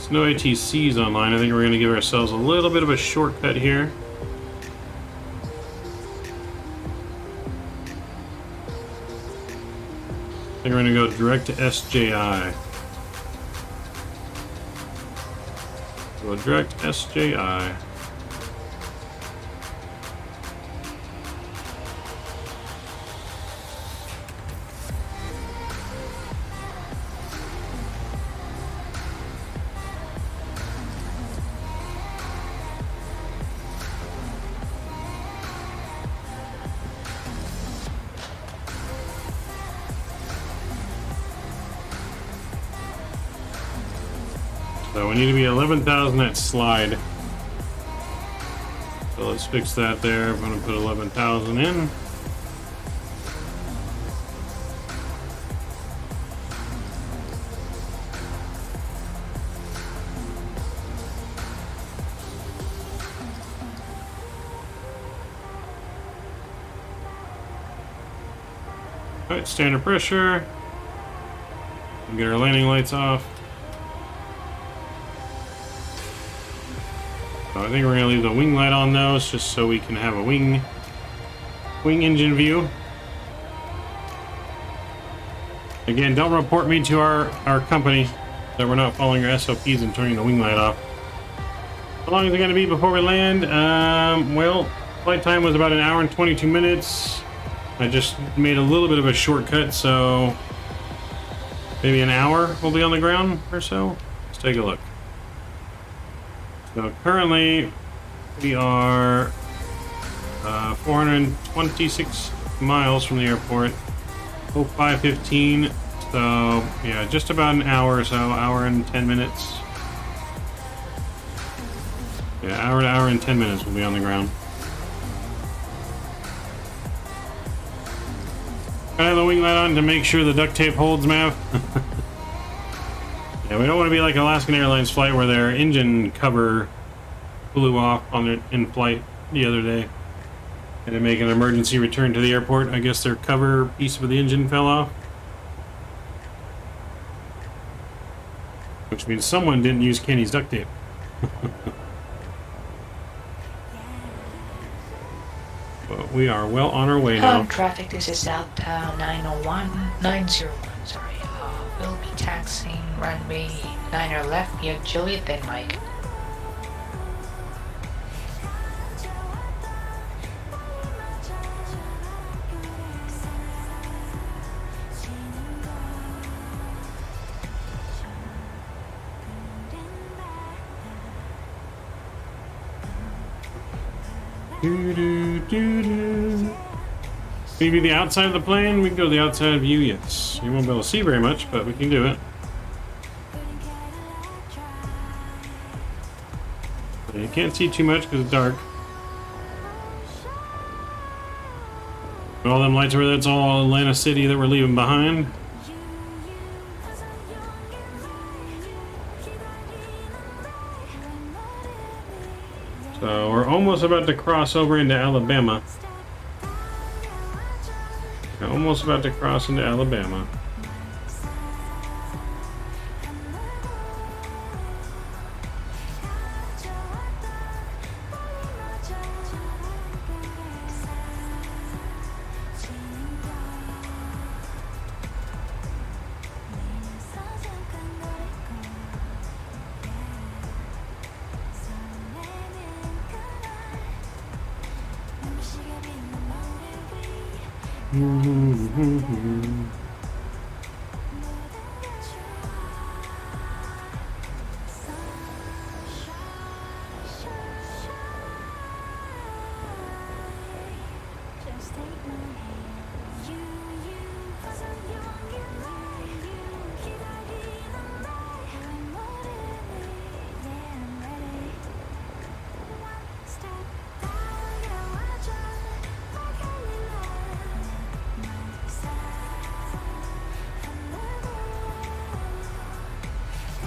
There's no ATCs online. I think we're going to give ourselves a little bit of a shortcut here. I think we're going to go direct to SJI. Go direct SJI. So we need to be 11,000 at slide. So let's fix that there. I'm going to put 11,000 in. Alright, standard pressure. Get our landing lights off. So I think we're going to leave the wing light on those just so we can have a wing engine view. Again, don't report me to our company that we're not following our SOPs and turning the wing light off. How long is it going to be before we land? Well, flight time was about an hour and 22 minutes. I just made a little bit of a shortcut, so maybe an hour we'll be on the ground or so. Let's take a look. So currently we are 426 miles from the airport. 05:15. So yeah, just about an hour or so, hour and 10 minutes. Yeah, hour and 10 minutes we'll be on the ground. I have the wing light on to make sure the duct tape holds, Mav. Yeah, we don't want to be like Alaskan Airlines flight where their engine cover blew off on their in-flight the other day. And to make an emergency return to the airport, I guess their cover piece of the engine fell off. Which means someone didn't use Kenny's duct tape. But we are well on our way now. Traffic, this is Delta 901, sorry. We'll be taxiing runway 9 left via Juliet and Mike. Maybe the outside of the plane? We can go to the outside view, yes. You won't be able to see very much, but we can do it. You can't see too much because it's dark. All them lights over there, that's all Atlanta City that we're leaving behind. So we're almost about to cross over into Alabama. Almost about to cross into Alabama.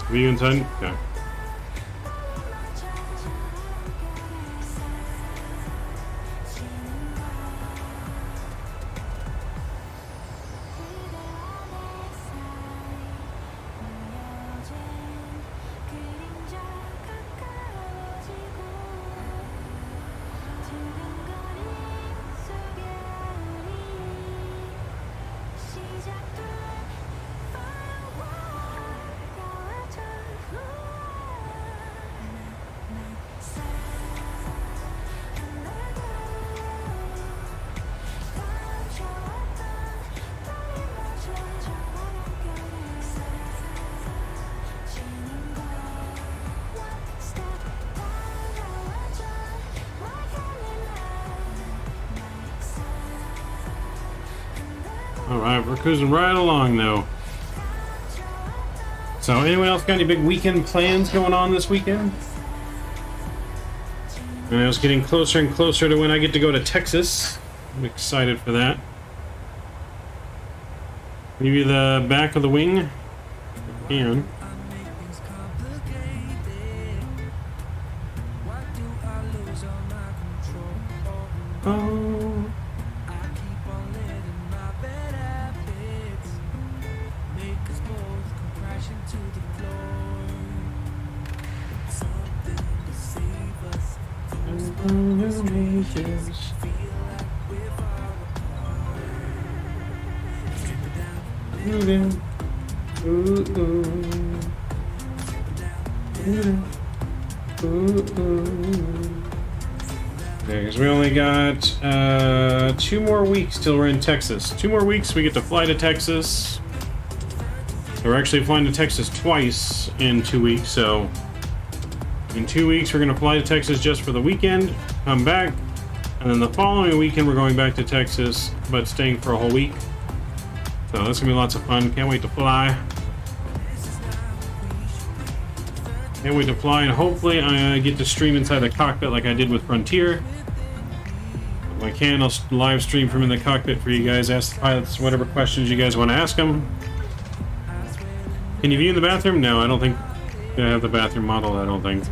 Are you inside? Okay. Alright, we're cruising right along though. So, anyone else got any big weekend plans going on this weekend? And I was getting closer and closer to when I get to go to Texas. I'm excited for that. Give you the back of the wing. If I can. Oh. Because we only got 2 more weeks till we're in Texas. 2 more weeks, we get to fly to Texas. So we're actually flying to Texas twice in 2 weeks. So in 2 weeks, we're going to fly to Texas just for the weekend, come back, and then the following weekend, we're going back to Texas, but staying for a whole week. So that's going to be lots of fun. Can't wait to fly. Can't wait to fly, and hopefully I get to stream inside the cockpit like I did with Frontier. If I can, I'll live stream from in the cockpit for you guys. Ask the pilots whatever questions you guys want to ask them. Can you view in the bathroom? No, I don't think I have the bathroom model, I don't think.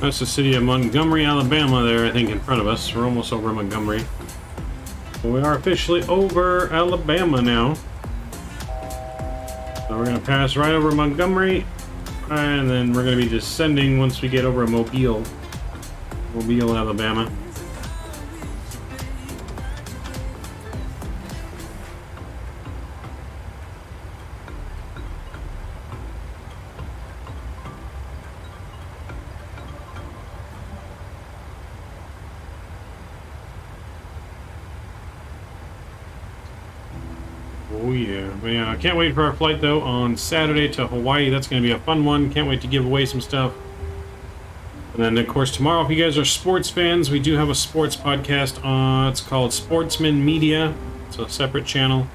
That's the city of Montgomery, Alabama there, I think, in front of us. We're almost over Montgomery. But we are officially over Alabama now. So we're going to pass right over Montgomery, and then we're going to be descending once we get over Mobile, Alabama. Oh yeah, but yeah, I can't wait for our flight though on Saturday to Hawaii. That's going to be a fun one. Can't wait to give away some stuff. And then of course tomorrow, if you guys are sports fans, we do have a sports podcast. It's called Sportsman Media. It's a separate channel.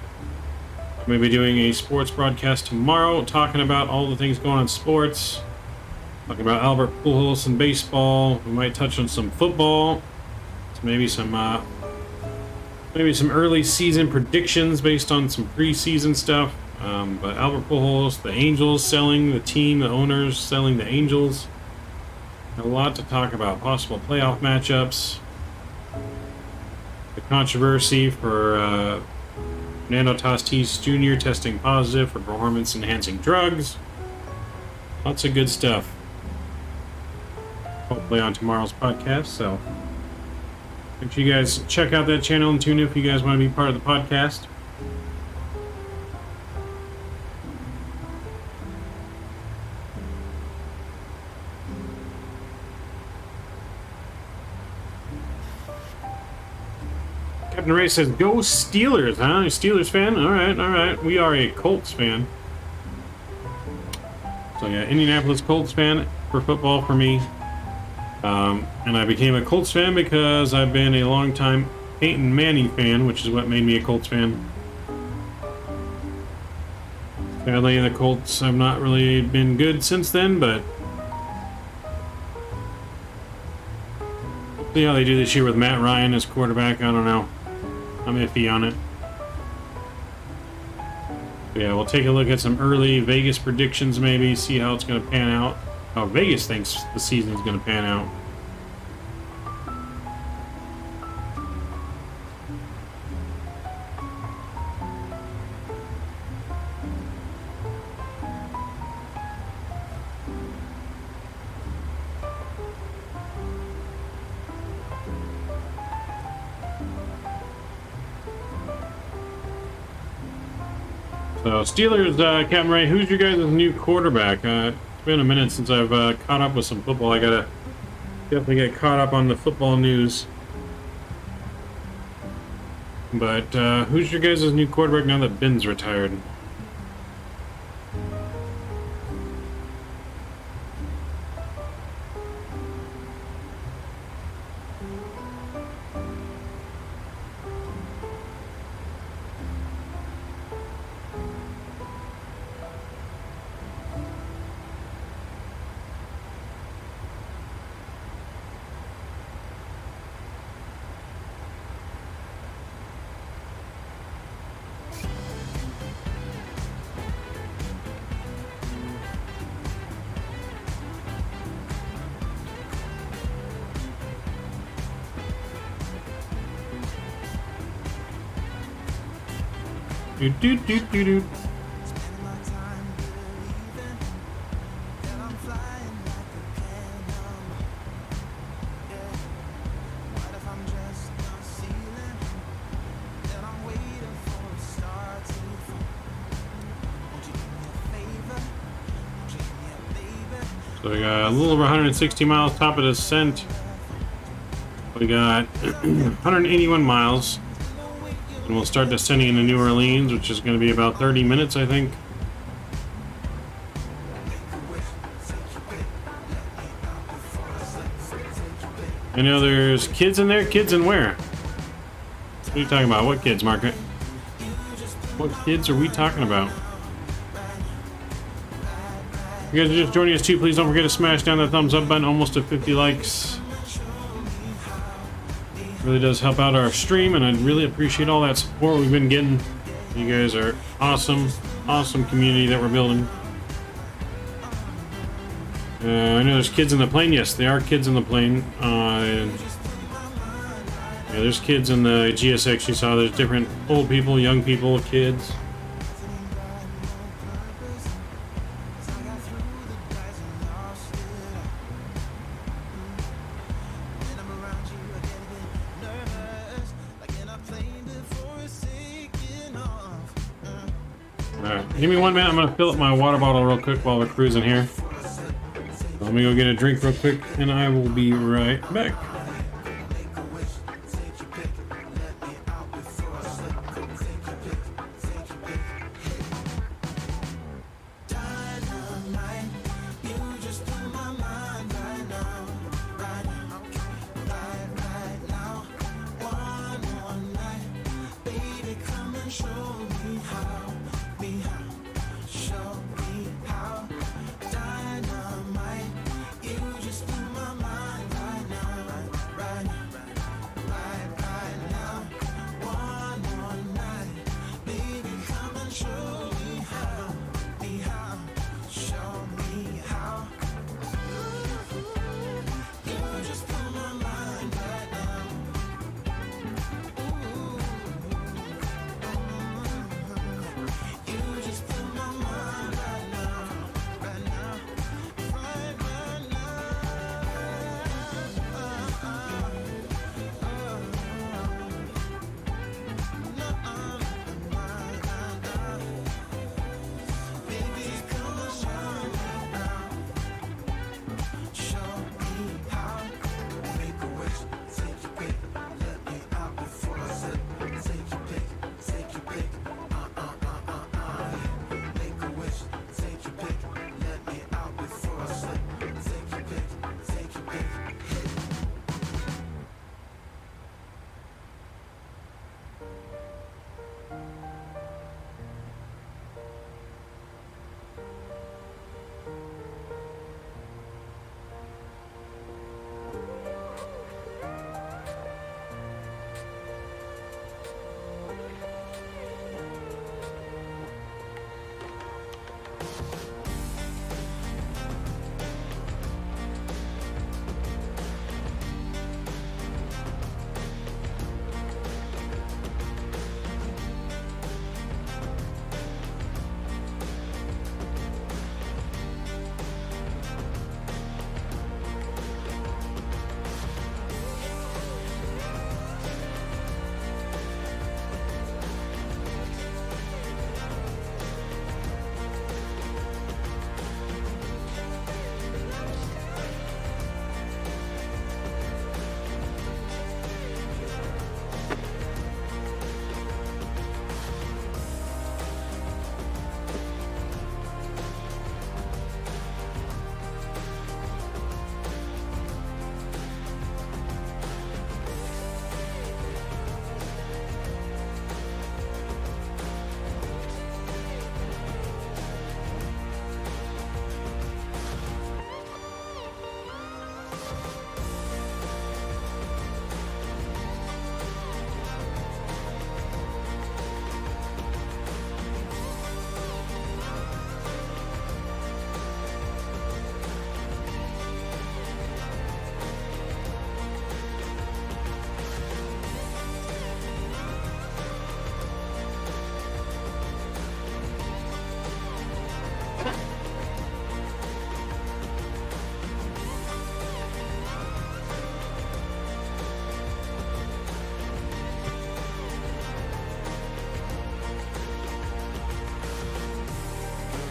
I'm going to be doing a sports broadcast tomorrow, talking about all the things going on in sports. Talking about Albert Pujols and baseball. We might touch on some football. So maybe some early season predictions based on some preseason stuff. But Albert Pujols, the Angels selling the team, the owners selling the Angels. A lot to talk about. Possible playoff matchups. The controversy for Fernando Tatis Jr. testing positive for performance-enhancing drugs. Lots of good stuff. Hopefully on tomorrow's podcast, so make sure you guys check out that channel and tune in if you guys want to be part of the podcast. Captain Ray says, go Steelers, huh? You Steelers fan? Alright. We are a Colts fan. So yeah, Indianapolis Colts fan for football for me. And I became a Colts fan because I've been a long-time Peyton Manning fan, which is what made me a Colts fan. Sadly, the Colts have not really been good since then, but we'll see how they do this year with Matt Ryan as quarterback. I don't know. I'm iffy on it. But yeah, we'll take a look at some early Vegas predictions, maybe, see how it's going to pan out. How Vegas thinks the season is going to pan out. So, Steelers, Captain Ray, who's your guys' new quarterback? It's been a minute since I've caught up with some football. I gotta definitely get caught up on the football news. But who's your guys' new quarterback now that Ben's retired? Do do do do do. So we got a little over 160 miles top of descent. We got 181 miles. And we'll start descending into New Orleans, which is going to be about 30 minutes, I think. I know there's kids in there. Kids in where? What are you talking about? What kids, Margaret? What kids are we talking about? If you guys are just joining us too, please don't forget to smash down that thumbs up button. Almost to 50 likes. Really does help out our stream, and I really appreciate all that support we've been getting. You guys are awesome, awesome community that we're building. I know there's kids in the plane. Yes, there are kids in the plane. Yeah, there's kids in the GSX. You saw there's different old people, young people, kids. Give me 1 minute, I'm gonna fill up my water bottle real quick while we're cruising here. Let me go get a drink real quick and I will be right back.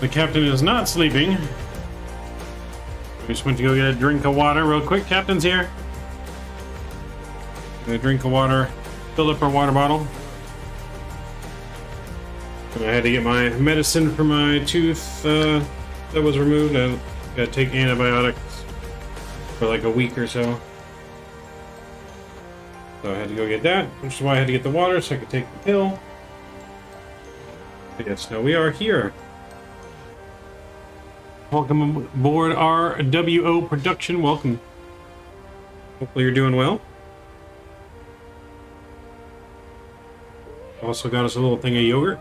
The captain is not sleeping. We just went to go get a drink of water real quick. Captain's here. Get a drink of water. Filled up our water bottle. And I had to get my medicine for my tooth that was removed. I gotta take antibiotics for like a week or so. So I had to go get that, which is why I had to get the water so I could take the pill. But yes, no, we are here. Welcome aboard our WO production. Welcome. Hopefully you're doing well. Also got us a little thing of yogurt.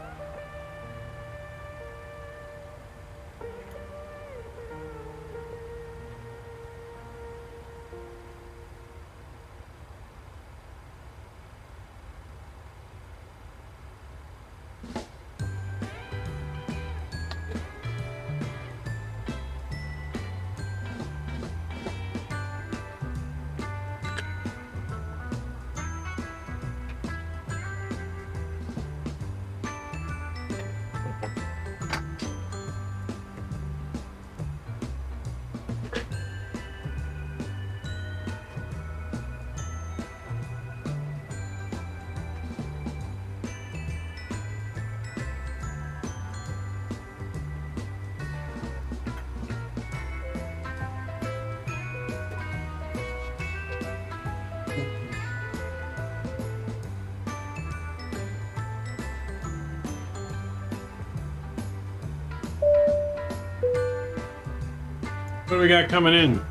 What do we got coming in?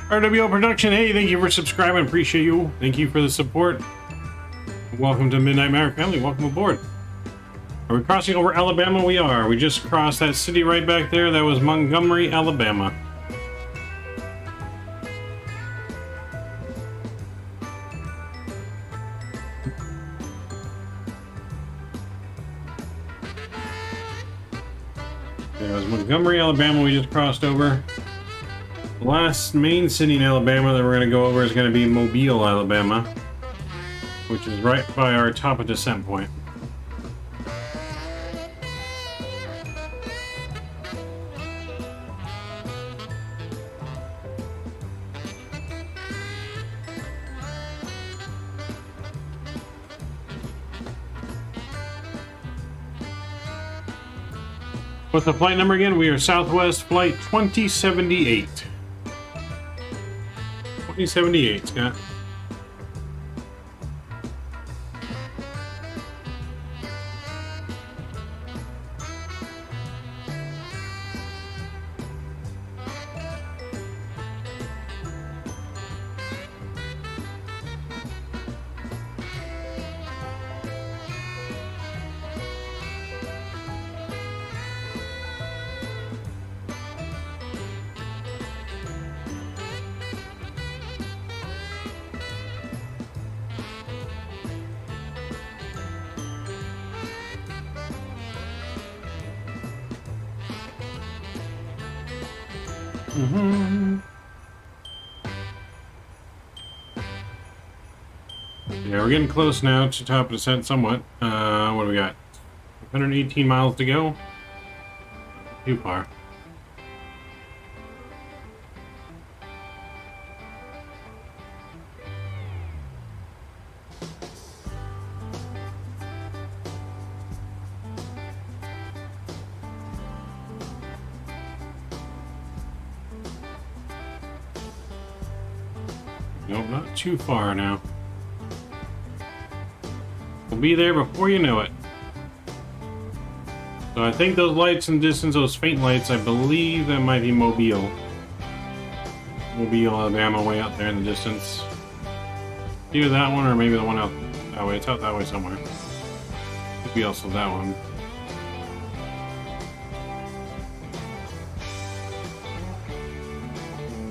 RWO Production, hey, thank you for subscribing. Appreciate you. Thank you for the support. Welcome to Midnight Maverick family. Welcome aboard. Are we crossing over Alabama? We are. We just crossed that city right back there. That was Montgomery, Alabama. It was Montgomery, Alabama. We just crossed over. The last main city in Alabama that we're going to go over is going to be Mobile, Alabama, which is right by our top of descent point. What's the flight number again? We are Southwest Flight 2078. 2078, Scott. Yeah, we're getting close now to top of descent somewhat. What do we got? 118 miles to go. Too far. Nope, not too far now. We'll be there before you know it. So I think those lights in the distance, those faint lights, I believe that might be Mobile. Mobile, Alabama, way out there in the distance. Either that one or maybe the one out that way. It's out that way somewhere. Could be also that one.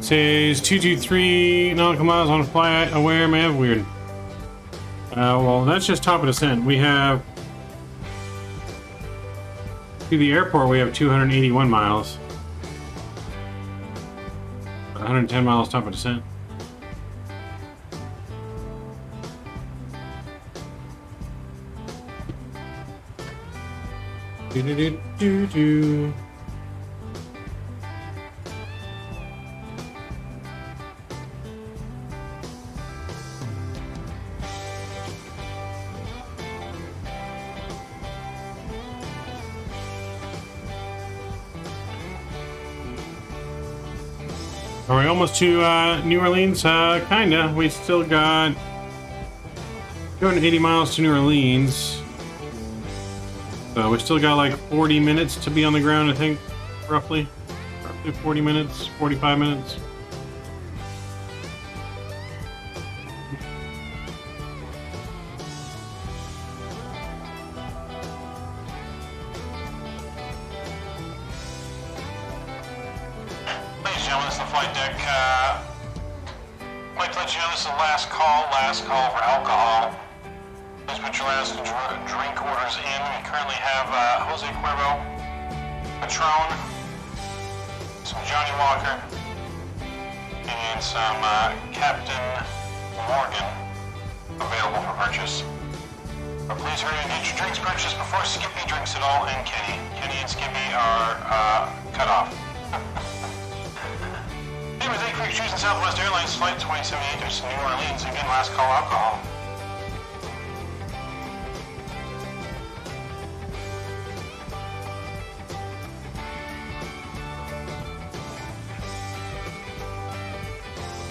Says 223 nautical miles on fly aware, man. Weird. Well, that's just top of descent. We have to the airport. We have 281 miles. 110 miles top of descent. Do do do do do. Are we almost to New Orleans? Kinda. We still got 280 miles to New Orleans. So we still got like 40 minutes to be on the ground, I think, roughly. Roughly 40 minutes, 45 minutes. Ladies and gentlemen, this is the flight deck. I'd like to let you know this is the last call for alcohol. Please put your last drink orders in. We currently have Jose Cuervo, Patron, some Johnny Walker, and some Captain Morgan available for purchase. But please hurry and get your drinks purchased before Skippy drinks it all and Kenny. Kenny and Skippy are cut off. Anyway, thank you for choosing Southwest Airlines Flight 2078 to New Orleans. Again, last call alcohol.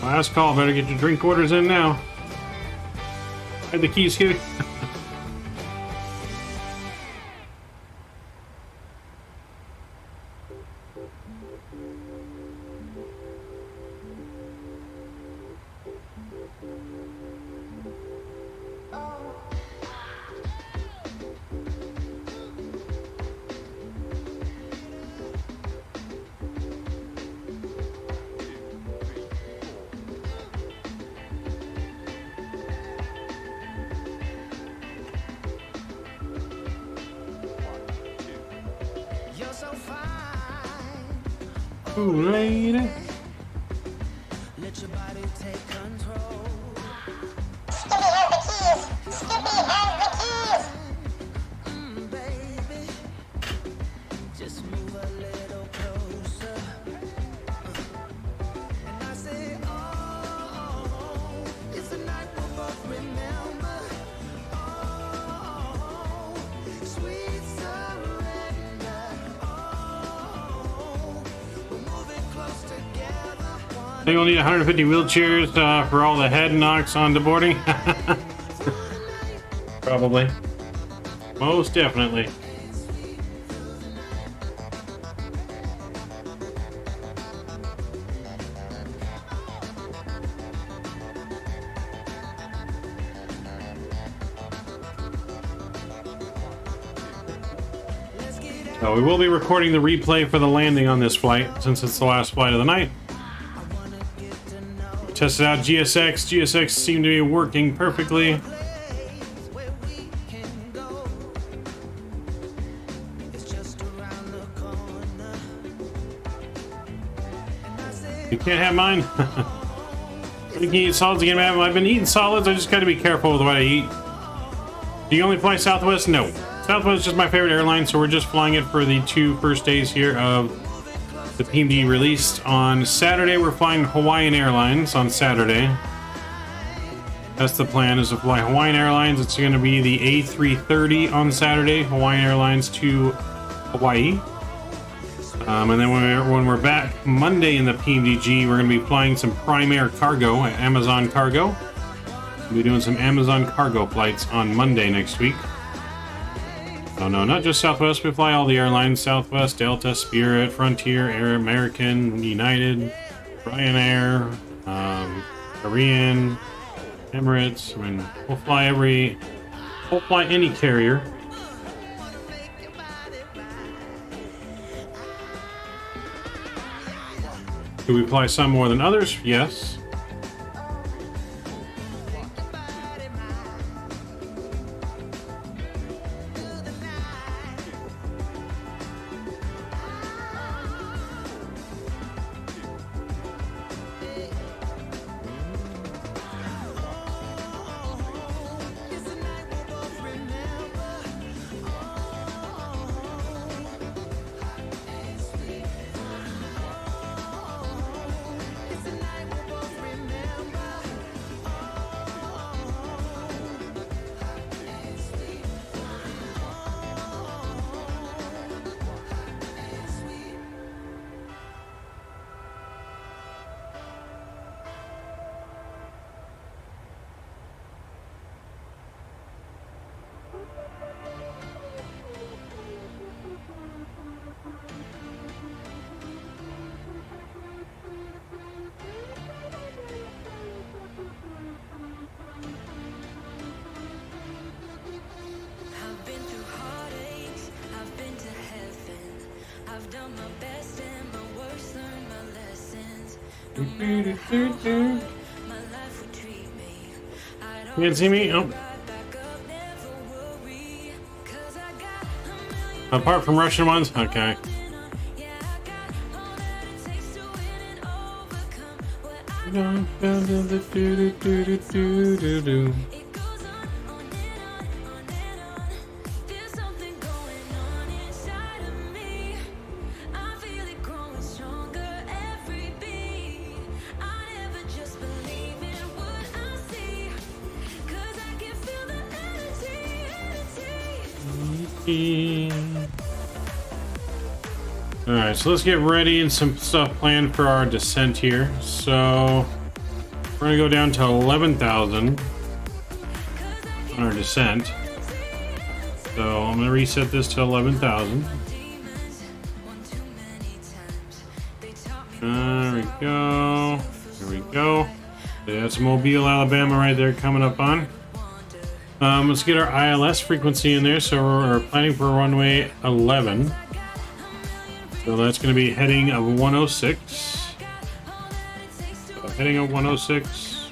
Last call, better get your drink orders in now. Had the keys here. Ooh, lady. Let your body take control. Skippy has the keys. Skippy has the keys. Baby, just move a little closer. And I say, oh, it's a night we'll both remember. Oh, sweet surrender. Oh, we're moving close together. I think we'll need 150 wheelchairs for all the head knocks on deboarding. Probably. Most definitely. So we will be recording the replay for the landing on this flight since it's the last flight of the night. Tested out GSX. GSX seemed to be working perfectly. You can't have mine. You can eat solids again, man. I've been eating solids. I just got to be careful with what I eat. Do you only fly Southwest? No. Southwest is just my favorite airline, so we're just flying it for the 2 first days here of the PMDG released. On Saturday, we're flying Hawaiian Airlines on Saturday. That's the plan, is to fly Hawaiian Airlines. It's going to be the A330 on Saturday, Hawaiian Airlines to Hawaii. And then when we're back Monday in the PMDG, we're going to be flying some Prime Air cargo at Amazon Cargo. We'll be doing some Amazon cargo flights on Monday next week. Oh no, not just Southwest. We fly all the airlines: Southwest, Delta, Spirit, Frontier, Air American, United, Ryanair, Korean, Emirates. I mean, we'll fly any carrier. Do we fly some more than others? Yes. You can't see me? Oh. Apart from Russian ones? Okay. Alright, so let's get ready and some stuff planned for our descent here. So we're gonna go down to 11,000 on our descent. So I'm gonna reset this to 11,000. There we go. There we go. That's Mobile, Alabama right there coming up on. Let's get our ILS frequency in there. So we're planning for runway 11. So that's going to be heading of 106. So heading of 106.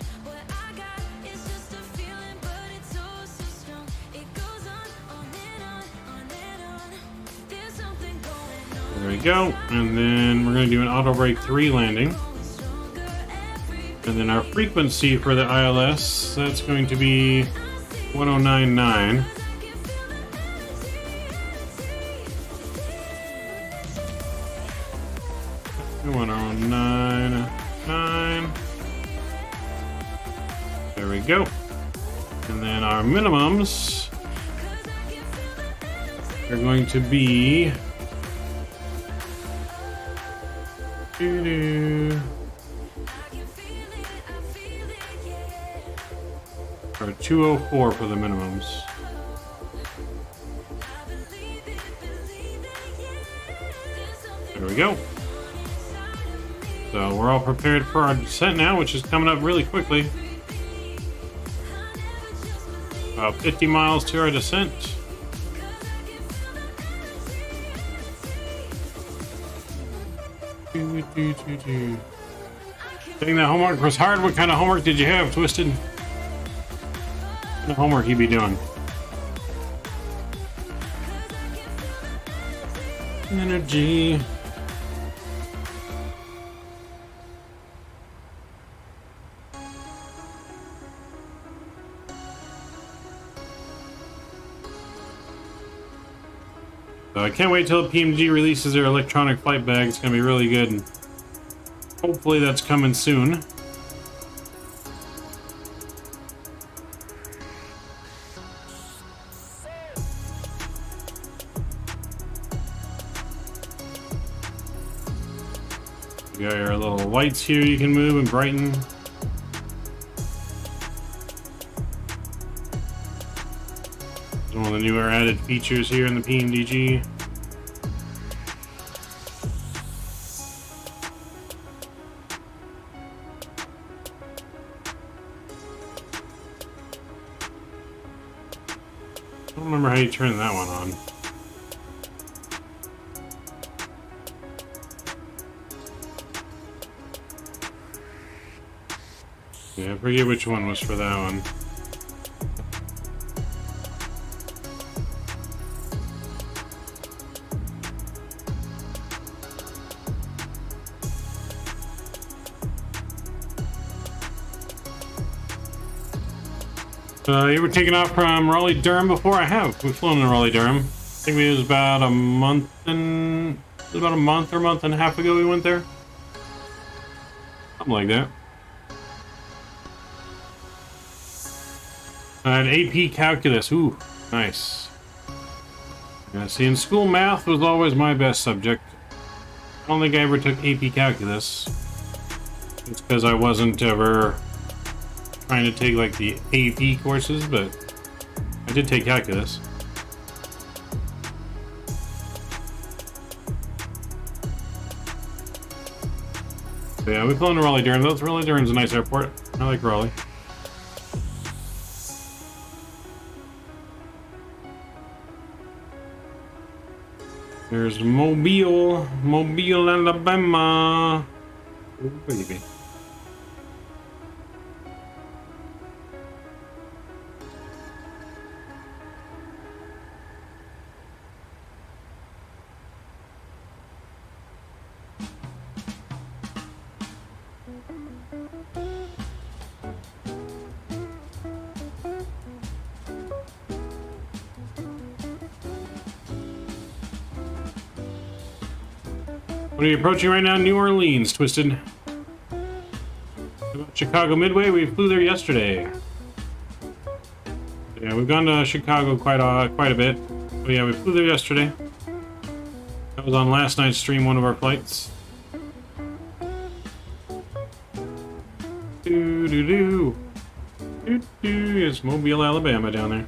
There we go. And then we're going to do an auto brake 3 landing. And then our frequency for the ILS, that's going to be 1099. There we go. And then our minimums are going to be or 204 for the minimums. There we go. So we're all prepared for our descent now, which is coming up really quickly. About 50 miles to our descent. Saying that homework was hard. What kind of homework did you have, Twisted? What kind of homework you be doing? Energy. So I can't wait till PMDG releases their electronic flight bag. It's going to be really good. And hopefully that's coming soon. You got your little lights here you can move and brighten. One of the newer added features here in the PMDG. I don't remember how you turn that one on. Yeah, I forget which one was for that one. You were taken off from Raleigh-Durham before? I have. We've flown in Raleigh-Durham. I think it was about a month or month and a half ago we went there. Something like that. An AP Calculus. Ooh, nice. Yeah, see, in school, math was always my best subject. I don't think I ever took AP Calculus. It's because I wasn't ever trying to take like the AP courses, but I did take calculus. So yeah, we flew into Raleigh-Durham. Raleigh-Durham's a nice airport. I like Raleigh. There's Mobile, Alabama. Ooh, baby. What are you approaching right now? New Orleans, Twisted. Chicago Midway, we flew there yesterday. Yeah, we've gone to Chicago quite a bit. But yeah, we flew there yesterday. That was on last night's stream, one of our flights. Doo-doo-doo. Doo-doo. It's Mobile, Alabama down there.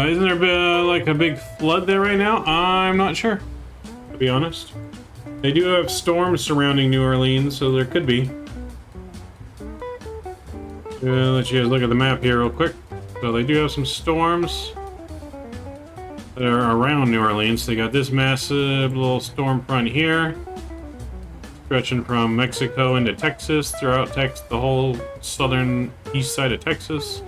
Isn't there like a big flood there right now? I'm not sure, to be honest. They do have storms surrounding New Orleans, so there could be. Let you guys look at the map here real quick. So they do have some storms that are around New Orleans. They got this massive little storm front here, stretching from Mexico into Texas, throughout the whole southern east side of Texas.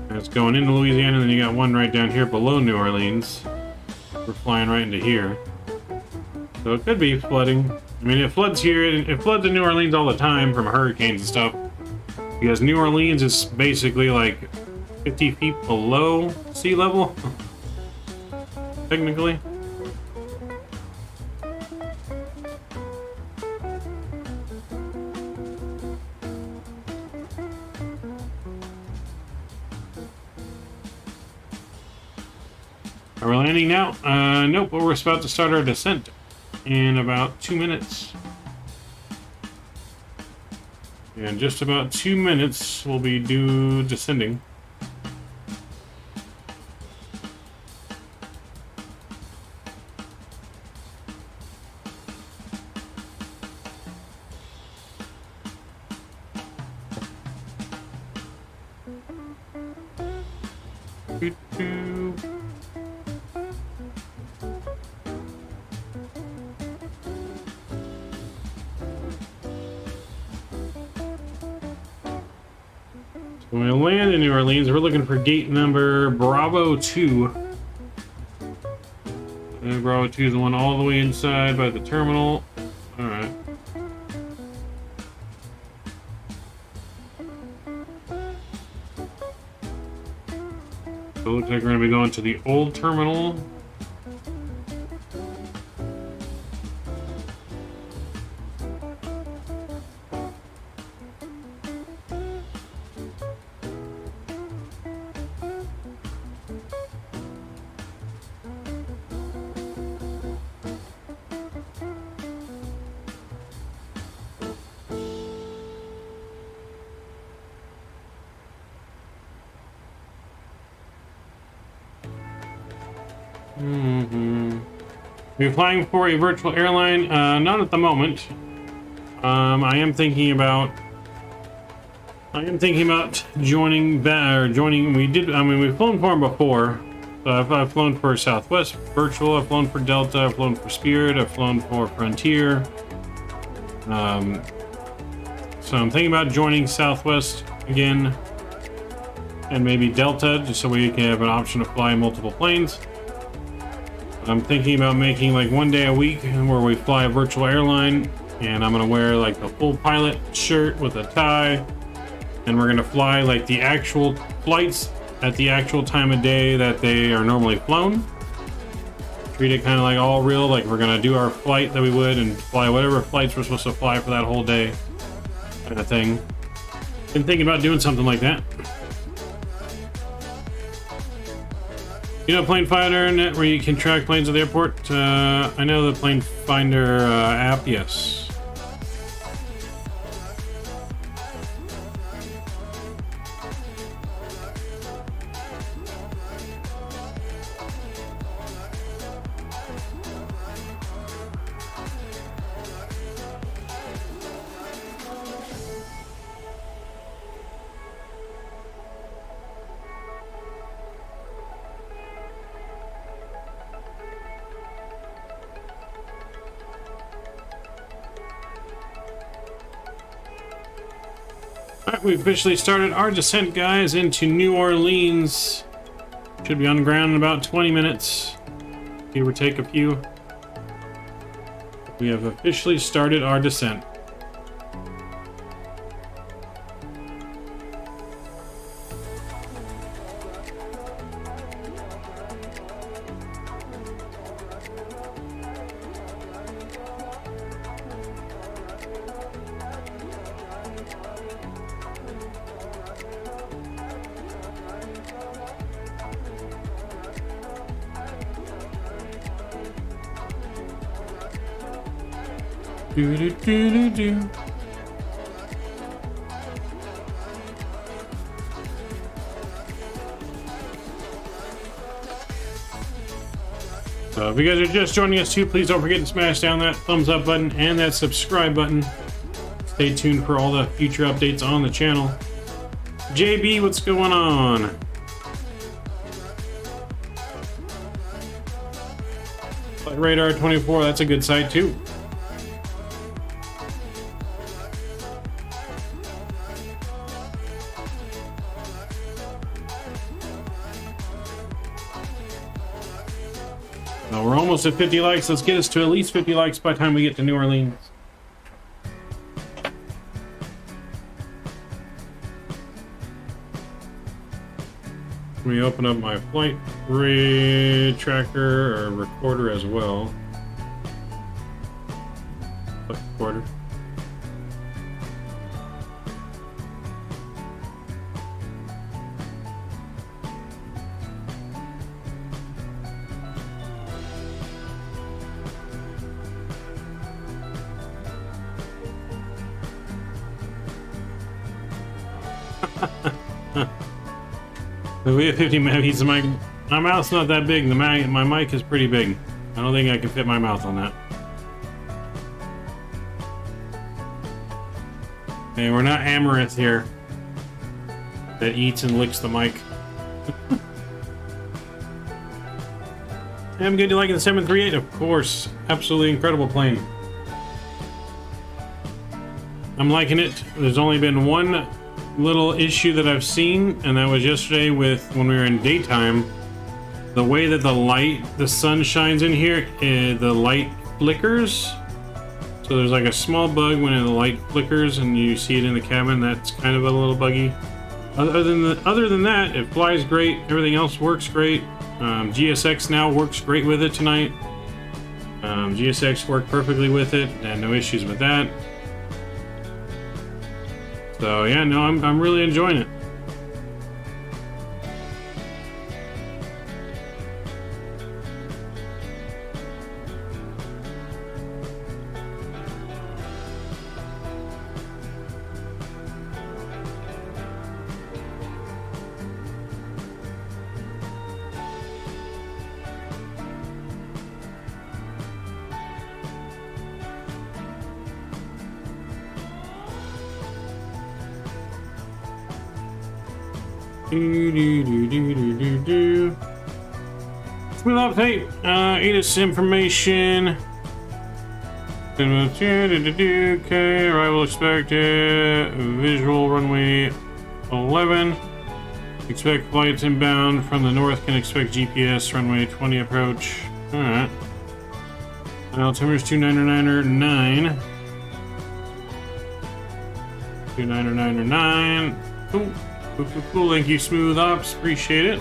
And it's going into Louisiana, and then you got one right down here below New Orleans. We're flying right into here. So it could be flooding. I mean, it floods here, it floods in New Orleans all the time from hurricanes and stuff. Because New Orleans is basically like 50 feet below sea level, technically. Are we landing now? Nope, but we're about to start our descent in about 2 minutes. In just about 2 minutes, we'll be descending. Doo-doo. When we land in New Orleans, we're looking for gate number Bravo 2. And Bravo 2 is the one all the way inside by the terminal. Alright. So it looks like we're going to be going to the old terminal. Are you flying for a virtual airline? Not at the moment. I am thinking about joining that, or joining. We've flown for them before. So I've flown for Southwest virtual. I've flown for Delta. I've flown for Spirit. I've flown for Frontier. So I'm thinking about joining Southwest again, and maybe Delta, just so we can have an option to fly multiple planes. I'm thinking about making like 1 day a week where we fly a virtual airline, and I'm gonna wear like a full pilot shirt with a tie, and we're gonna fly like the actual flights at the actual time of day that they are normally flown. Treat it kind of like all real, like we're gonna do our flight that we would and fly whatever flights we're supposed to fly for that whole day, kind of thing. Been thinking about doing something like that. You know Plane Finder Net, where you can track planes at the airport? I know the Plane Finder app, yes. Alright, we officially started our descent, guys, into New Orleans. Should be on the ground in about 20 minutes. Give or take a few. We have officially started our descent. Do do do do do. So if you guys are just joining us too, please don't forget to smash down that thumbs up button and that subscribe button. Stay tuned for all the future updates on the channel. JB, what's going on? Radar 24, that's a good site too. Now we're almost at 50 likes. Let's get us to at least 50 likes by the time we get to New Orleans. Let me open up my flight tracker or recorder as well. Flight recorder. We have 50 megabits. My mouth's not that big. My mic is pretty big. I don't think I can fit my mouth on that. Hey, we're not Amaranth here that eats and licks the mic. I'm good. You liking the 738? Of course. Absolutely incredible plane. I'm liking it. There's only been one little issue that I've seen, and that was yesterday when we were in daytime. The way that the sun shines in here, the light flickers. So there's like a small bug when the light flickers and you see it in the cabin. That's kind of a little buggy. Other than that, it flies great. Everything else works great. GSX now works great with it tonight. GSX worked perfectly with it, and no issues with that. So yeah, no, I'm really enjoying it. Smooth update. ATIS information. Okay, arrival expected. Visual runway 11. Expect flights inbound from the north. Can expect GPS runway 20 approach. Alright. Altimeter's 2999. 2999. Cool. Cool. Thank you, Smooth Ops. Appreciate it.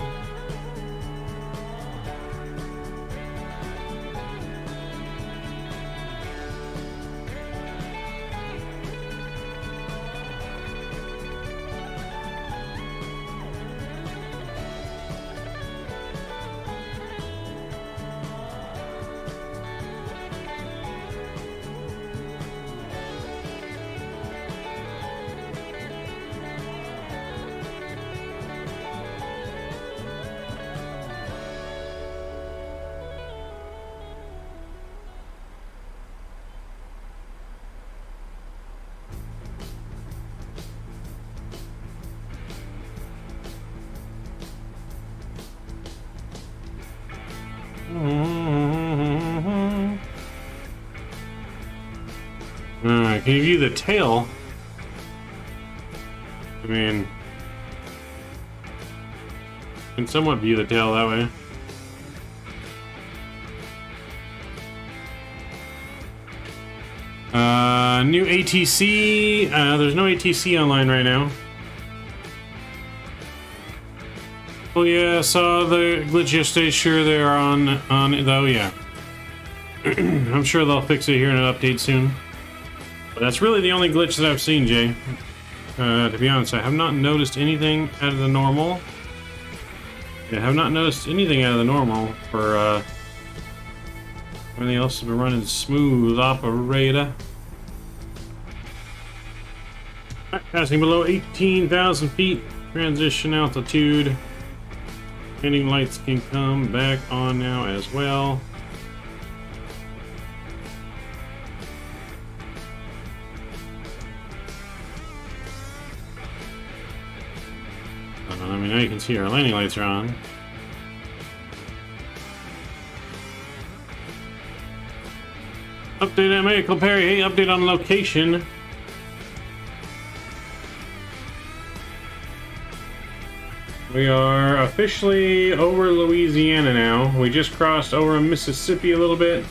Alright, can you view the tail? mean, you can somewhat view the tail that way. New ATC. There's no ATC online right now. Oh yeah, I saw the glitch yesterday. Sure, they're on it though. Yeah, I'm sure they'll fix it here in an update soon. But that's really the only glitch that I've seen, Jay. To be honest, I have not noticed anything out of the normal. I have not noticed anything out of the normal for everything else has been running smooth, operator. Passing below 18,000 feet, transition altitude. Landing lights can come back on now as well. I mean, now you can see our landing lights are on. Update on Michael Perry. Hey, update on location. We are officially over Louisiana now. We just crossed over Mississippi a little bit.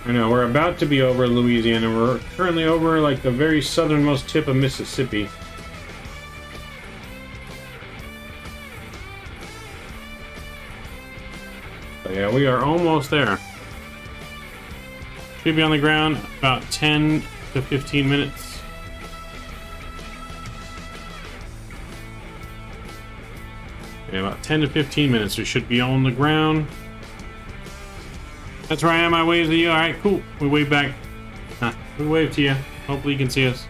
I know, we're about to be over Louisiana. We're currently over like the very southernmost tip of Mississippi. So yeah, we are almost there. Should be on the ground about 10 to 15 minutes. Yeah, about 10 to 15 minutes we should be on the ground. That's where I am. I wave to you. Alright, cool. We wave back. We wave to you. Hopefully you can see us.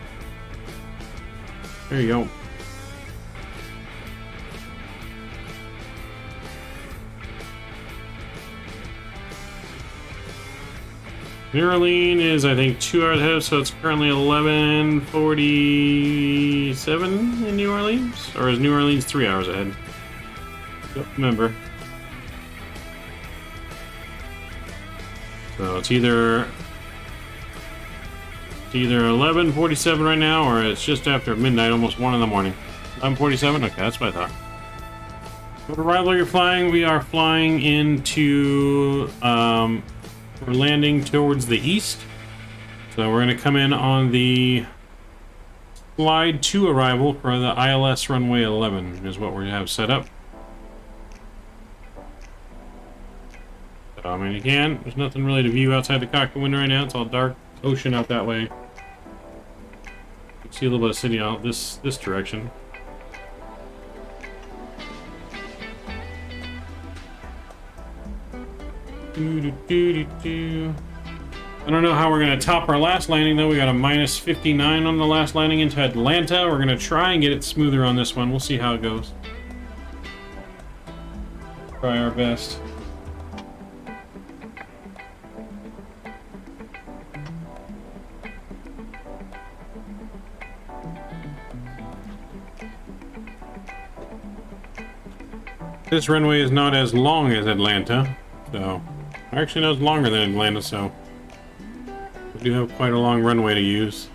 There you go. New Orleans is, I think, 2 hours ahead, so it's currently 11:47 in New Orleans? Or is New Orleans 3 hours ahead? Don't remember. So it's either 11:47 right now, or it's just after midnight, almost 1 in the morning. 11:47? Okay, that's what I thought. What arrival are you flying? We are flying into, we're landing towards the east. So we're going to come in on the slide 2 arrival for the ILS runway 11 is what we have set up. So, I mean, you can. There's nothing really to view outside the cockpit window right now. It's all dark ocean out that way. You can see a little bit of city out this direction. I don't know how we're going to top our last landing, though. We got a minus 59 on the last landing into Atlanta. We're going to try and get it smoother on this one. We'll see how it goes. Try our best. This runway is not as long as Atlanta, so actually no, it's longer than Atlanta, so we do have quite a long runway to use.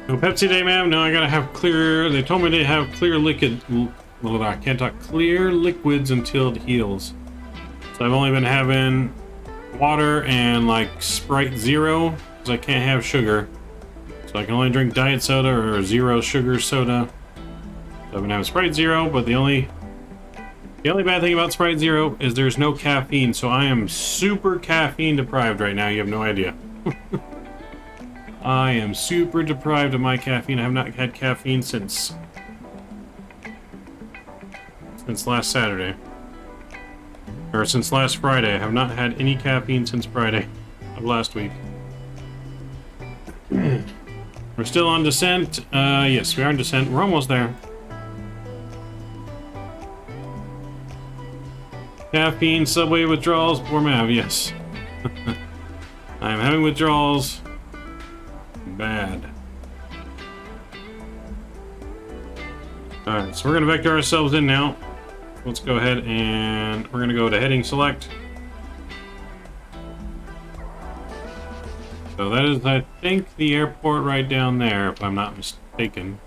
No Pepsi Day, ma'am. No, I gotta have clear. They told me they have clear liquid. Well, I can't talk clear liquids until it heals. So I've only been having water and like Sprite Zero because I can't have sugar. So I can only drink diet soda or zero sugar soda. So I've been having Sprite Zero, but the only bad thing about Sprite Zero is there's no caffeine. So I am super caffeine deprived right now. You have no idea. I am super deprived of my caffeine. I have not had caffeine since last Saturday. Or since last Friday. I have not had any caffeine since Friday of last week. We're still on descent. Yes, we are on descent. We're almost there. Caffeine, subway withdrawals, poor Mav, yes. I'm having withdrawals. Bad. Alright, so we're going to vector ourselves in now. let's go ahead and we're gonna go to heading select. So that is, I think, the airport right down there, if I'm not mistaken.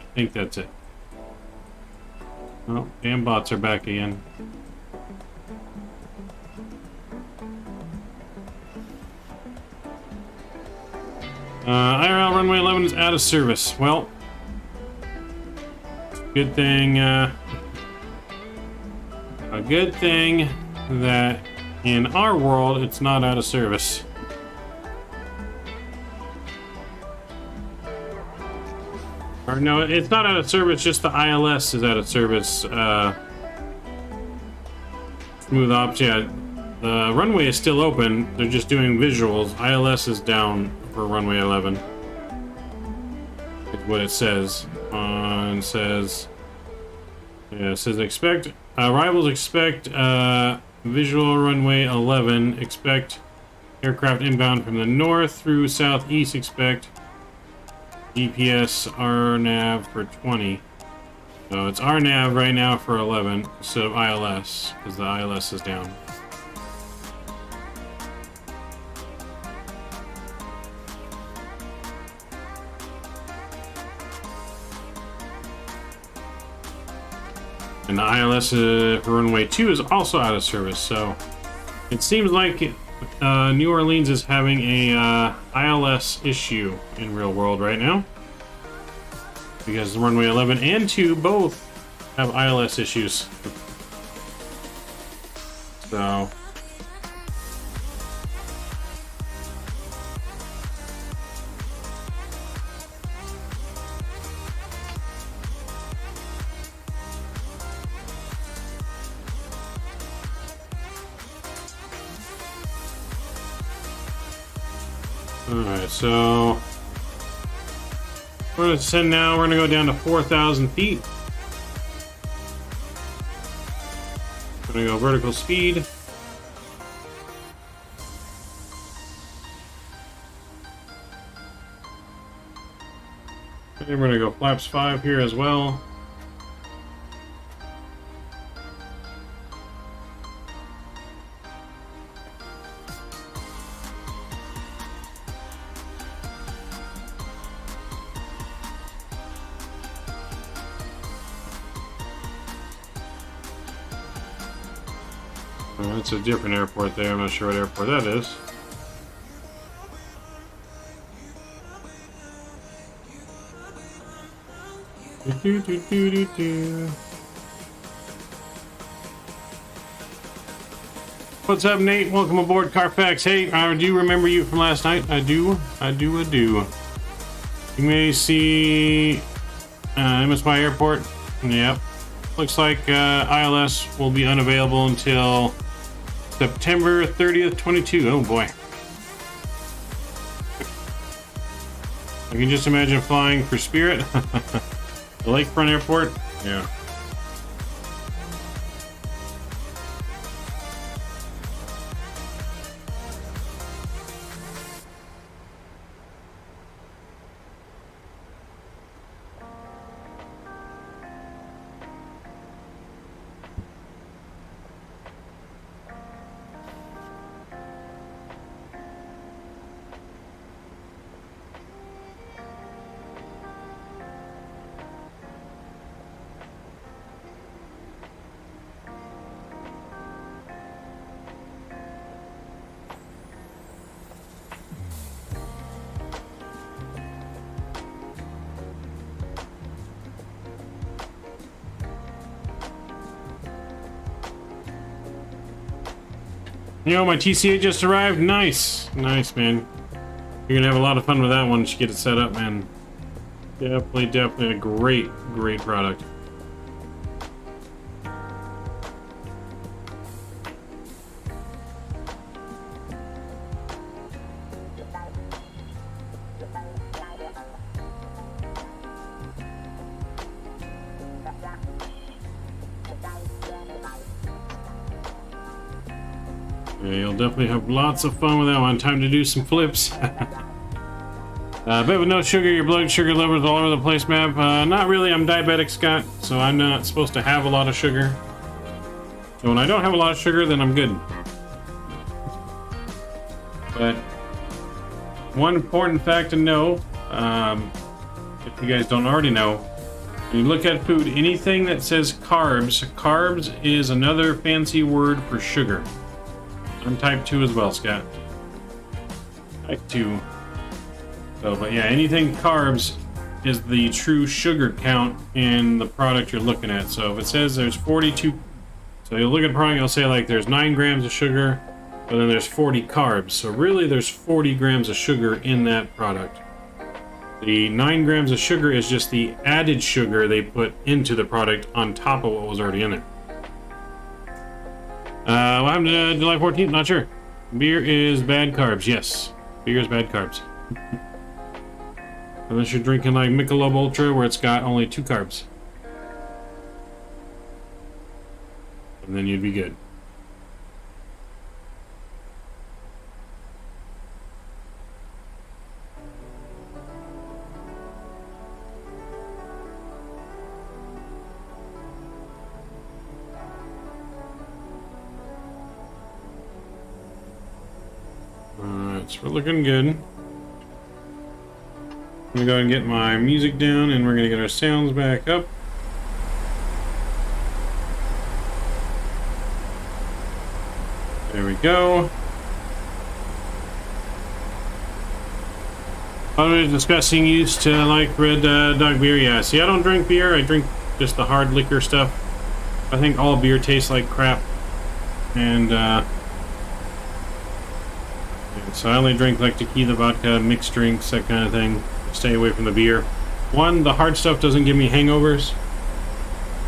I think that's it. Oh, damn bots are back again. IRL runway 11 is out of service. Well, good thing, a good thing that in our world it's not out of service. Or no, it's not out of service, just the ILS is out of service. Smooth ops, yeah. The runway is still open, they're just doing visuals. ILS is down for runway 11. Is what it says. It says, yeah, it says expect, arrivals expect, visual runway 11, expect aircraft inbound from the north through southeast, expect GPS RNAV for 20. So it's RNAV right now for 11 instead of ILS, because the ILS is down. And the ILS for runway 2 is also out of service, so it seems like New Orleans is having a ILS issue in real world right now, because runway 11 and 2 both have ILS issues. So alright, so we're going to send now, we're going to go down to 4,000 feet. We're going to go vertical speed. And we're going to go flaps 5 here as well. That's a different airport there. I'm not sure what airport that is. What's up, Nate? Welcome aboard Carfax. Hey, I do remember you from last night. I do. You may see MSY Airport. Yep. Looks like ILS will be unavailable until September 30th, 22. Oh boy. I can just imagine flying for Spirit. The Lakefront Airport. Yeah. Yo, my TCA just arrived. Nice. Nice, man. You're gonna have a lot of fun with that once you get it set up, man. Definitely a great product. Yeah, you'll definitely have lots of fun with that one. Time to do some flips. But with no sugar, your blood sugar levels all over the place, map. Not really. I'm diabetic, Scott, so I'm not supposed to have a lot of sugar. So when I don't have a lot of sugar, then I'm good. But one important fact to know, if you guys don't already know, when you look at food, anything that says carbs, carbs is another fancy word for sugar. I'm type 2 as well, Scott. Type 2. So, but yeah, anything carbs is the true sugar count in the product you're looking at. So if it says there's 42, so you'll look at the product, you'll say like there's 9 grams of sugar, but then there's 40 carbs. So really there's 40 grams of sugar in that product. The 9 grams of sugar is just the added sugar they put into the product on top of what was already in there. What happened to July 14th? Not sure. Beer is bad carbs. Yes, beer is bad carbs. Unless you're drinking like Michelob Ultra, where it's got only 2 carbs. And then you'd be good. Alright, so we're looking good. I'm gonna go ahead and get my music down, and we're gonna get our sounds back up. There we go. I was discussing used to like red dog beer. Yeah, see, I don't drink beer. I drink just the hard liquor stuff. I think all beer tastes like crap, and so I only drink like tequila, vodka, mixed drinks, that kind of thing. Stay away from the beer. One, the hard stuff doesn't give me hangovers.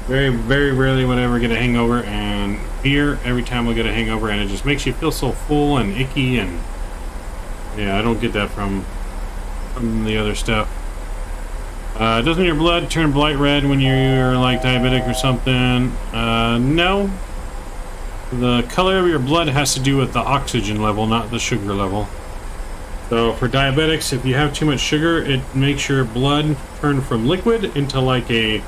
Very, very rarely would I ever get a hangover, and beer, every time I get a hangover, and it just makes you feel so full and icky, and yeah, I don't get that from the other stuff. Doesn't your blood turn bright red when you're like diabetic or something? No. The color of your blood has to do with the oxygen level, not the sugar level. So for diabetics, if you have too much sugar, it makes your blood turn from liquid into like a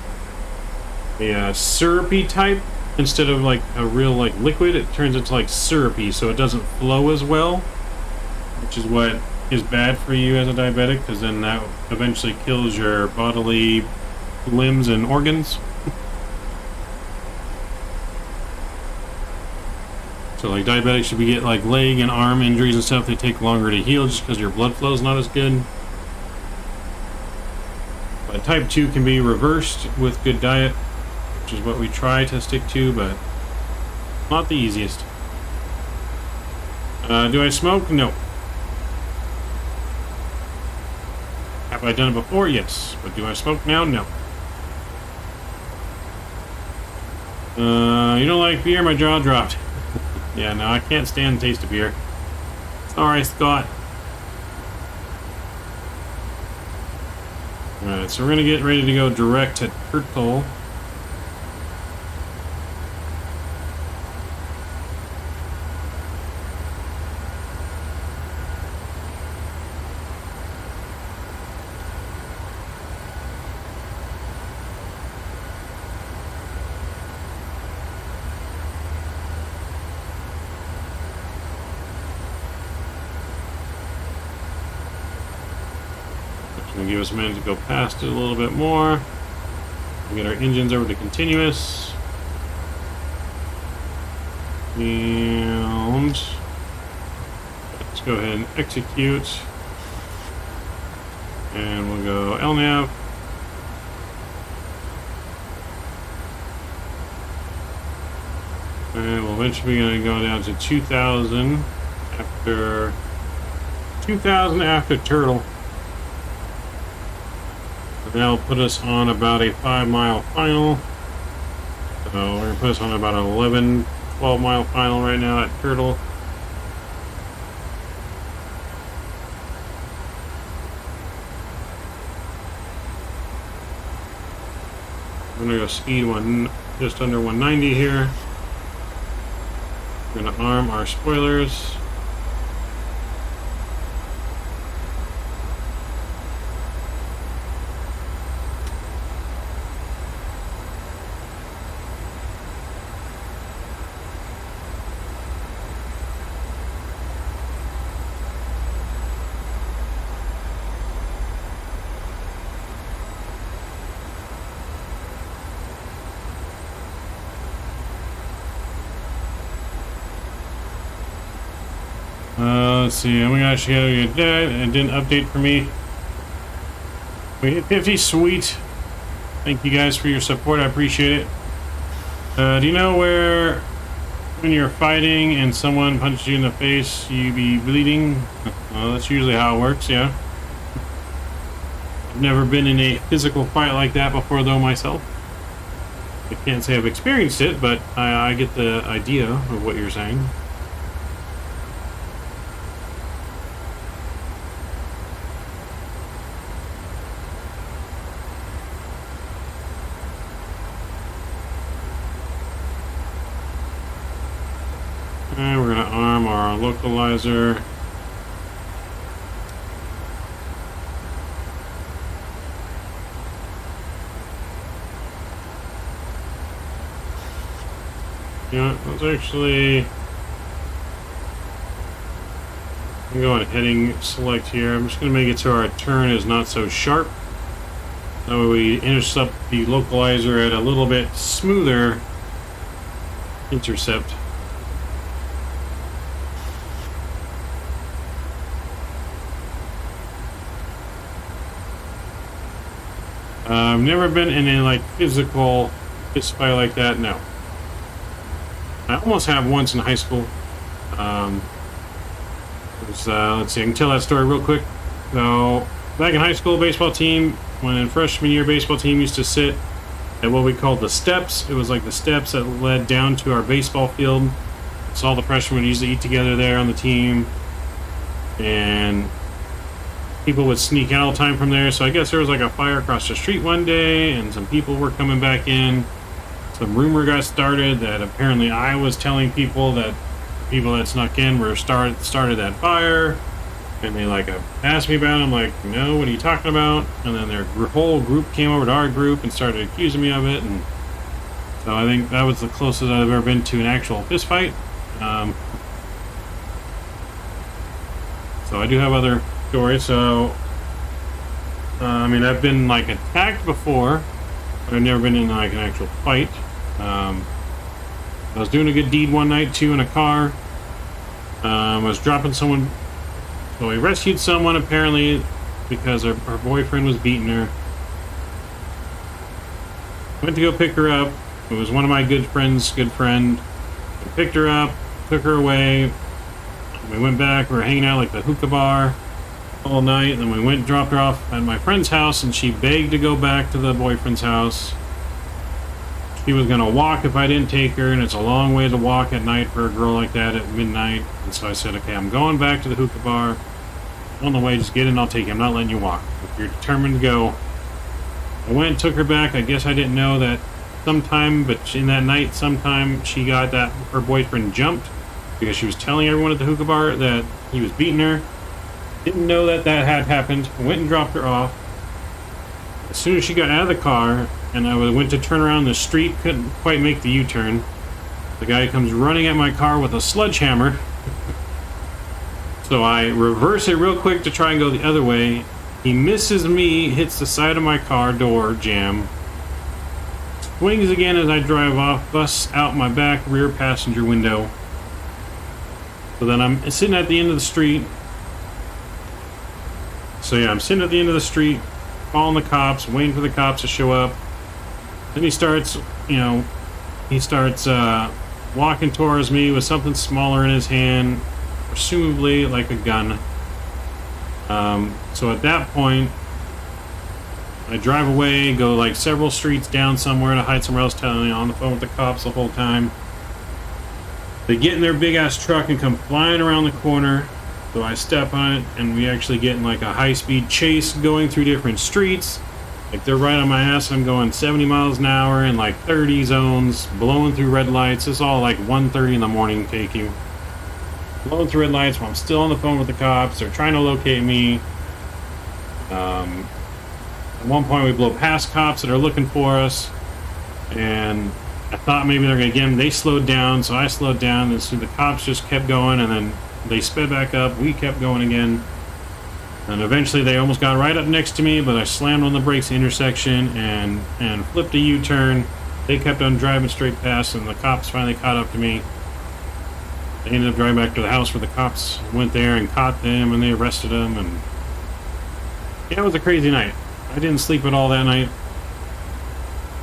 syrupy type. Instead of like a real like liquid, it turns into like syrupy, so it doesn't flow as well, which is what is bad for you as a diabetic, because then that eventually kills your bodily limbs and organs. So like diabetics, if you get like leg and arm injuries and stuff, they take longer to heal just because your blood flow is not as good. But type 2 can be reversed with good diet, which is what we try to stick to, but not the easiest. Do I smoke? No. Have I done it before? Yes. But do I smoke now? No. You don't like beer? My jaw dropped. Yeah, no, I can't stand the taste of beer. Sorry, Scott. Alright, so we're gonna get ready to go direct to Turtle. Give us a minute to go past it a little bit more. We'll get our engines over to continuous. And let's go ahead and execute. And we'll go LNAV. And we'll eventually be going to go down to 2,000 after Turtle. That'll put us on about a 5-mile final. So we're going to put us on about an 11, 12-mile final right now at Turtle. I'm going to go speed just under 190 here. We're going to arm our spoilers. Let's see. We actually got it didn't update for me. We hit 50. Sweet. Thank you guys for your support. I appreciate it. Do you know where when you're fighting and someone punches you in the face, you be bleeding? Well, that's usually how it works. Yeah. I've never been in a physical fight like that before, though, myself. I can't say I've experienced it, but I get the idea of what you're saying. And we're going to arm our localizer. Yeah, let's actually... I'm going to heading select here. I'm just going to make it so our turn is not so sharp. That way we intercept the localizer at a little bit smoother intercept. I've never been in a like physical fist fight like that. No. I almost have once in high school. Let's see, I can tell that story real quick. So, back in high school, baseball team, when in freshman year, baseball team used to sit at what we called the steps. It was like the steps that led down to our baseball field. So all the freshmen would usually eat together there on the team. And people would sneak out all the time from there. So I guess there was like a fire across the street one day, and some people were coming back in. Some rumor got started that apparently I was telling people that people that snuck in were started that fire, and they like asked me about it. I'm like, no, what are you talking about? And then their whole group came over to our group and started accusing me of it, and so I think that was the closest I've ever been to an actual fist fight. So I do have other stories. So I mean, I've been like attacked before, but I've never been in like an actual fight. I was doing a good deed one night too in a car. I was dropping someone, so we rescued someone apparently because her boyfriend was beating her. Went to go pick her up. It was one of my good friend. I picked her up, took her away. We went back. We were hanging out like the hookah bar all night. Then we went and dropped her off at my friend's house, and she begged to go back to the boyfriend's house. She was gonna walk if I didn't take her, and it's a long way to walk at night for a girl like that at midnight. And so I said, okay, I'm going back to the hookah bar. On the way, just get in, I'll take you. I'm not letting you walk. If you're determined to go. I went and took her back. I guess I didn't know that sometime, but in that night, sometime she got that her boyfriend jumped because she was telling everyone at the hookah bar that he was beating her. Didn't know that that had happened. Went and dropped her off. As soon as she got out of the car, and I went to turn around the street, couldn't quite make the U-turn. The guy comes running at my car with a sledgehammer. So I reverse it real quick to try and go the other way. He misses me, hits the side of my car door jam. Swings again as I drive off, busts out my back rear passenger window. So then I'm sitting at the end of the street. So yeah, I'm sitting at the end of the street, calling the cops, waiting for the cops to show up. Then he starts, walking towards me with something smaller in his hand, presumably like a gun. So at that point, I drive away, go like several streets down somewhere to hide somewhere else, telling on the phone with the cops the whole time. They get in their big ass truck and come flying around the corner. So I step on it, and we actually get in like a high-speed chase going through different streets. Like they're right on my ass. I'm going 70 miles an hour in like 30 zones, blowing through red lights. It's all like 1:30 in the morning taking. Blowing through red lights while I'm still on the phone with the cops. They're trying to locate me. At one point we blow past cops that are looking for us. And I thought maybe they're going to get him. They slowed down, so I slowed down. And so the cops just kept going, and then they sped back up. We kept going again. And eventually they almost got right up next to me, but I slammed on the brakes at the intersection and flipped a U-turn. They kept on driving straight past, and the cops finally caught up to me. They ended up driving back to the house where the cops went there and caught them, and they arrested them, and yeah, it was a crazy night. I didn't sleep at all that night.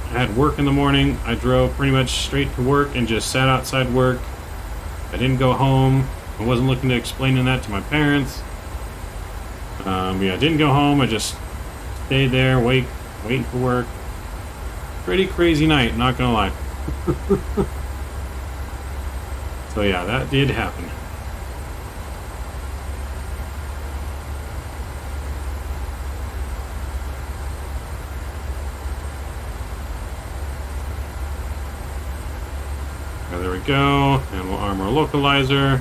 I had work in the morning. I drove pretty much straight to work and just sat outside work. I didn't go home. I wasn't looking to explaining that to my parents. Yeah, I didn't go home. I just stayed there, waiting for work. Pretty crazy night, not gonna lie. So yeah, that did happen. There we go, and we'll arm our localizer.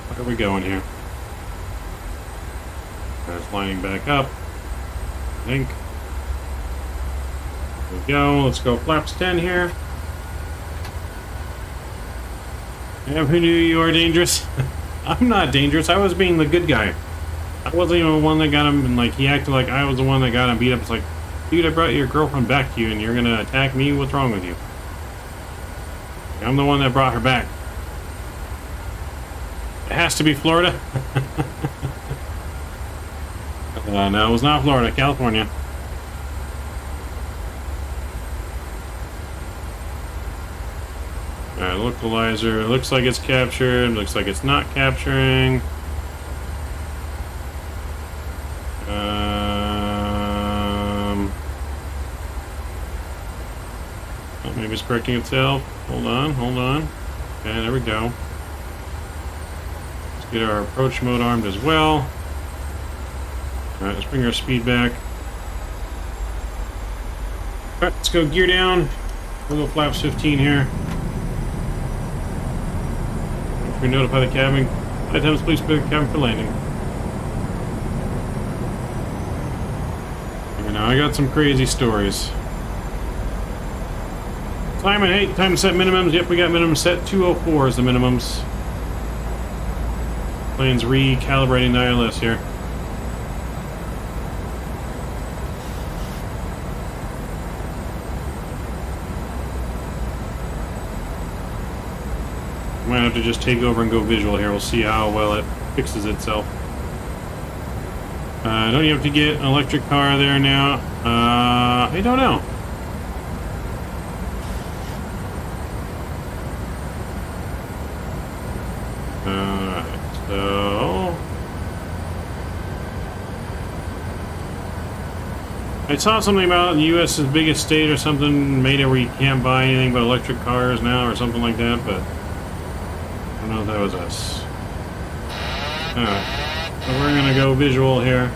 Where are we going here? That's lining back up, I think. There we go, let's go flaps 10 here. Yeah, who knew you are dangerous? I'm not dangerous, I was being the good guy. I wasn't even the one that got him, and like, he acted like I was the one that got him beat up. It's like, dude, I brought your girlfriend back to you and you're gonna attack me? What's wrong with you? I'm the one that brought her back. It has to be Florida. No, it was not Florida, California. Alright, localizer. Looks like it's captured. Looks like it's not capturing. Oh, maybe it's correcting itself. Hold on, hold on. Okay, there we go. Let's get our approach mode armed as well. Alright, let's bring our speed back. Alright, let's go gear down. We'll go flaps 15 here. We notify the cabin. Items, please prepare the cabin for landing. Okay, now I got some crazy stories. Time and 8, time to set minimums. Yep, we got minimums set. 204 is the minimums. Plane's recalibrating the ILS here. Might have to just take over and go visual here. We'll see how well it fixes itself. Don't you have to get an electric car there now? I don't know. So I saw something about the U.S.'s biggest state or something made it where you can't buy anything but electric cars now or something like that, but I don't know if that was us. Alright, so we're gonna go visual here.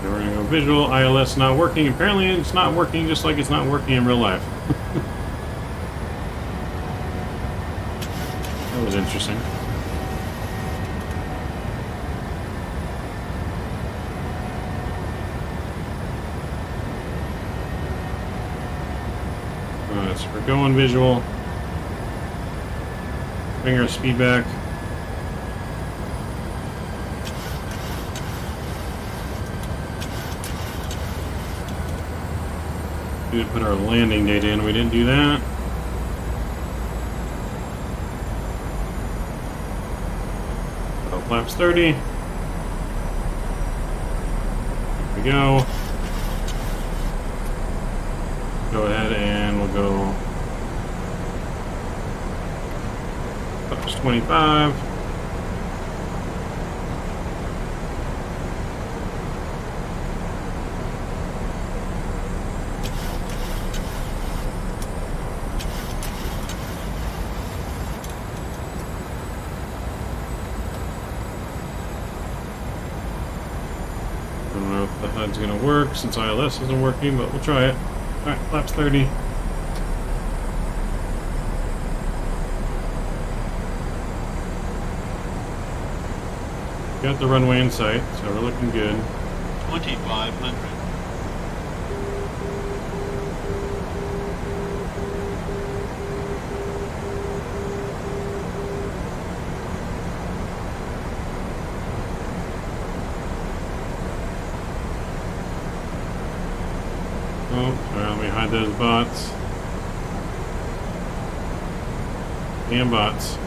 So we're gonna go visual. ILS not working. Apparently it's not working just like it's not working in real life. That was interesting. Alright, so we're going visual. Bring our speed back. We did put our landing date in. We didn't do that. So flaps 30. There we go. Go ahead and we'll go flaps 25. I don't know if the HUD's gonna work since ILS isn't working, but we'll try it. Alright, flaps 30. Got the runway in sight, so we're looking good. 2500. Oh, sorry, let me hide those bots. Damn bots.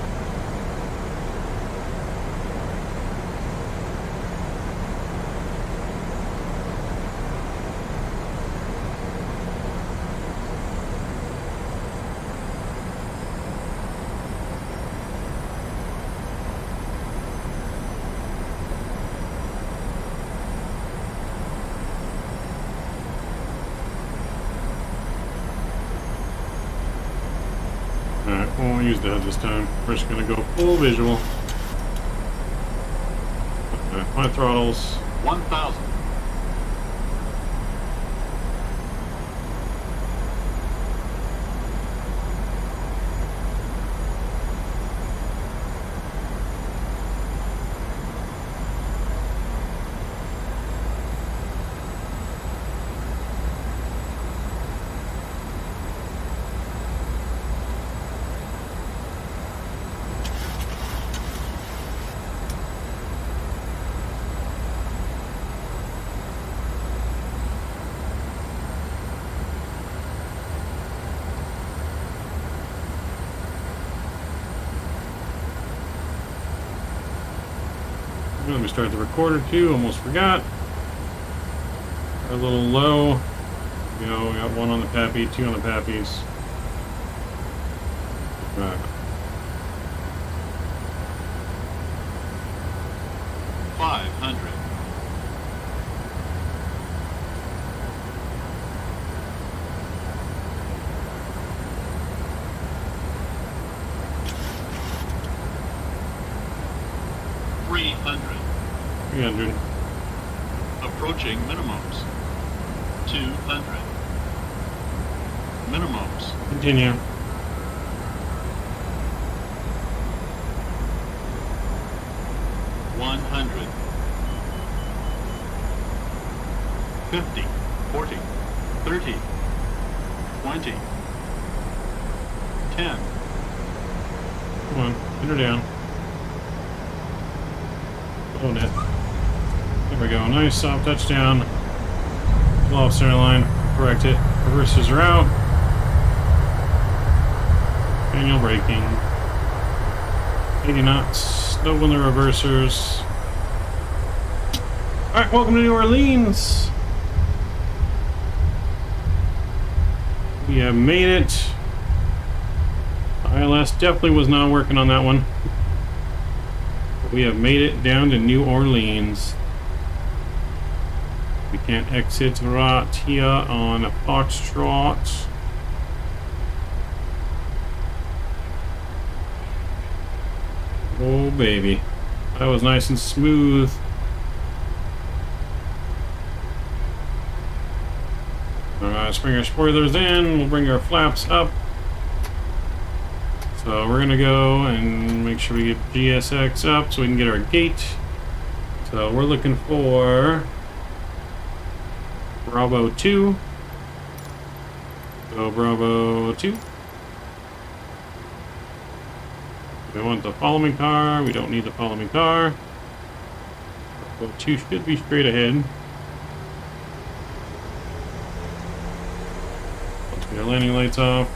Alright, we won't use that this time. We're just gonna go full visual. Okay, my throttles. 1,000. Let me start the recorder too, almost forgot. We're a little low. You know, we got one on the Pappy, two on the Pappies. Right. 500. $300. 300. Approaching minimums. 200. Minimums. Continue. 100. 50. 40. 30. 20. 10. Come on, get her down. Load it. There we go. Nice soft touchdown. Pull off center line. Correct it. Reversers are out. Manual braking. 80 knots. No in the reversers. Alright, welcome to New Orleans. We have made it. ILS definitely was not working on that one. We have made it down to New Orleans. We can't exit right here on a Foxtrot. Oh baby, that was nice and smooth. Alright, let's bring our spoilers in. We'll bring our flaps up. So we're gonna go and make sure we get GSX up so we can get our gate. So we're looking for Bravo 2. So Bravo 2. We want the following car. We don't need the following car. Bravo 2 should be straight ahead. Let's get our landing lights off.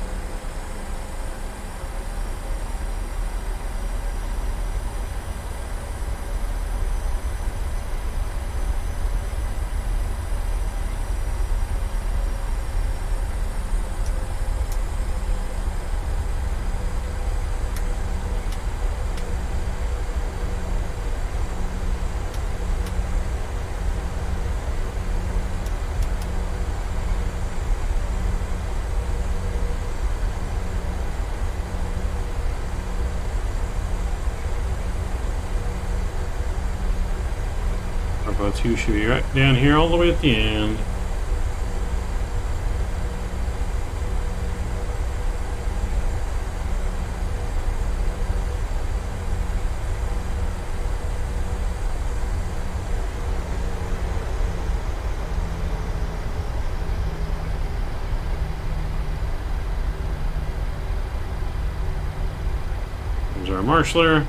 Bravo 2 should be right down here all the way at the end. There's our marshaller.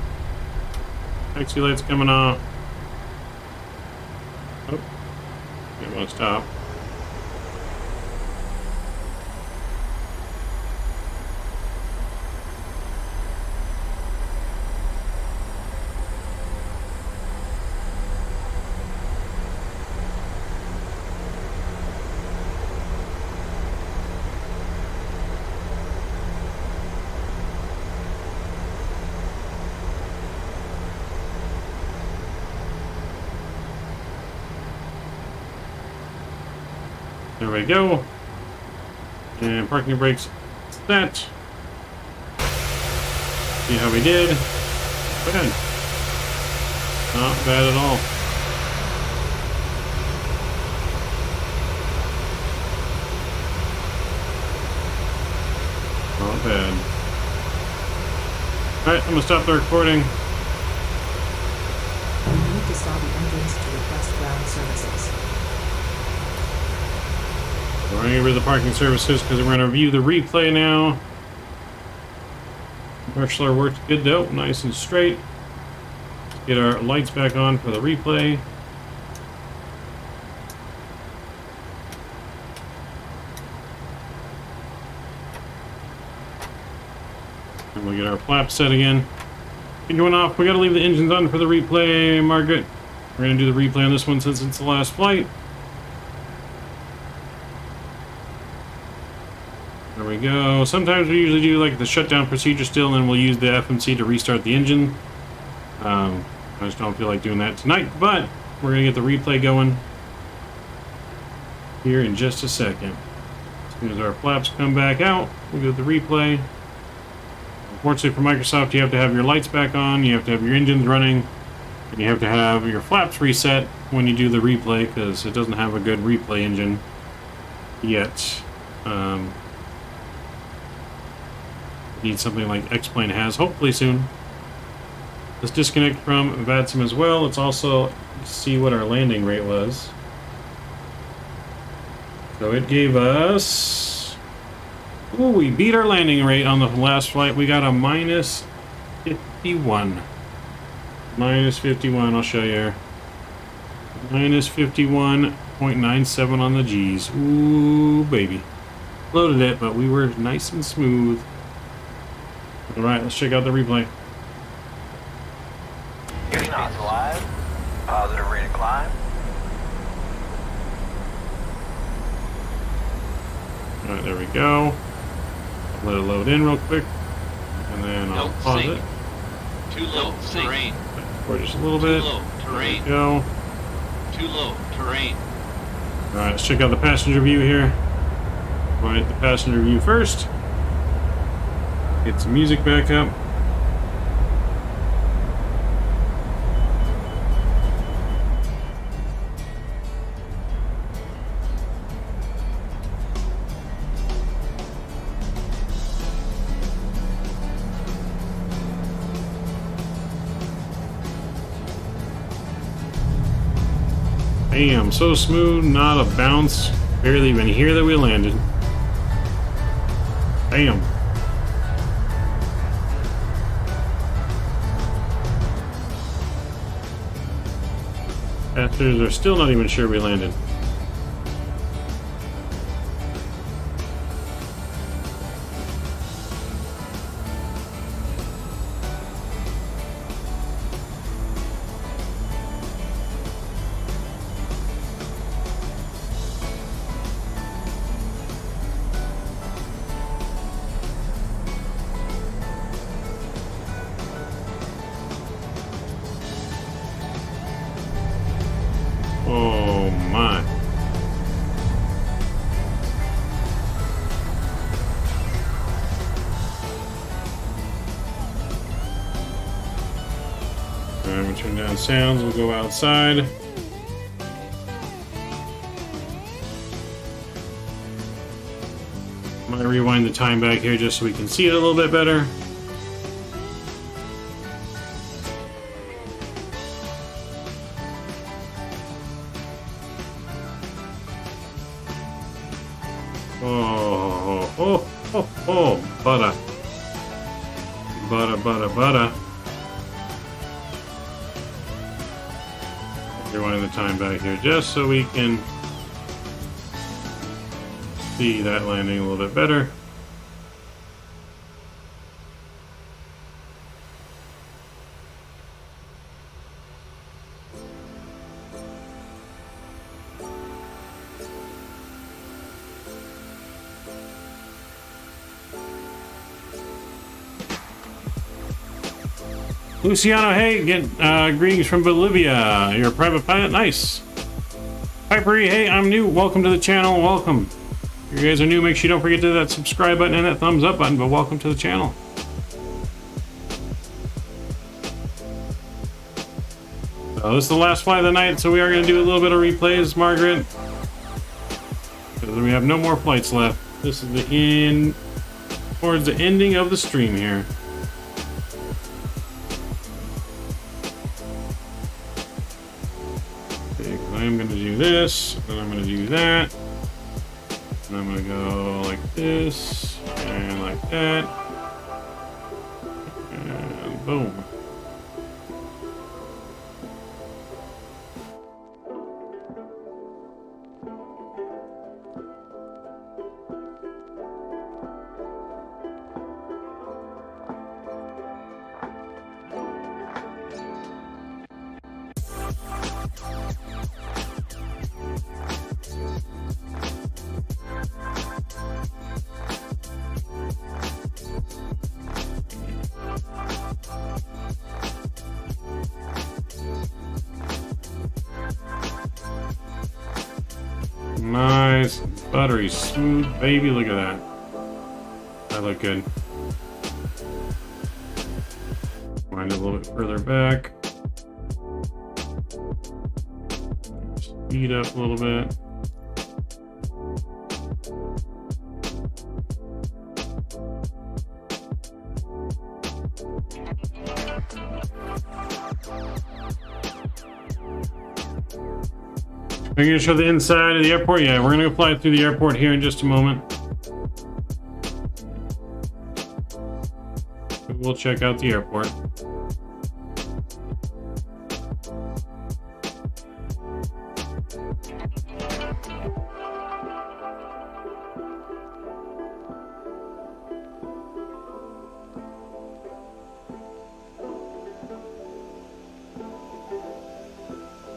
Taxi lights coming off. Oh, it won't stop. There we go. And parking brakes set. See how we did. Bad. Not bad at all. Not bad. Alright, I'm gonna stop the recording. You need to stall the engines to request ground services. We're going to get rid of the parking services because we're going to review the replay now. Marshall worked good though, nice and straight. Get our lights back on for the replay. And we'll get our flaps set again. Going off, we got to leave the engines on for the replay, Margaret. We're going to do the replay on this one since it's the last flight. There we go. Sometimes we usually do like the shutdown procedure still, and then we'll use the FMC to restart the engine. I just don't feel like doing that tonight, but we're going to get the replay going here in just a second. As soon as our flaps come back out, we'll do the replay. Unfortunately for Microsoft, you have to have your lights back on, you have to have your engines running, and you have to have your flaps reset when you do the replay, because it doesn't have a good replay engine yet. Need something like X-Plane has, hopefully soon. Let's disconnect from Vatsim as well. Let's also see what our landing rate was. So it gave us... Ooh, we beat our landing rate on the last flight. We got a minus 51. Minus 51, I'll show you here. Minus 51.97 on the G's. Ooh, baby. Loaded it, but we were nice and smooth. Alright, let's check out the replay. Your knots live. Positive rate of climb. Alright, there we go. Let it load in real quick. And then I'll pause it. Too low, terrain. For just a little bit. Too low, terrain. There we go. Too low, terrain. Alright, let's check out the passenger view here. We'll hit the passenger view first. Get some music back up. Bam, so smooth, not a bounce. Barely even hear that we landed. Bam. Passengers are still not even sure we landed. Oh my. Alright, we'll turn down sounds, we'll go outside. I'm gonna rewind the time back here just so we can see it a little bit better. Oh, butter. Butter, butter, butter. Rewinding the time back here just so we can see that landing a little bit better. Luciano, hey, greetings from Bolivia. You're a private pilot? Nice. Hypery, hey, I'm new. Welcome to the channel. Welcome. If you guys are new, make sure you don't forget to hit that subscribe button and that thumbs up button, but welcome to the channel. So this is the last flight of the night, so we are going to do a little bit of replays, Margaret. Because we have no more flights left. This is the towards the ending of the stream here. Okay, I'm going to do this, and I'm going to do that. And I'm going to go like this, and like that. And boom. Nice, buttery smooth, baby. Look at that. That look good. Wind it a little bit further back. Speed up a little bit. Are you going to show the inside of the airport? Yeah, we're going to go fly through the airport here in just a moment. We'll check out the airport.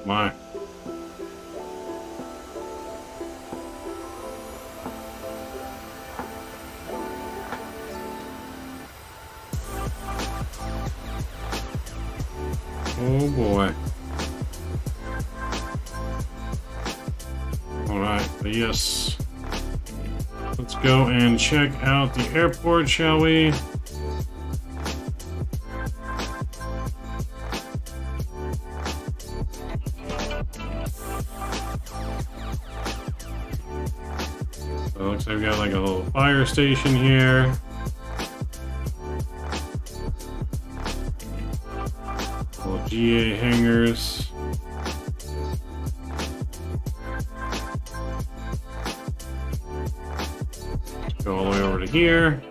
My. Oh boy. Alright, but yes. Let's go and check out the airport, shall we? So it looks like we've got like a little fire station here. GA hangars. Go all the way over to here.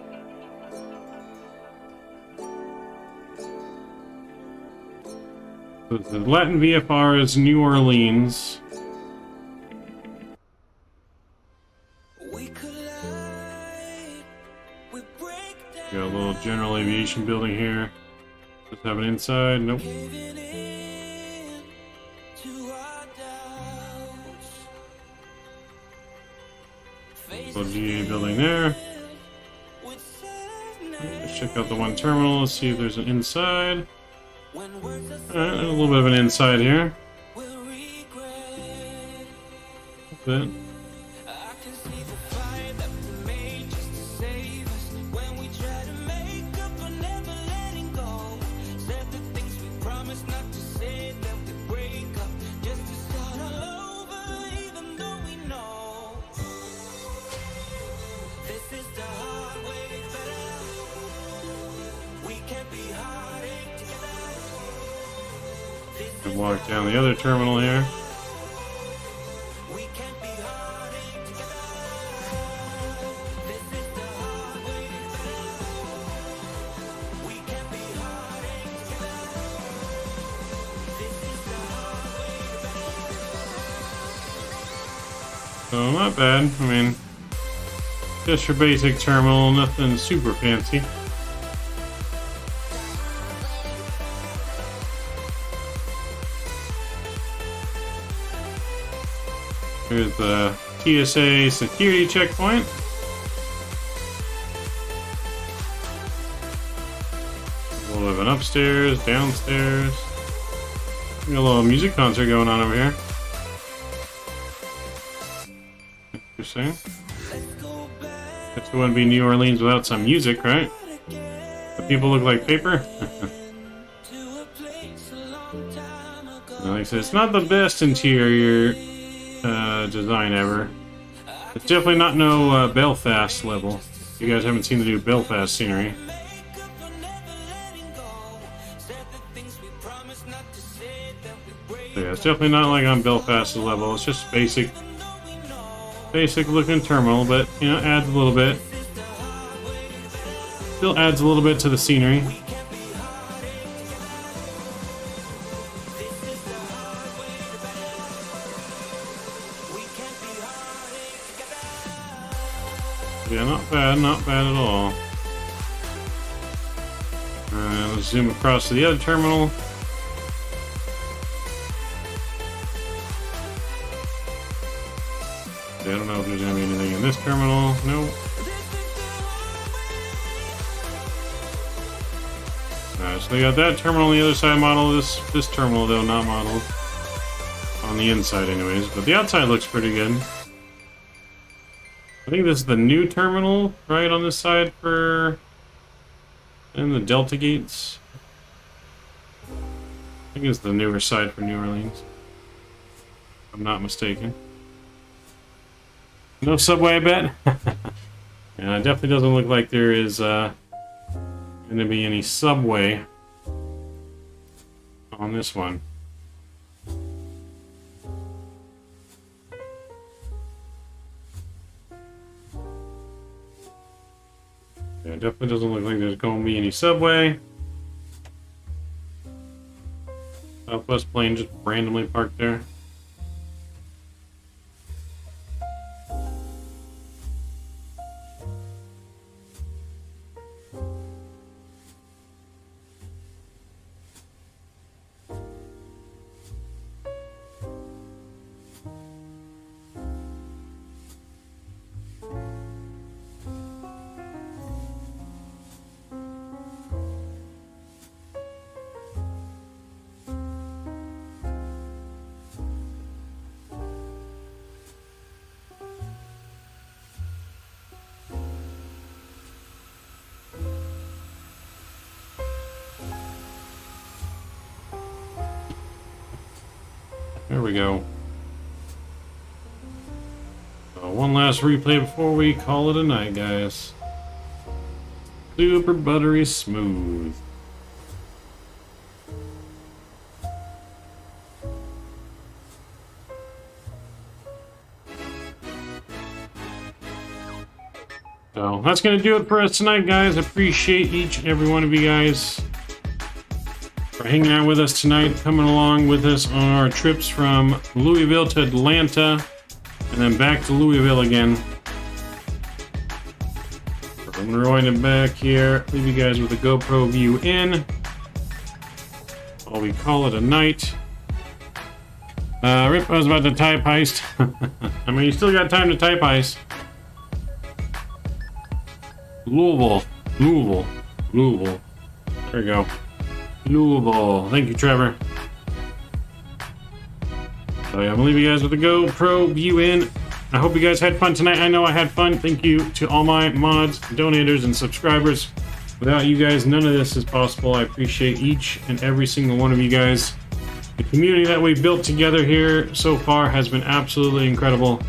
So the Latin VFR is New Orleans. Got a little general aviation building here. Does it have an inside? Nope. Little GA building there. Let's check out the one terminal. Let's see if there's an inside. Alright, a little bit of an inside here. That's it. Walk down the other terminal here. So not bad. I mean, just your basic terminal, nothing super fancy. Here's the TSA security checkpoint. A little bit of an upstairs, downstairs. Got a little music concert going on over here. Interesting. Guess it wouldn't be New Orleans without some music, right? The people look like paper. Like I said, it's not the best interior design ever. It's definitely not no Belfast level. You guys haven't seen the new Belfast scenery. So yeah, it's definitely not like on Belfast's level. It's just basic looking terminal, but you know, adds a little bit. Still adds a little bit to the scenery. Yeah, not bad at all. Let's zoom across to the other terminal. I don't know if there's going to be anything in this terminal. Nope. Alright, so they got that terminal on the other side model. This terminal, though, not modeled. On the inside, anyways. But the outside looks pretty good. I think this is the new terminal, right, on this side for... and the Delta gates. I think it's the newer side for New Orleans. If I'm not mistaken. No subway, I bet. Yeah, it definitely doesn't look like there is going to be any subway on this one. Yeah, it definitely doesn't look like there's going to be any subway. Southwest plane just randomly parked there. There we go. So one last replay before we call it a night, guys. Super buttery smooth. So that's going to do it for us tonight, guys. I appreciate each and every one of you guys for hanging out with us tonight, coming along with us on our trips from Louisville to Atlanta, and then back to Louisville again. I'm rolling it back here, leave you guys with a GoPro view in, while we call it a night. Rip, I was about to type heist. I mean, you still got time to type heist. Louisville. There you go. Louisville. Thank you, Trevor. So yeah, I'm gonna leave you guys with a GoPro view in. I hope you guys had fun tonight. I know I had fun. Thank you to all my mods, donators, and subscribers. Without you guys, none of this is possible. I appreciate each and every single one of you guys. The community that we've built together here so far has been absolutely incredible.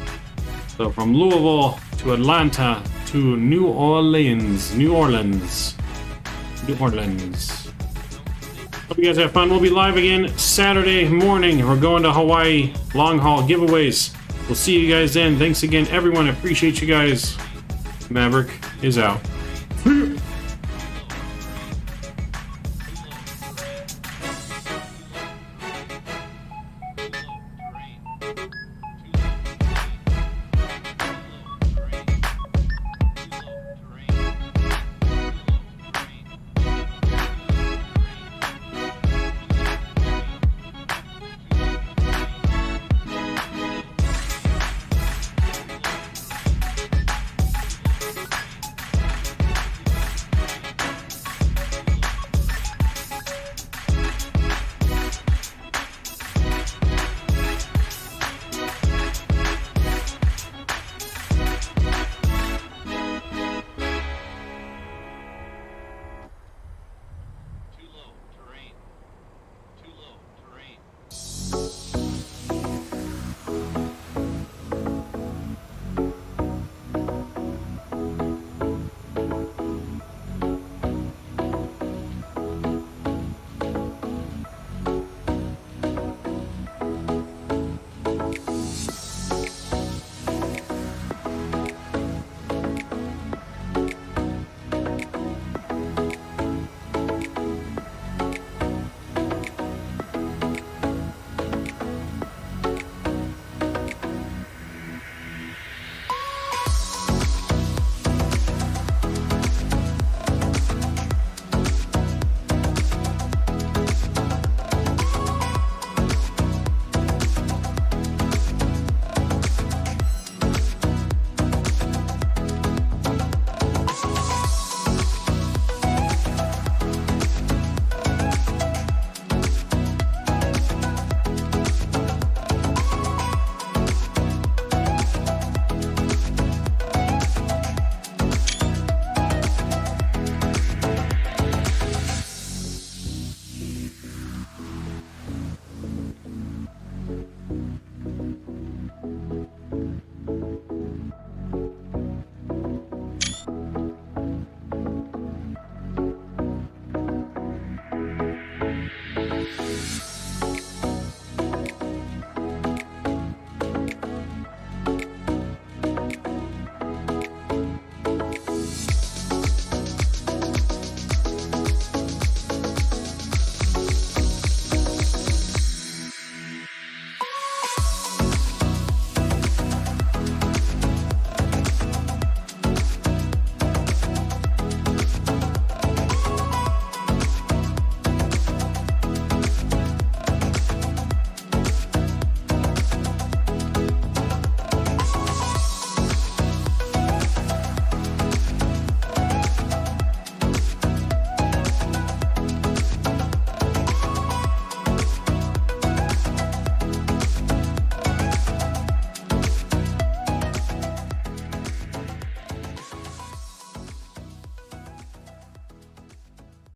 So from Louisville to Atlanta to New Orleans. Hope you guys have fun. We'll be live again Saturday morning. We're going to Hawaii. Long haul giveaways. We'll see you guys then. Thanks again, everyone. I appreciate you guys. Maverick is out.